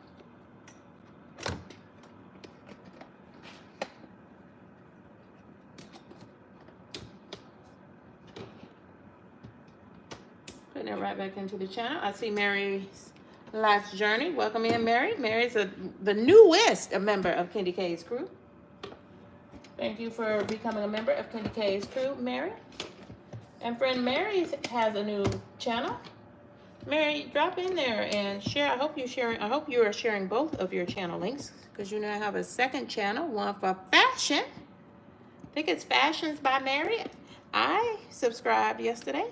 Putting it right back into the channel. I see Mary's Life's Journey. Welcome in, Mary. Mary's the newest member of KendyK's crew. Thank you for becoming a member of KendyK's crew, Mary. And friend Mary has a new channel. Mary, drop in there and share. I hope you are sharing both of your channel links because you now have a second channel, one for fashion. I think it's Fashions by Mary. I subscribed yesterday.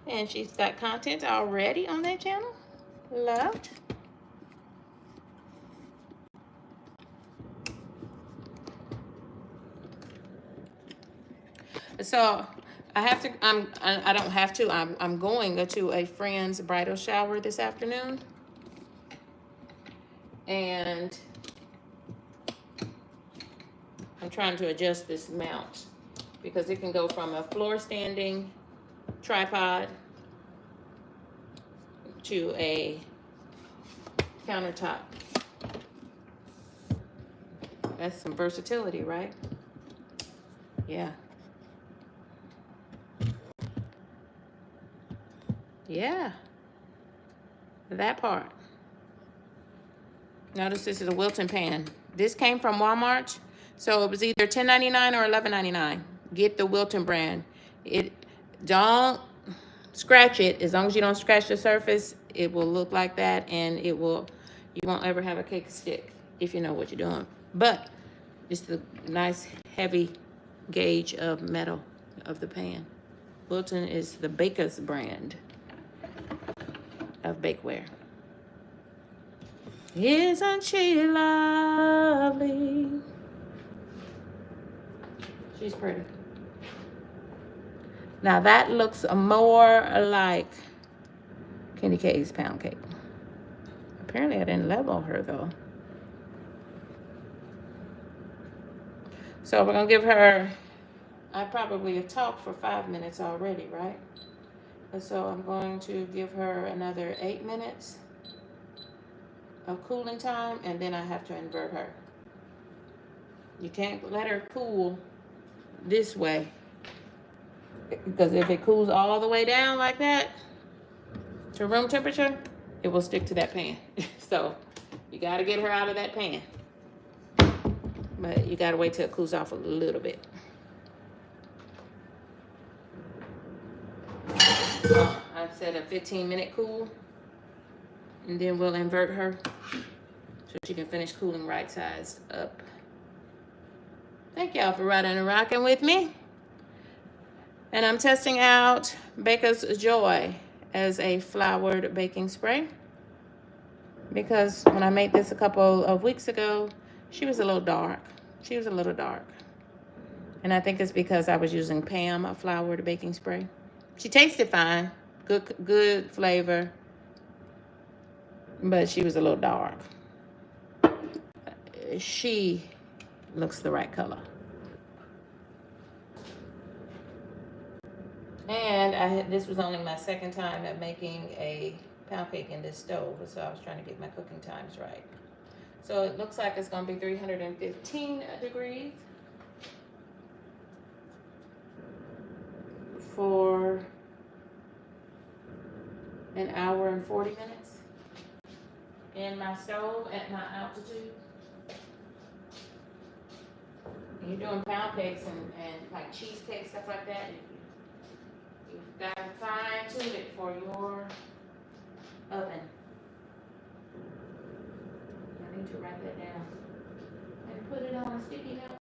And she's got content already on that channel. Loved. So I don't have to. I'm going to a friend's bridal shower this afternoon. And I'm trying to adjust this mount because it can go from a floor standing tripod to a countertop. That's some versatility, right? Yeah. Yeah. That part. Notice this is a Wilton pan. This came from Walmart, so it was either $10.99 or $11.99. Get the Wilton brand. Don't scratch it. As long as you don't scratch the surface, it will look like that, and you won't ever have a cake stick if you know what you're doing. But it's the nice heavy gauge of metal of the pan. Wilton is the baker's brand of bakeware. Isn't she lovely? She's pretty. Now that looks more like KendyK's pound cake. Apparently I didn't level her though. So we're gonna give her, I probably have talked for 5 minutes already, right? And so I'm going to give her another 8 minutes of cooling time, and then I have to invert her. You can't let her cool this way, because if it cools all the way down like that to room temperature, it will stick to that pan. So you got to get her out of that pan, but you got to wait till it cools off a little bit. I've set a 15-minute cool, and then we'll invert her so she can finish cooling right sides up. Thank y'all for riding and rocking with me. And I'm testing out Baker's Joy as a floured baking spray, because when I made this a couple of weeks ago, she was a little dark. She was a little dark. And I think it's because I was using Pam floured baking spray. She tasted fine, good flavor, but she was a little dark. She looks the right color. And this was only my second time at making a pound cake in this stove, so I was trying to get my cooking times right. So it looks like it's going to be 315 degrees for an hour and 40 minutes in my stove at my altitude. And you're doing pound cakes and like cheesecake, stuff like that, you've got to fine tune it for your oven. I need to write that down and put it on a sticky note.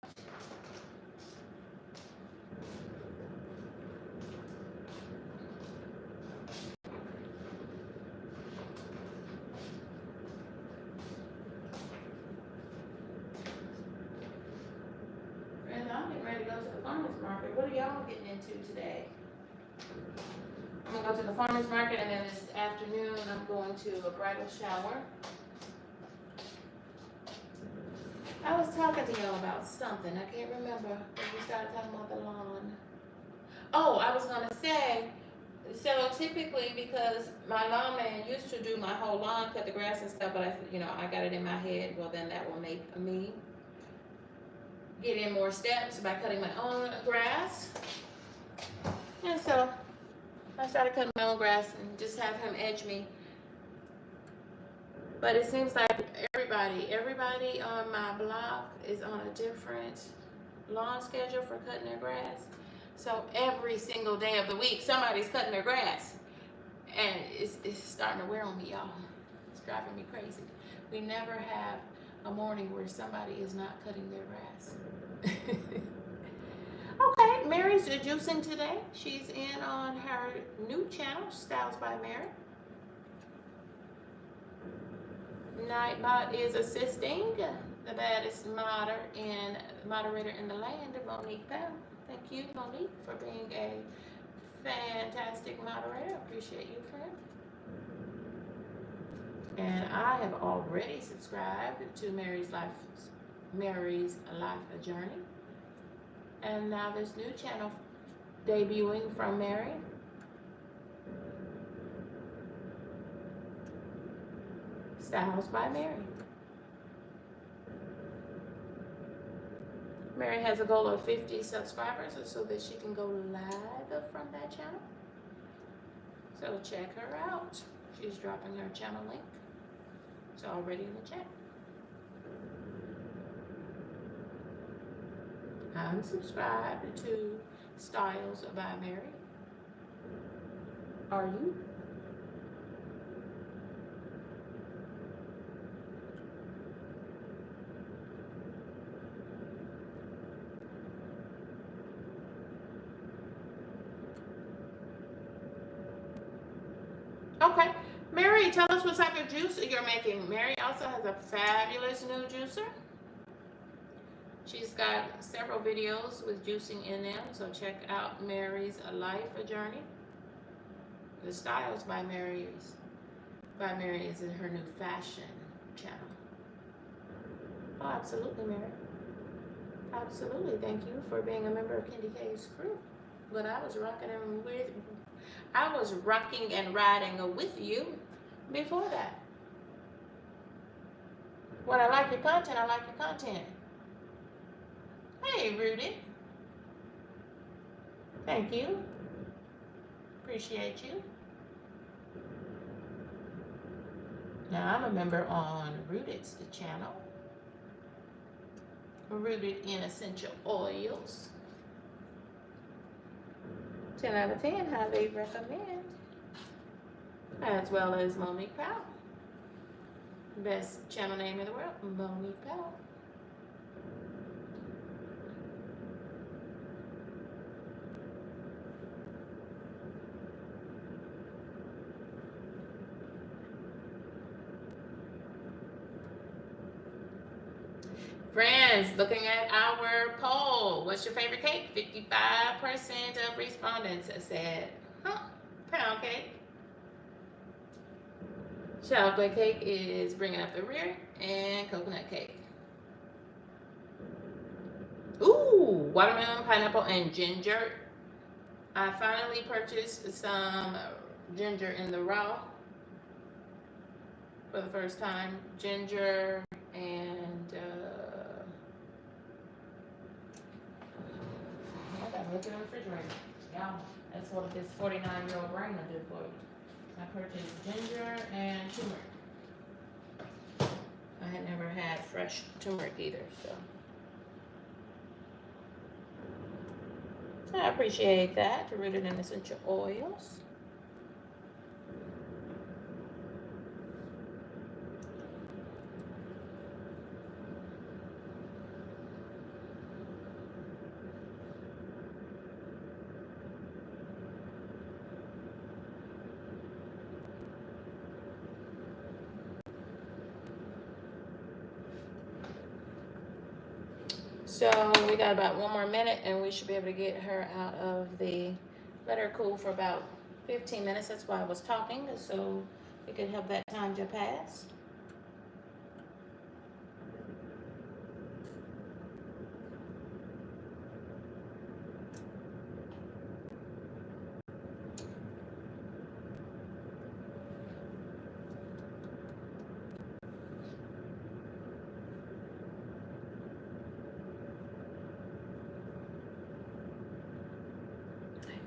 Friends, I'm getting ready to go to the farmer's market. What are y'all getting into today? I'm going to go to the farmer's market, and then this afternoon I'm going to a bridal shower. I was talking to y'all about something. I can't remember when we started talking about the lawn. Oh, I was going to say, so typically, because my lawn man used to do my whole lawn, cut the grass and stuff, but I got it in my head, well, then that will make me get in more steps by cutting my own grass. And so I started cutting my own grass and just have him edge me. But it seems like everybody on my block is on a different lawn schedule for cutting their grass. So every single day of the week, somebody's cutting their grass. And it's starting to wear on me, y'all. It's driving me crazy. We never have a morning where somebody is not cutting their grass. Okay, Mary's juicing today. She's in on her new channel, Styles by Mary. Nightbot is assisting the baddest moderator in the land, Monique Bell. Thank you, Monique, for being a fantastic moderator. Appreciate you, friend. And I have already subscribed to Mary's Life Journey. And now this new channel debuting from Mary. Styles by Mary. Mary has a goal of 50 subscribers so that she can go live from that channel. So check her out. She's dropping her channel link. It's already in the chat. I'm subscribed to Styles by Mary. Are you? Okay, Mary, tell us what type of juice you're making. Mary also has a fabulous new juicer. She's got several videos with juicing in them, so check out Mary's Life Journey. The Styles by Mary is in her new fashion channel. Oh, absolutely, Mary. Absolutely. Thank you for being a member of KendyK's crew. But I was rocking and riding with you before that. When I like your content, I like your content. Hey, Rudy. Thank you. Appreciate you. Now I'm a member on Rooted's channel. Rooted in essential oils. 10 out of 10, highly recommend. As well as Monique Powell. Best channel name in the world, Monique Powell. Friends, looking at our poll, what's your favorite cake? 55% of respondents said, pound cake. Chocolate cake is bringing up the rear, and coconut cake. Ooh, watermelon, pineapple, and ginger. I finally purchased some ginger in the raw for the first time. Ginger and I gotta look in the refrigerator. Yeah, that's what this 49-year-old brain will do for you. I purchased ginger and turmeric. I had never had fresh turmeric either, so I appreciate that. Rooted in essential oils. So we got about 1 more minute and we should be able to get her out of let her cool for about 15 minutes. That's why I was talking, so we could help that time to pass.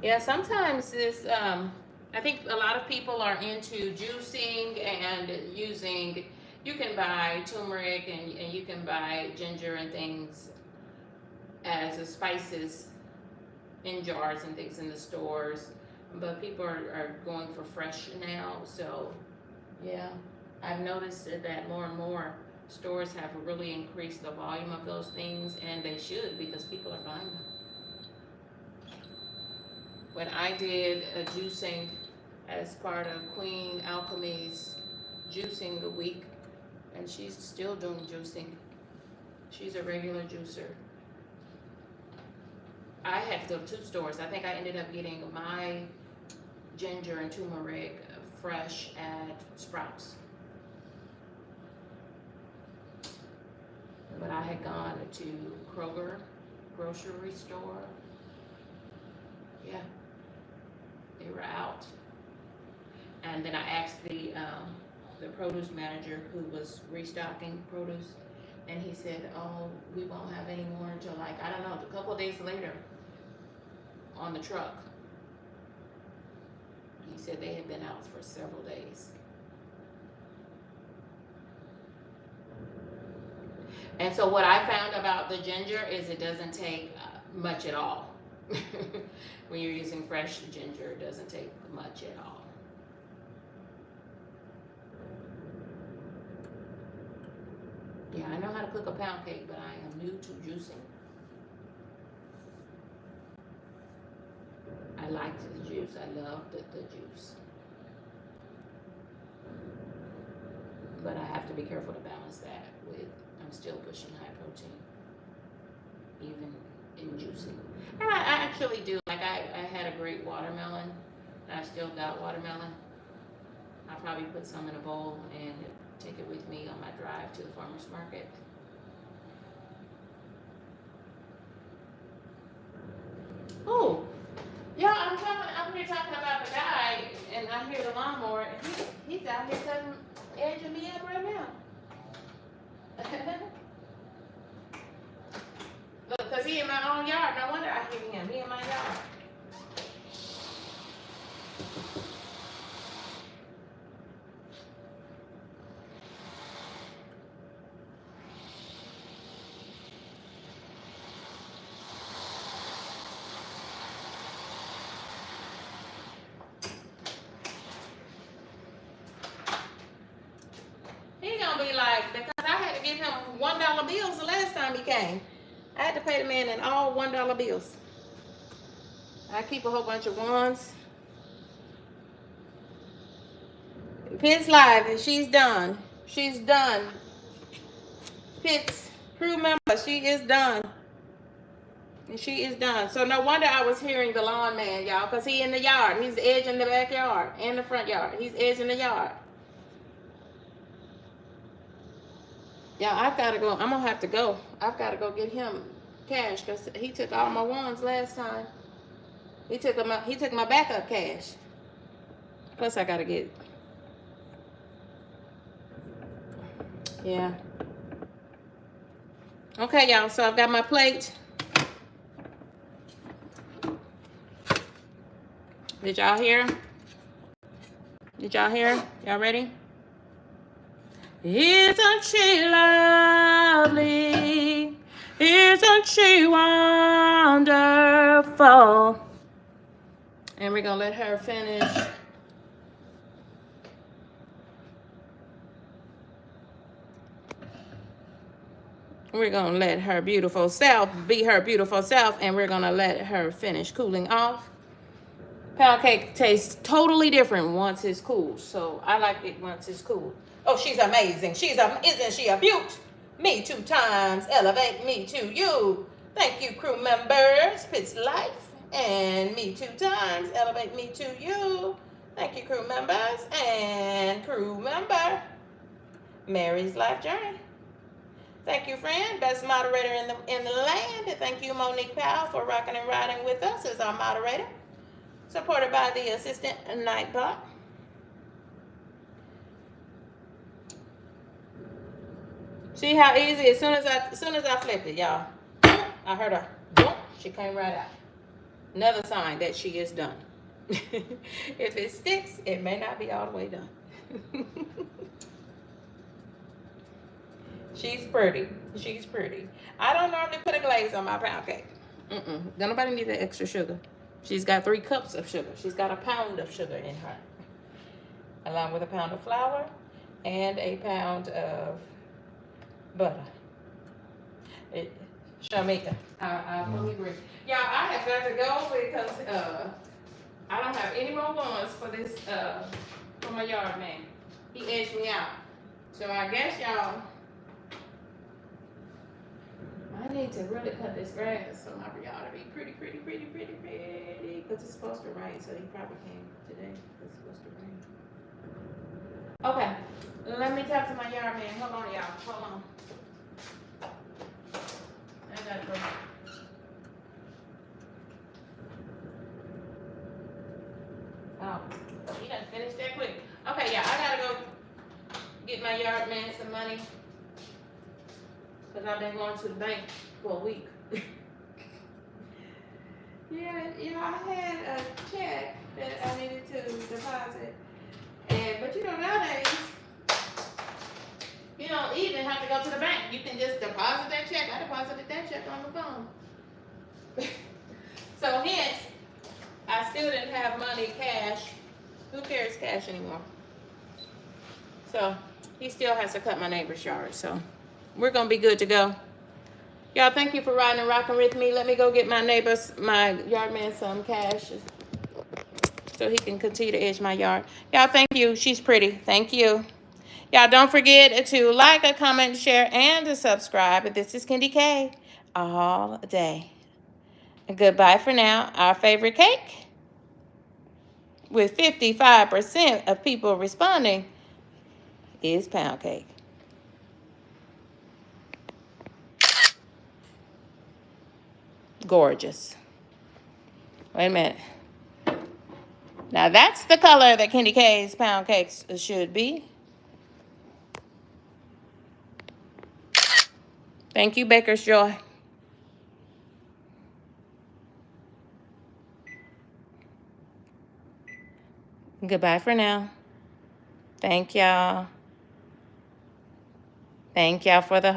Yeah, sometimes this, I think a lot of people are into juicing and using, you can buy turmeric and you can buy ginger and things as spices in jars and things in the stores, but people are going for fresh now. So yeah, I've noticed that more and more stores have really increased the volume of those things, and they should, because people are buying them. When I did a juicing as part of Queen Alchemy's juicing a week, and she's still doing juicing. She's a regular juicer. I had to go to 2 stores. I think I ended up getting my ginger and turmeric fresh at Sprouts. But I had gone to Kroger grocery store. Yeah, they were out. And then I asked the produce manager who was restocking produce, and he said, "Oh, we won't have any more until, like, I don't know, a couple of days later on the truck." He said they had been out for several days. And so what I found about the ginger is it doesn't take much at all. When you're using fresh ginger, it doesn't take much at all. Yeah, I know how to cook a pound cake, but I am new to juicing. I liked the juice. I loved the juice. But I have to be careful to balance that with, I'm still pushing high protein, even in juicing. And I actually do. Like, I had a great watermelon. I still got watermelon. I'll probably put some in a bowl and take it with me on my drive to the farmer's market. talking about the guy, and I hear the lawnmower, and he's out here cutting, edging me up right now. Look, because he in my own yard. No wonder I hear him. He in my yard. He gonna be like, because I had to give him $1 bills the last time he came. I had to pay the man in all $1 bills. I keep a whole bunch of ones. Pitts live, and she's done. She's done. Pitts crew member, she is done. And she is done. So no wonder I was hearing the lawn man, y'all, because he in the yard. He's edging the backyard and the front yard. He's edging the yard. Yeah, I've got to go. I'm going to have to go. I've got to go get him cash because he took all my ones last time. He took my backup cash. Plus, I got to get. Yeah. Okay, y'all. So I've got my plate. Did y'all hear? Did y'all hear? Y'all ready? Isn't she lovely? Isn't she wonderful? And we're going to let her finish. We're going to let her beautiful self be her beautiful self, and we're going to let her finish cooling off. Pound cake tastes totally different once it's cool, so I like it once it's cool. Oh, she's amazing. Isn't she a beaut? Me 2 times, elevate me to you. Thank you, crew members. Pitts Life, and me 2 times, elevate me to you. Thank you, crew members, and crew member, Mary's Life Journey. Thank you, friend. Best moderator in the land. Thank you, Monique Powell, for rocking and riding with us as our moderator. Supported by the assistant Nightbot. See how easy? As soon as I flipped it, y'all, I heard her. Boom, she came right out. Another sign that she is done. If it sticks, it may not be all the way done. She's pretty. She's pretty. I don't normally put a glaze on my pound cake. Don't nobody need that extra sugar. She's got 3 cups of sugar. She's got a pound of sugar in her, along with a pound of flour and a pound of butter. Shamika, I fully agree. Yeah, I have got to go because I don't have any more ones for this for my yard man. He edged me out. So I guess y'all, I need to really cut this grass so my yard will be pretty. Because it's supposed to rain, so he probably came today. It's supposed to rain. Okay, let me talk to my yard man. Hold on, y'all. Hold on. I gotta go. Oh, he done finished that quick. Okay, yeah, I gotta go get my yard man some money. Because I've been going to the bank for a week. Yeah, I had a check that I needed to deposit. But nowadays, you don't even have to go to the bank. You can just deposit that check. I deposited that check on the phone. So hence, I still didn't have money cash. Who carries cash anymore? So he still has to cut my neighbor's yard. So we're going to be good to go. Y'all, thank you for riding and rocking with me. Let me go get my yard man some cash so he can continue to edge my yard. Y'all, thank you. She's pretty. Thank you. Y'all, don't forget to like, comment, share, and to subscribe. This is KendyK all day. Goodbye for now. Our favorite cake, with 55% of people responding, is pound cake. Gorgeous. Wait a minute. Now that's the color that Kendy K's pound cakes should be. Thank you, Baker's Joy. Goodbye for now. Thank y'all. Thank y'all for the